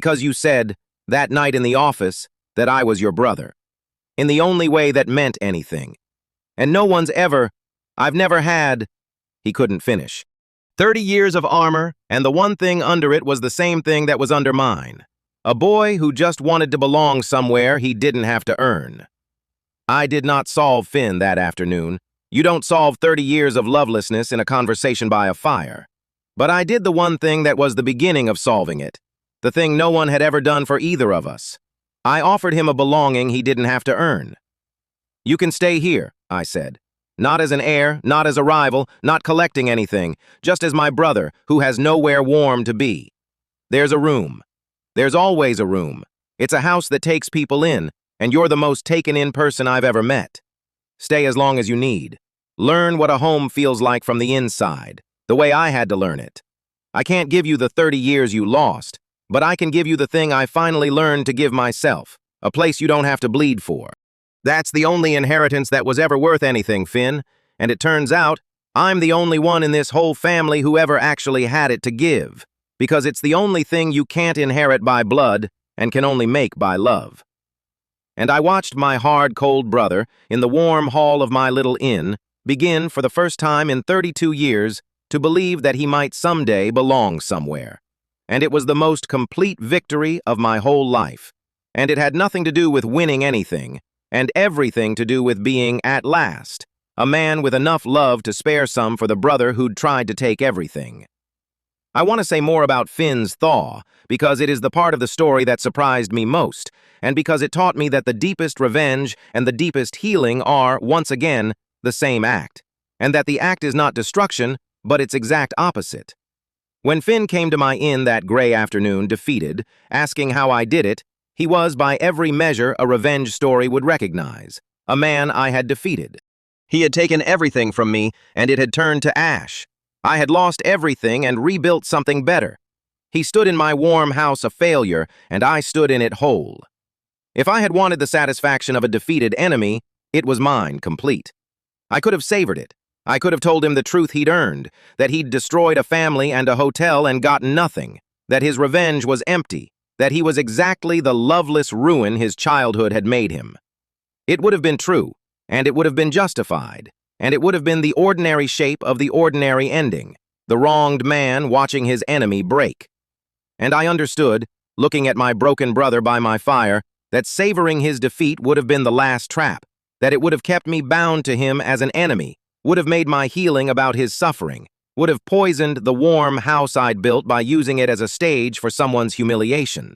you said, that night in the office, that I was your brother. In the only way that meant anything. And no one's I've never had—" He couldn't finish. 30 years of armor, and the one thing under it was the same thing that was under mine. A boy who just wanted to belong somewhere he didn't have to earn. I did not solve Finn that afternoon. You don't solve 30 years of lovelessness in a conversation by a fire. But I did the one thing that was the beginning of solving it. The thing no one had ever done for either of us. I offered him a belonging he didn't have to earn. "You can stay here," I said. "Not as an heir, not as a rival, not collecting anything, just as my brother who has nowhere warm to be. There's a room. There's always a room. It's a house that takes people in, and you're the most taken-in person I've ever met. Stay as long as you need. Learn what a home feels like from the inside, the way I had to learn it. I can't give you the 30 years you lost, but I can give you the thing I finally learned to give myself, a place you don't have to bleed for. That's the only inheritance that was ever worth anything, Finn, and it turns out I'm the only one in this whole family who ever actually had it to give, because it's the only thing you can't inherit by blood and can only make by love." And I watched my hard, cold brother, in the warm hall of my little inn, begin, for the first time in 32 years, to believe that he might someday belong somewhere. And it was the most complete victory of my whole life. And it had nothing to do with winning anything, and everything to do with being, at last, a man with enough love to spare some for the brother who'd tried to take everything. I want to say more about Finn's thaw, because it is the part of the story that surprised me most, and because it taught me that the deepest revenge and the deepest healing are, once again, the same act, and that the act is not destruction, but its exact opposite. When Finn came to my inn that gray afternoon, defeated, asking how I did it, he was, by every measure a revenge story would recognize, a man I had defeated. He had taken everything from me, and it had turned to ash. I had lost everything and rebuilt something better. He stood in my warm house a failure, and I stood in it whole. If I had wanted the satisfaction of a defeated enemy, it was mine, complete. I could have savored it. I could have told him the truth he'd earned, that he'd destroyed a family and a hotel and gotten nothing, that his revenge was empty, that he was exactly the loveless ruin his childhood had made him. It would have been true, and it would have been justified, and it would have been the ordinary shape of the ordinary ending, the wronged man watching his enemy break. And I understood, looking at my broken brother by my fire, that savoring his defeat would have been the last trap, that it would have kept me bound to him as an enemy, would have made my healing about his suffering, would have poisoned the warm house I'd built by using it as a stage for someone's humiliation.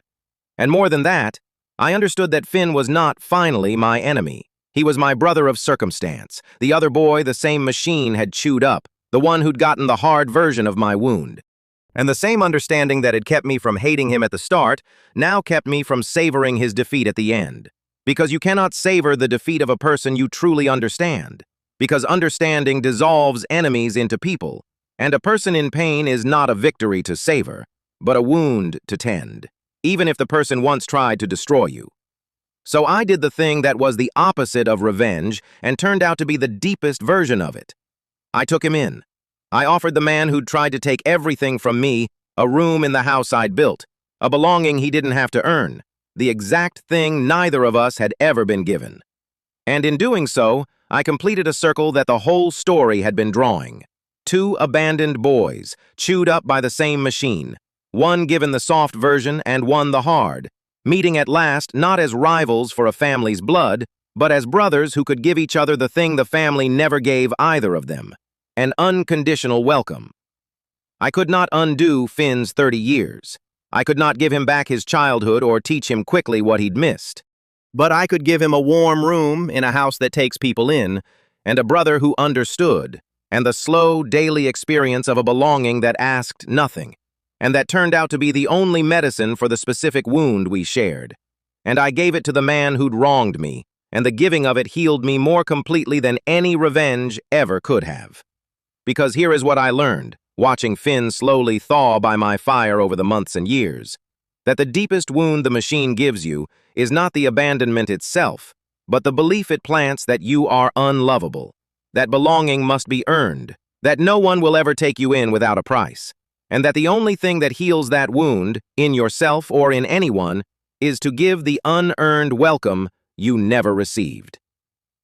And more than that, I understood that Finn was not finally my enemy. He was my brother of circumstance, the other boy the same machine had chewed up, the one who'd gotten the hard version of my wound. And the same understanding that had kept me from hating him at the start now kept me from savoring his defeat at the end. Because you cannot savor the defeat of a person you truly understand. Because understanding dissolves enemies into people, and a person in pain is not a victory to savor, but a wound to tend, even if the person once tried to destroy you. So I did the thing that was the opposite of revenge and turned out to be the deepest version of it. I took him in. I offered the man who'd tried to take everything from me a room in the house I'd built, a belonging he didn't have to earn, the exact thing neither of us had ever been given. And in doing so, I completed a circle that the whole story had been drawing. Two abandoned boys, chewed up by the same machine, one given the soft version and one the hard, meeting at last not as rivals for a family's blood, but as brothers who could give each other the thing the family never gave either of them, an unconditional welcome. I could not undo Finn's 30 years. I could not give him back his childhood or teach him quickly what he'd missed. But I could give him a warm room in a house that takes people in, and a brother who understood, and the slow, daily experience of a belonging that asked nothing, and that turned out to be the only medicine for the specific wound we shared. And I gave it to the man who'd wronged me, and the giving of it healed me more completely than any revenge ever could have. Because here is what I learned, watching Finn slowly thaw by my fire over the months and years, that the deepest wound the machine gives you is not the abandonment itself, but the belief it plants that you are unlovable, that belonging must be earned, that no one will ever take you in without a price, and that the only thing that heals that wound, in yourself or in anyone, is to give the unearned welcome you never received.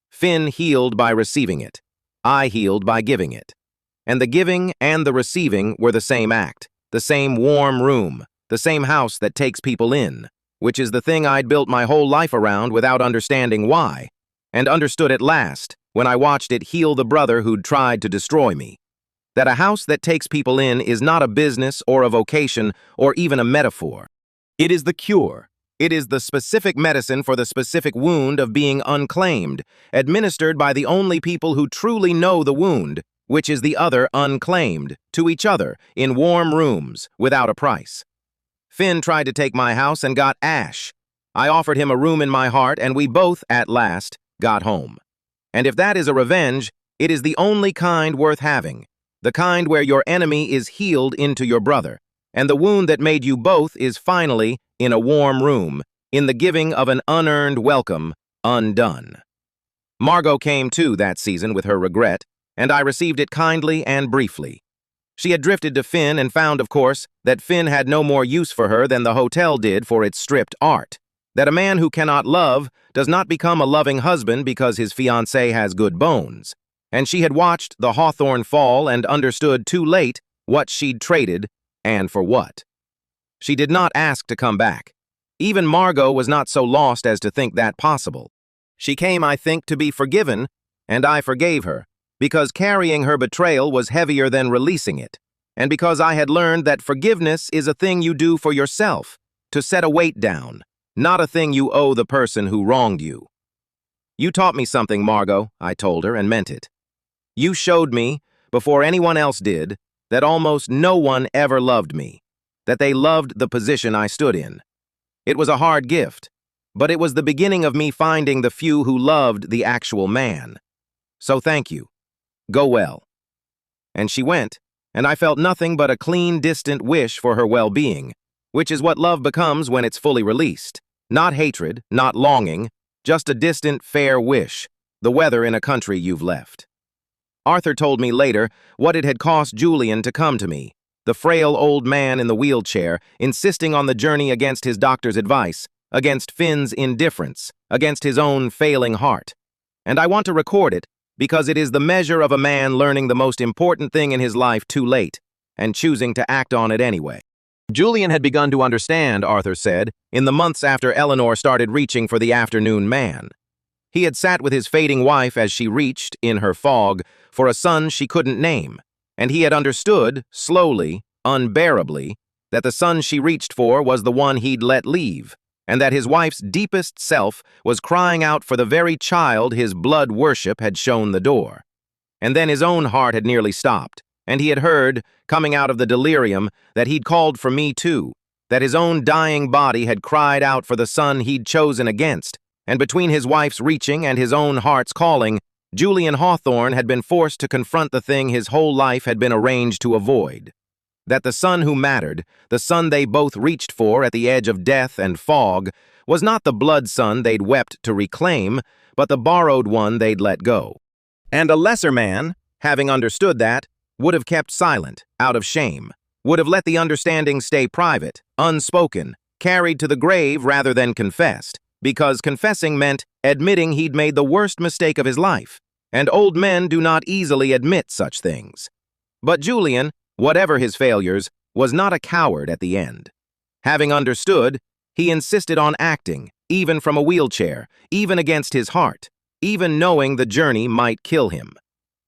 Finn healed by receiving it. I healed by giving it. And the giving and the receiving were the same act, the same warm room, the same house that takes people in, which is the thing I'd built my whole life around without understanding why, and understood at last when I watched it heal the brother who'd tried to destroy me. That a house that takes people in is not a business or a vocation or even a metaphor. It is the cure. It is the specific medicine for the specific wound of being unclaimed, administered by the only people who truly know the wound, which is the other unclaimed, to each other, in warm rooms, without a price. Finn tried to take my house and got ash. I offered him a room in my heart, and we both, at last, got home. And if that is a revenge, it is the only kind worth having, the kind where your enemy is healed into your brother, and the wound that made you both is finally, in a warm room, in the giving of an unearned welcome, undone. Margot came too that season with her regret, and I received it kindly and briefly. She had drifted to Finn and found, of course, that Finn had no more use for her than the hotel did for its stripped art. That a man who cannot love does not become a loving husband because his fiancée has good bones. and she had watched the hawthorn fall and understood too late what she'd traded and for what. She did not ask to come back. Even Margot was not so lost as to think that possible. She came, I think, to be forgiven, and I forgave her, because carrying her betrayal was heavier than releasing it, and because I had learned that forgiveness is a thing you do for yourself, to set a weight down, not a thing you owe the person who wronged you. You taught me something, Margot, I told her, and meant it. You showed me, before anyone else did, that almost no one ever loved me, that they loved the position I stood in. It was a hard gift, but it was the beginning of me finding the few who loved the actual man. So thank you. Go well. And she went, and I felt nothing but a clean, distant wish for her well-being, which is what love becomes when it's fully released. Not hatred, not longing, just a distant, fair wish, the weather in a country you've left. Arthur told me later what it had cost Julian to come to me, the frail old man in the wheelchair, insisting on the journey against his doctor's advice, against Finn's indifference, against his own failing heart. And I want to record it because it is the measure of a man learning the most important thing in his life too late and choosing to act on it anyway. Julian had begun to understand, Arthur said, in the months after Eleanor started reaching for the afternoon man. He had sat with his fading wife as she reached, in her fog, for a son she couldn't name, and he had understood, slowly, unbearably, that the son she reached for was the one he'd let leave, and that his wife's deepest self was crying out for the very child his blood worship had shown the door. And then his own heart had nearly stopped, and he had heard, coming out of the delirium, that he'd called for me too, that his own dying body had cried out for the son he'd chosen against, and between his wife's reaching and his own heart's calling, Julian Hawthorne had been forced to confront the thing his whole life had been arranged to avoid. That the son who mattered, the son they both reached for at the edge of death and fog, was not the blood son they'd wept to reclaim, but the borrowed one they'd let go. And a lesser man, having understood that, would have kept silent, out of shame, would have let the understanding stay private, unspoken, carried to the grave rather than confessed, because confessing meant admitting he'd made the worst mistake of his life, and old men do not easily admit such things. But Julian, whatever his failures, was not a coward at the end. Having understood, he insisted on acting, even from a wheelchair, even against his heart, even knowing the journey might kill him.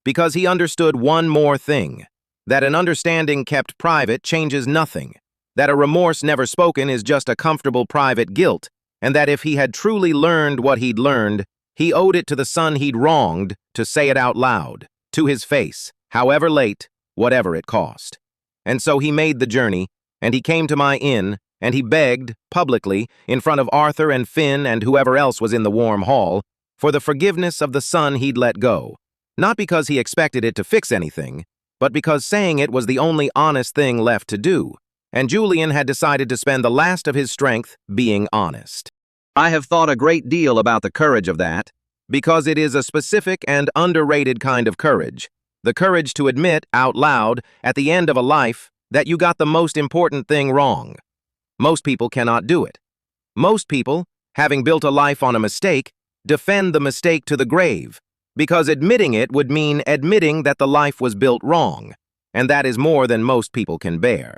Because he understood one more thing, that an understanding kept private changes nothing, that a remorse never spoken is just a comfortable private guilt, and that if he had truly learned what he'd learned, he owed it to the son he'd wronged to say it out loud, to his face, however late, whatever it cost. And so he made the journey, and he came to my inn, and he begged, publicly, in front of Arthur and Finn and whoever else was in the warm hall, for the forgiveness of the son he'd let go, not because he expected it to fix anything, but because saying it was the only honest thing left to do, and Julian had decided to spend the last of his strength being honest. I have thought a great deal about the courage of that, because it is a specific and underrated kind of courage, the courage to admit out loud at the end of a life that you got the most important thing wrong. Most people cannot do it. Most people, having built a life on a mistake, defend the mistake to the grave, because admitting it would mean admitting that the life was built wrong, and that is more than most people can bear.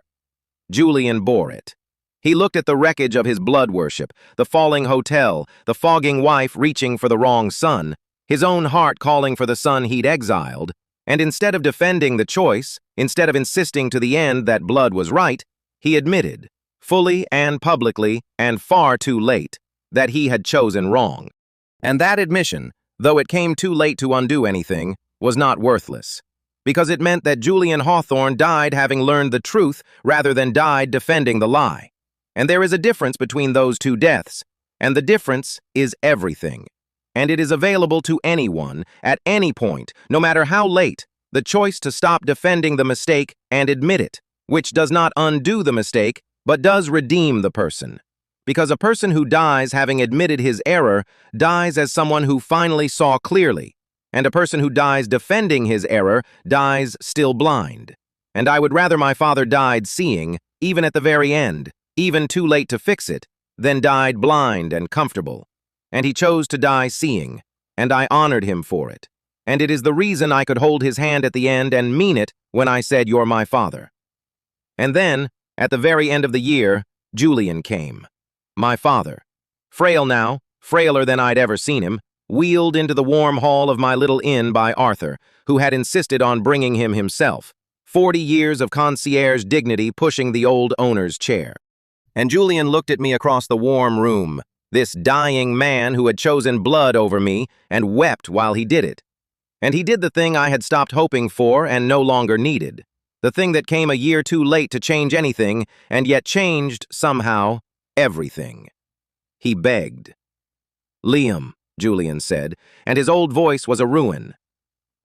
Julian bore it. He looked at the wreckage of his blood worship, the falling hotel, the fogging wife reaching for the wrong son, his own heart calling for the son he'd exiled, and instead of defending the choice, instead of insisting to the end that blood was right, he admitted, fully and publicly and far too late, that he had chosen wrong. And that admission, though it came too late to undo anything, was not worthless, because it meant that Julian Hawthorne died having learned the truth rather than died defending the lie. And there is a difference between those two deaths, and the difference is everything. And it is available to anyone, at any point, no matter how late, the choice to stop defending the mistake and admit it, which does not undo the mistake, but does redeem the person. Because a person who dies having admitted his error dies as someone who finally saw clearly, and a person who dies defending his error dies still blind. And I would rather my father died seeing, even at the very end, even too late to fix it, than died blind and comfortable. And he chose to die seeing, and I honored him for it. and it is the reason I could hold his hand at the end and mean it when I said, "You're my father." And then, at the very end of the year, Julian came. My father, frail now, frailer than I'd ever seen him, wheeled into the warm hall of my little inn by Arthur, who had insisted on bringing him himself, 40 years of concierge dignity pushing the old owner's chair. And Julian looked at me across the warm room, this dying man who had chosen blood over me, and wept while he did it. And he did the thing I had stopped hoping for and no longer needed, the thing that came a year too late to change anything, and yet changed, somehow, everything. He begged. "Liam," Julian said, and his old voice was a ruin.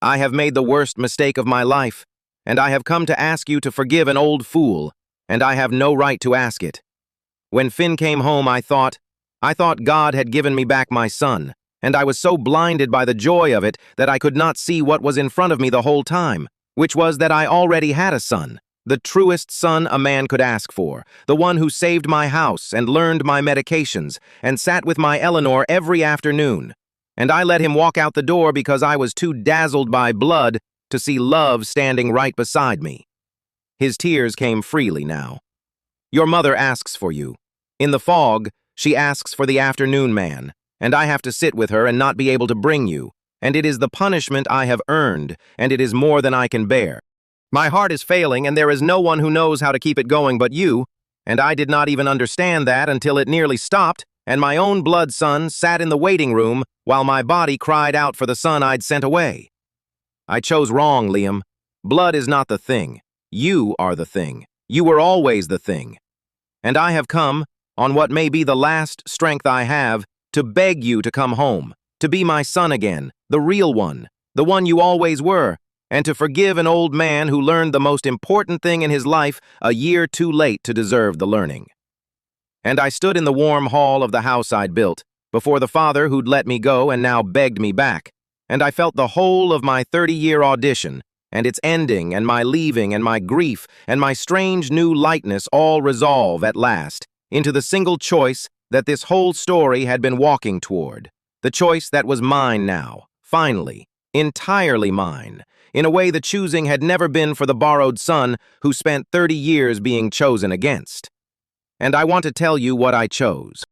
"I have made the worst mistake of my life, and I have come to ask you to forgive an old fool, and I have no right to ask it. When Finn came home, I thought God had given me back my son, and I was so blinded by the joy of it that I could not see what was in front of me the whole time, which was that I already had a son, the truest son a man could ask for, the one who saved my house and learned my medications and sat with my Eleanor every afternoon. And I let him walk out the door because I was too dazzled by blood to see love standing right beside me." His tears came freely now. "Your mother asks for you. In the fog, she asks for the afternoon man, and I have to sit with her and not be able to bring you, and it is the punishment I have earned, and it is more than I can bear. My heart is failing, and there is no one who knows how to keep it going but you, and I did not even understand that until it nearly stopped, and my own blood son sat in the waiting room while my body cried out for the son I'd sent away. I chose wrong, Liam. Blood is not the thing. You are the thing. You were always the thing. And I have come, on what may be the last strength I have, to beg you to come home, to be my son again, the real one, the one you always were, and to forgive an old man who learned the most important thing in his life a year too late to deserve the learning." And I stood in the warm hall of the house I'd built, before the father who'd let me go and now begged me back, and I felt the whole of my 30-year audition, and its ending, and my leaving, and my grief, and my strange new lightness all resolve at last into the single choice that this whole story had been walking toward, the choice that was mine now, finally, entirely mine, in a way the choosing had never been for the borrowed son who spent 30 years being chosen against. And I want to tell you what I chose.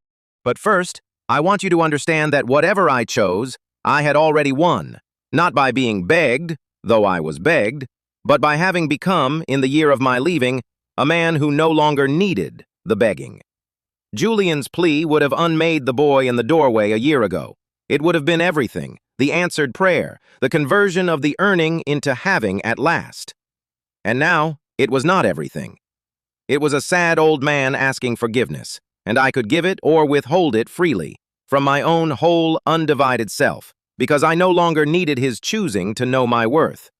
But first, I want you to understand that whatever I chose, I had already won, not by being begged, though I was begged, but by having become, in the year of my leaving, a man who no longer needed the begging. Julian's plea would have unmade the boy in the doorway a year ago. It would have been everything, the answered prayer, the conversion of the earning into having at last. And now, it was not everything. It was a sad old man asking forgiveness, and I could give it or withhold it freely, from my own whole undivided self, because I no longer needed his choosing to know my worth.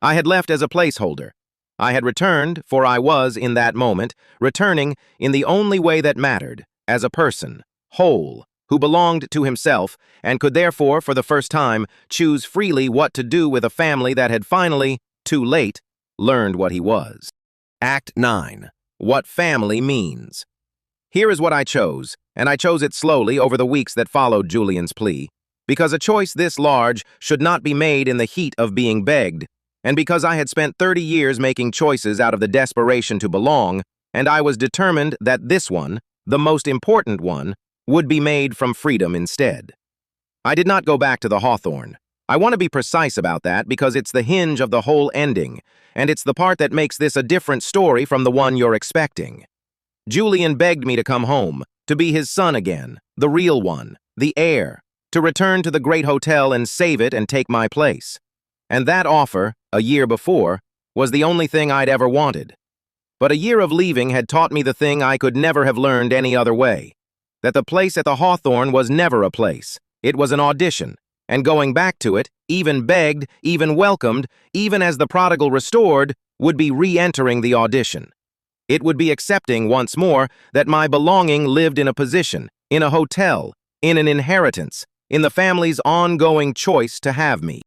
I had left as a placeholder. I had returned, for I was, in that moment, returning in the only way that mattered, as a person, whole, who belonged to himself, and could therefore, for the first time, choose freely what to do with a family that had finally, too late, learned what he was. Act 9. What family means. Here is what I chose, and I chose it slowly over the weeks that followed Julian's plea, because a choice this large should not be made in the heat of being begged, and because I had spent 30 years making choices out of the desperation to belong, and I was determined that this one, the most important one, would be made from freedom instead. I did not go back to the Hawthorne. I want to be precise about that because it's the hinge of the whole ending, and it's the part that makes this a different story from the one you're expecting. Julian begged me to come home, to be his son again, the real one, the heir, to return to the great hotel and save it and take my place. And that offer, a year before, was the only thing I'd ever wanted. But a year of leaving had taught me the thing I could never have learned any other way, that the place at the Hawthorne was never a place. It was an audition, and going back to it, even begged, even welcomed, even as the prodigal restored, would be re-entering the audition. It would be accepting once more that my belonging lived in a position, in a hotel, in an inheritance, in the family's ongoing choice to have me.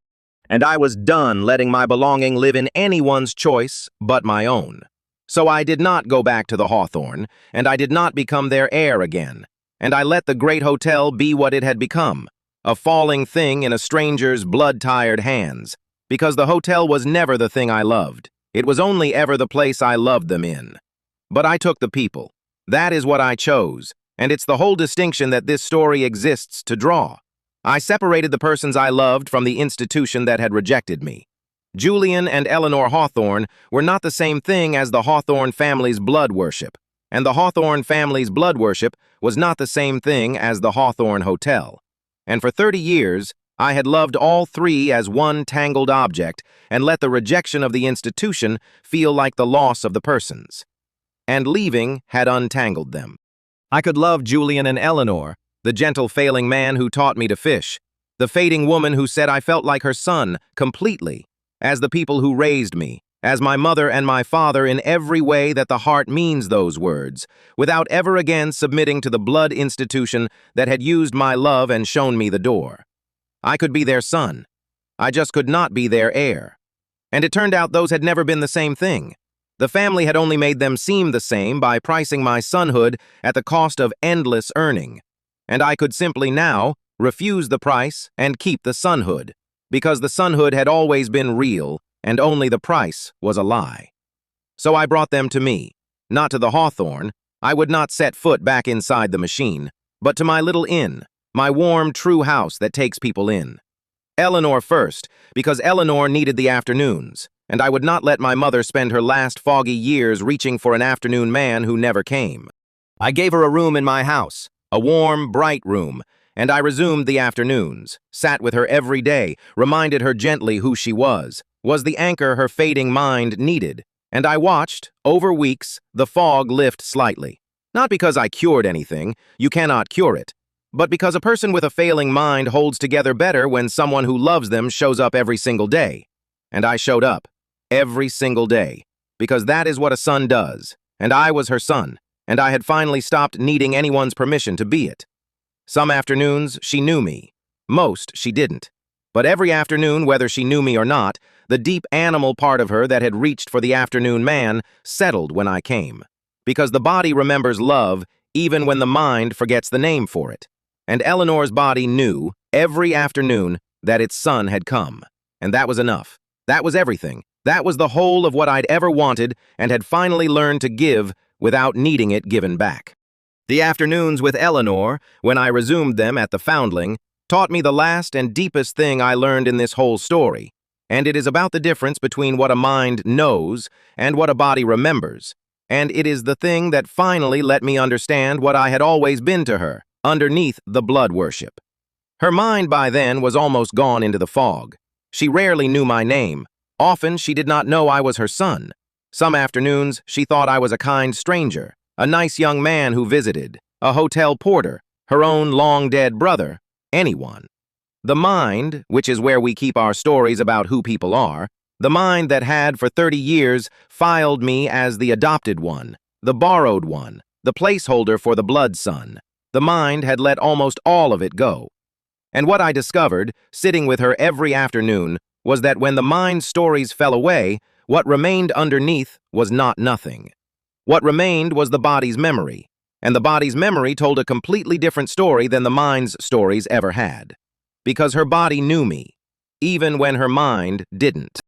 And I was done letting my belonging live in anyone's choice but my own. So I did not go back to the Hawthorne, and I did not become their heir again, and I let the great hotel be what it had become, a falling thing in a stranger's blood-tired hands, because the hotel was never the thing I loved. It was only ever the place I loved them in. But I took the people. That is what I chose, and it's the whole distinction that this story exists to draw. I separated the persons I loved from the institution that had rejected me. Julian and Eleanor Hawthorne were not the same thing as the Hawthorne family's blood worship, and the Hawthorne family's blood worship was not the same thing as the Hawthorne Hotel. And for 30 years, I had loved all three as one tangled object and let the rejection of the institution feel like the loss of the persons. And leaving had untangled them. I could love Julian and Eleanor, the gentle failing man who taught me to fish, the fading woman who said I felt like her son completely, as the people who raised me, as my mother and my father in every way that the heart means those words, without ever again submitting to the blood institution that had used my love and shown me the door. I could be their son. I just could not be their heir. And it turned out those had never been the same thing. The family had only made them seem the same by pricing my sonhood at the cost of endless earning. And I could simply now refuse the price and keep the sonhood, because the sonhood had always been real and only the price was a lie. So I brought them to me, not to the Hawthorne. I would not set foot back inside the machine, but to my little inn, my warm, true house that takes people in. Eleanor first, because Eleanor needed the afternoons, and I would not let my mother spend her last foggy years reaching for an afternoon man who never came. I gave her a room in my house, a warm, bright room, and I resumed the afternoons, sat with her every day, reminded her gently who she was the anchor her fading mind needed, and I watched, over weeks, the fog lift slightly. Not because I cured anything, you cannot cure it, but because a person with a failing mind holds together better when someone who loves them shows up every single day. And I showed up, every single day, because that is what a son does, and I was her son, and I had finally stopped needing anyone's permission to be it. Some afternoons, she knew me. Most, she didn't. But every afternoon, whether she knew me or not, the deep animal part of her that had reached for the afternoon man settled when I came. Because the body remembers love even when the mind forgets the name for it. And Eleanor's body knew, every afternoon, that its son had come. And that was enough. That was everything. That was the whole of what I'd ever wanted and had finally learned to give without needing it given back. The afternoons with Eleanor, when I resumed them at the foundling, taught me the last and deepest thing I learned in this whole story, and it is about the difference between what a mind knows and what a body remembers, and it is the thing that finally let me understand what I had always been to her, underneath the blood worship. Her mind by then was almost gone into the fog. She rarely knew my name. Often she did not know I was her son. Some afternoons she thought I was a kind stranger, a nice young man who visited, a hotel porter, her own long-dead brother, anyone. The mind, which is where we keep our stories about who people are, the mind that had for 30 years filed me as the adopted one, the borrowed one, the placeholder for the blood son. The mind had let almost all of it go. And what I discovered, sitting with her every afternoon, was that when the mind's stories fell away, what remained underneath was not nothing. What remained was the body's memory, and the body's memory told a completely different story than the mind's stories ever had. Because her body knew me, even when her mind didn't.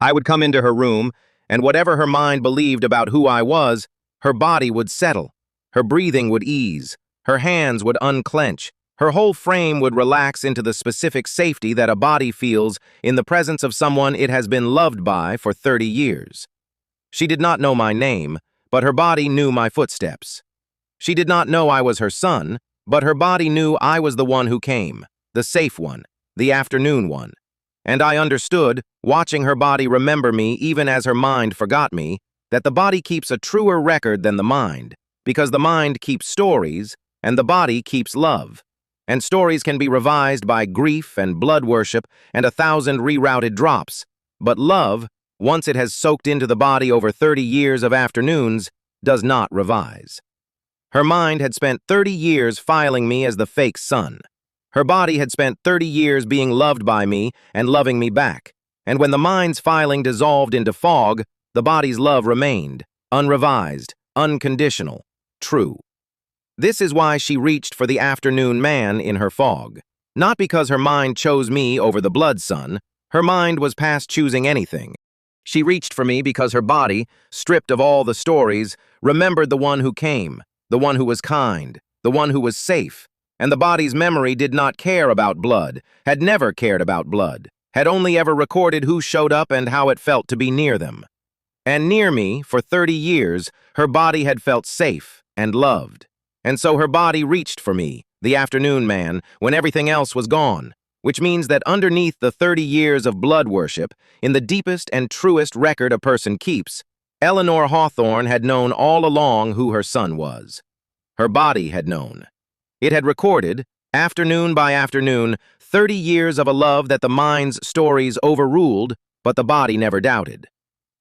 I would come into her room, and whatever her mind believed about who I was, her body would settle, her breathing would ease, her hands would unclench, her whole frame would relax into the specific safety that a body feels in the presence of someone it has been loved by for 30 years. She did not know my name, but her body knew my footsteps. She did not know I was her son, but her body knew I was the one who came, the safe one, the afternoon one. And I understood, watching her body remember me even as her mind forgot me, that the body keeps a truer record than the mind, because the mind keeps stories, and the body keeps love. And stories can be revised by grief and blood worship and 1,000 rerouted drops, but love, once it has soaked into the body over 30 years of afternoons, does not revise. Her mind had spent 30 years filing me as the fake son. Her body had spent 30 years being loved by me and loving me back. And when the mind's filing dissolved into fog, the body's love remained, unrevised, unconditional, true. This is why she reached for the afternoon man in her fog. Not because her mind chose me over the blood son. Her mind was past choosing anything. She reached for me because her body, stripped of all the stories, remembered the one who came, the one who was kind, the one who was safe. And the body's memory did not care about blood, had never cared about blood, had only ever recorded who showed up and how it felt to be near them. And near me, for 30 years, her body had felt safe and loved. And so her body reached for me, the afternoon man, when everything else was gone, which means that underneath the 30 years of blood worship, in the deepest and truest record a person keeps, Eleanor Hawthorne had known all along who her son was. Her body had known. It had recorded, afternoon by afternoon, 30 years of a love that the mind's stories overruled, but the body never doubted.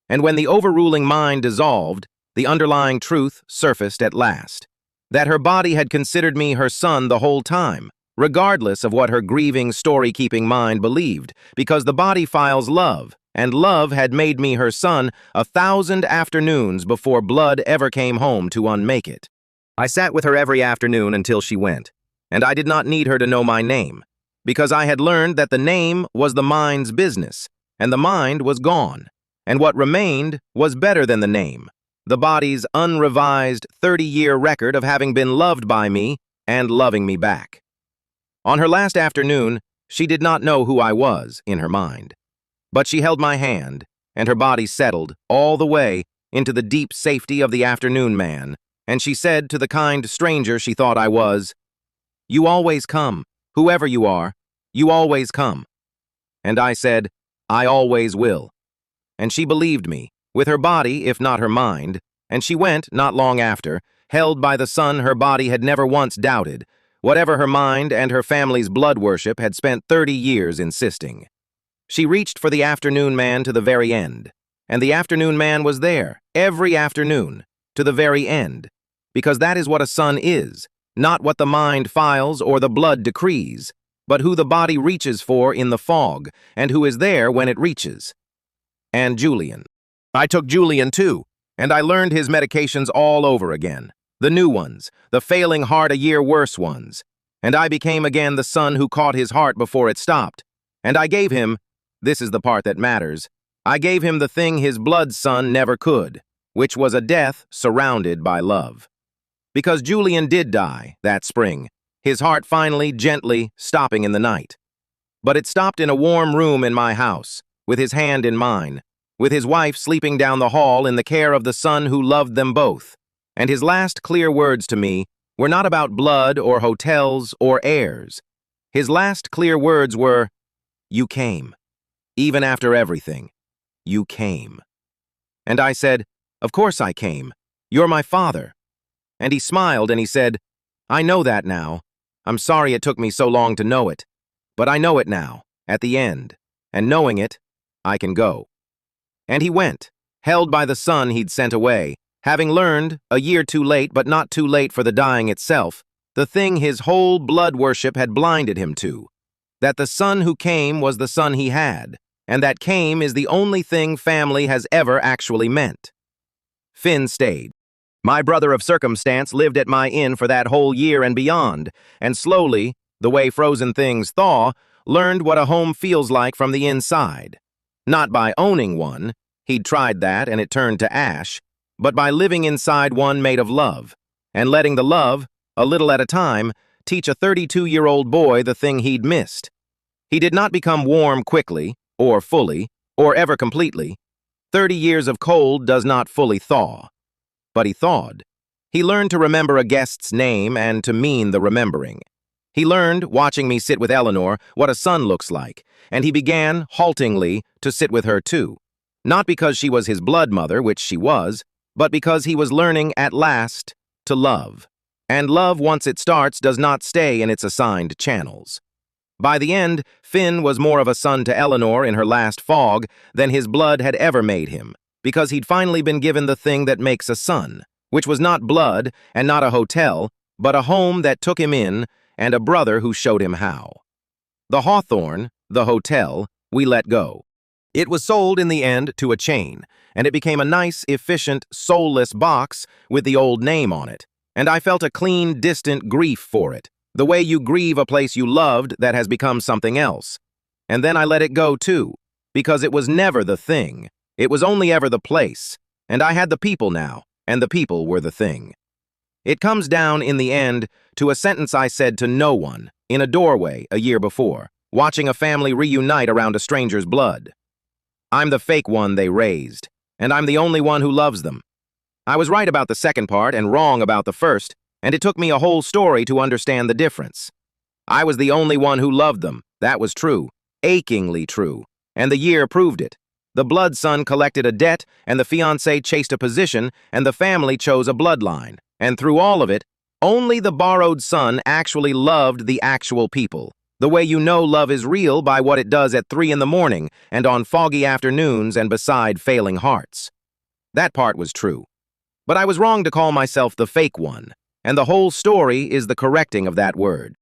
And when the overruling mind dissolved, the underlying truth surfaced at last. That her body had considered me her son the whole time, regardless of what her grieving, story-keeping mind believed, because the body files love, and love had made me her son 1,000 afternoons before blood ever came home to unmake it. I sat with her every afternoon until she went, and I did not need her to know my name, because I had learned that the name was the mind's business, and the mind was gone, and what remained was better than the name, the body's unrevised 30-year record of having been loved by me and loving me back. On her last afternoon, she did not know who I was in her mind, but she held my hand, and her body settled all the way into the deep safety of the afternoon man, and she said to the kind stranger she thought I was, "You always come, whoever you are, you always come." And I said, "I always will." And she believed me, with her body if not her mind, and she went, not long after, held by the son her body had never once doubted, whatever her mind and her family's blood worship had spent 30 years insisting. She reached for the afternoon man to the very end, and the afternoon man was there, every afternoon, to the very end, because that is what a son is, not what the mind files or the blood decrees, but who the body reaches for in the fog, and who is there when it reaches. And Julian. I took Julian too, and I learned his medications all over again, the new ones, the failing heart a year worse ones, and I became again the son who caught his heart before it stopped, and I gave him, this is the part that matters, I gave him the thing his blood son never could, which was a death surrounded by love. Because Julian did die that spring, his heart finally, gently, stopping in the night. But it stopped in a warm room in my house, with his hand in mine, with his wife sleeping down the hall in the care of the son who loved them both. And his last clear words to me were not about blood or hotels or heirs. His last clear words were, "You came. Even after everything, you came." And I said, "Of course I came. You're my father." And he smiled and he said, "I know that now. I'm sorry it took me so long to know it. But I know it now, at the end. And knowing it, I can go." And he went, held by the son he'd sent away, having learned, a year too late but not too late for the dying itself, the thing his whole blood worship had blinded him to, that the son who came was the son he had, and that came is the only thing family has ever actually meant. Finn stayed. My brother of circumstance lived at my inn for that whole year and beyond, and slowly, the way frozen things thaw, learned what a home feels like from the inside. Not by owning one, he'd tried that and it turned to ash, but by living inside one made of love, and letting the love, a little at a time, teach a 32-year-old boy the thing he'd missed. He did not become warm quickly, or fully, or ever completely. 30 years of cold does not fully thaw. But he thawed. He learned to remember a guest's name and to mean the remembering. He learned, watching me sit with Eleanor, what a son looks like, and he began, haltingly, to sit with her too. Not because she was his blood mother, which she was, but because he was learning, at last, to love. And love, once it starts, does not stay in its assigned channels. By the end, Finn was more of a son to Eleanor in her last fog than his blood had ever made him, because he'd finally been given the thing that makes a son, which was not blood and not a hotel, but a home that took him in and a brother who showed him how. The Hawthorne, the hotel, we let go. It was sold in the end to a chain, and it became a nice, efficient, soulless box with the old name on it, and I felt a clean, distant grief for it, The way you grieve a place you loved that has become something else. And then I let it go too, because it was never the thing. It was only ever the place. And I had the people now, and the people were the thing. It comes down, in the end, to a sentence I said to no one, in a doorway a year before, watching a family reunite around a stranger's blood. I'm the fake one they raised, and I'm the only one who loves them. I was right about the second part and wrong about the first, and it took me a whole story to understand the difference. I was the only one who loved them, that was true, achingly true, and the year proved it. The blood son collected a debt, and the fiancé chased a position, and the family chose a bloodline. And through all of it, only the borrowed son actually loved the actual people. The way you know love is real by what it does at 3 in the morning and on foggy afternoons and beside failing hearts. That part was true. But I was wrong to call myself the fake one, and the whole story is the correcting of that word.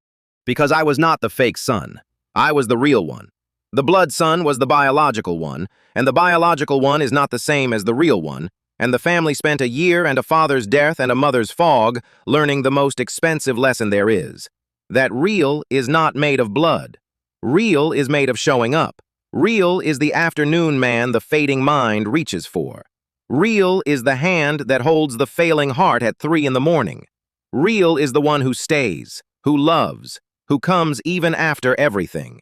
Because I was not the fake son. I was the real one. The blood son was the biological one, and the biological one is not the same as the real one, and the family spent a year and a father's death and a mother's fog learning the most expensive lesson there is. That real is not made of blood. Real is made of showing up. Real is the afternoon man the fading mind reaches for. Real is the hand that holds the failing heart at 3 in the morning. Real is the one who stays, who loves, who comes even after everything.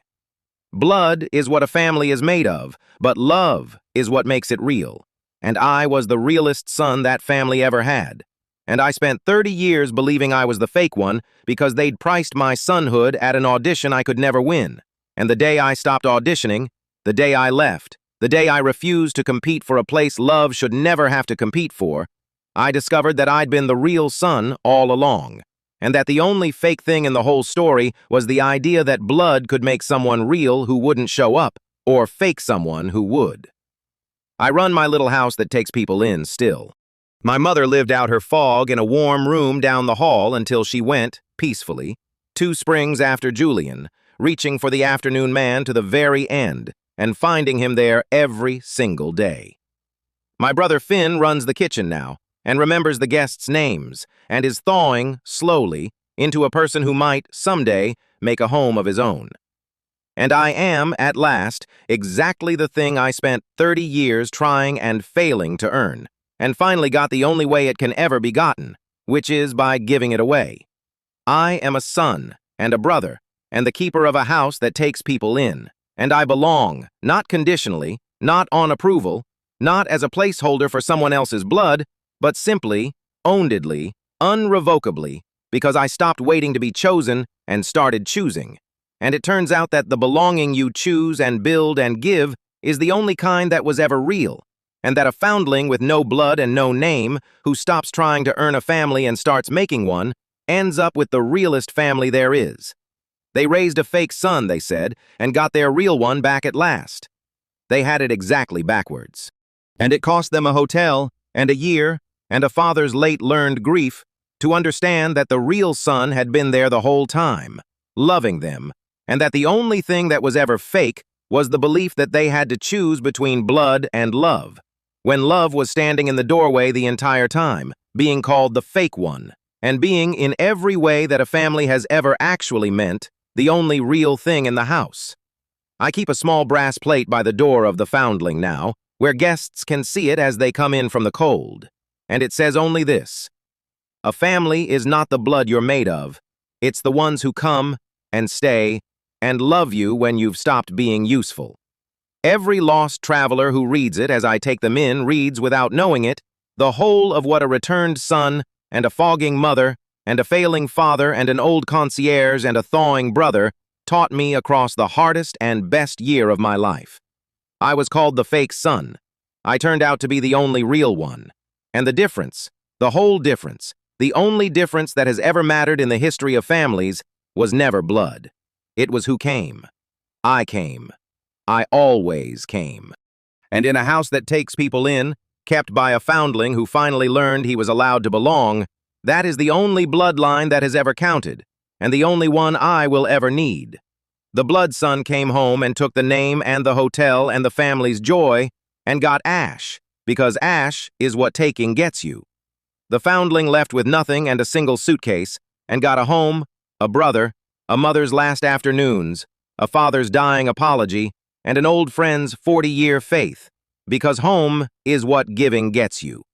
Blood is what a family is made of, but love is what makes it real. And I was the realest son that family ever had. And I spent 30 years believing I was the fake one because they'd priced my sonhood at an audition I could never win. And the day I stopped auditioning, the day I left, the day I refused to compete for a place love should never have to compete for, I discovered that I'd been the real son all along, and that the only fake thing in the whole story was the idea that blood could make someone real who wouldn't show up, or fake someone who would. I run my little house that takes people in still. My mother lived out her fog in a warm room down the hall until she went, peacefully, 2 springs after Julian, reaching for the afternoon man to the very end, and finding him there every single day. My brother Finn runs the kitchen now, and remembers the guests' names, and is thawing, slowly, into a person who might, someday, make a home of his own. And I am, at last, exactly the thing I spent 30 years trying and failing to earn, and finally got the only way it can ever be gotten, which is by giving it away. I am a son, and a brother, and the keeper of a house that takes people in, and I belong, not conditionally, not on approval, not as a placeholder for someone else's blood, but simply, ownedly, unrevocably, because I stopped waiting to be chosen and started choosing. And it turns out that the belonging you choose and build and give is the only kind that was ever real, and that a foundling with no blood and no name, who stops trying to earn a family and starts making one, ends up with the realest family there is. They raised a fake son, they said, and got their real one back at last. They had it exactly backwards. And it cost them a hotel, and a year, and a father's late-learned grief to understand that the real son had been there the whole time, loving them, and that the only thing that was ever fake was the belief that they had to choose between blood and love, when love was standing in the doorway the entire time, being called the fake one, and being, in every way that a family has ever actually meant, the only real thing in the house. I keep a small brass plate by the door of the foundling now, where guests can see it as they come in from the cold. And it says only this: a family is not the blood you're made of. It's the ones who come and stay and love you when you've stopped being useful. Every lost traveler who reads it as I take them in reads, without knowing it, the whole of what a returned son and a fogging mother and a failing father and an old concierge and a thawing brother taught me across the hardest and best year of my life. I was called the fake son. I turned out to be the only real one. And the difference, the whole difference, the only difference that has ever mattered in the history of families, was never blood. It was who came. I came. I always came. And in a house that takes people in, kept by a foundling who finally learned he was allowed to belong, that is the only bloodline that has ever counted, and the only one I will ever need. The blood son came home and took the name and the hotel and the family's joy and got Ash, because Ash is what taking gets you. The foundling left with nothing and a single suitcase and got a home, a brother, a mother's last afternoons, a father's dying apology, and an old friend's 40-year faith, because home is what giving gets you.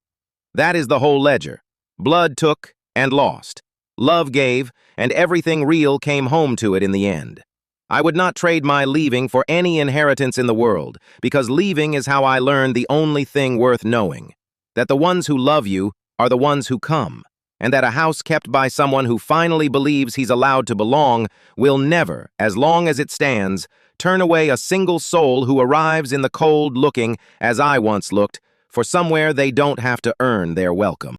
That is the whole ledger. Blood took and lost. Love gave, and everything real came home to it in the end. I would not trade my leaving for any inheritance in the world, because leaving is how I learned the only thing worth knowing, that the ones who love you are the ones who come, and that a house kept by someone who finally believes he's allowed to belong will never, as long as it stands, turn away a single soul who arrives in the cold looking, as I once looked, for somewhere they don't have to earn their welcome.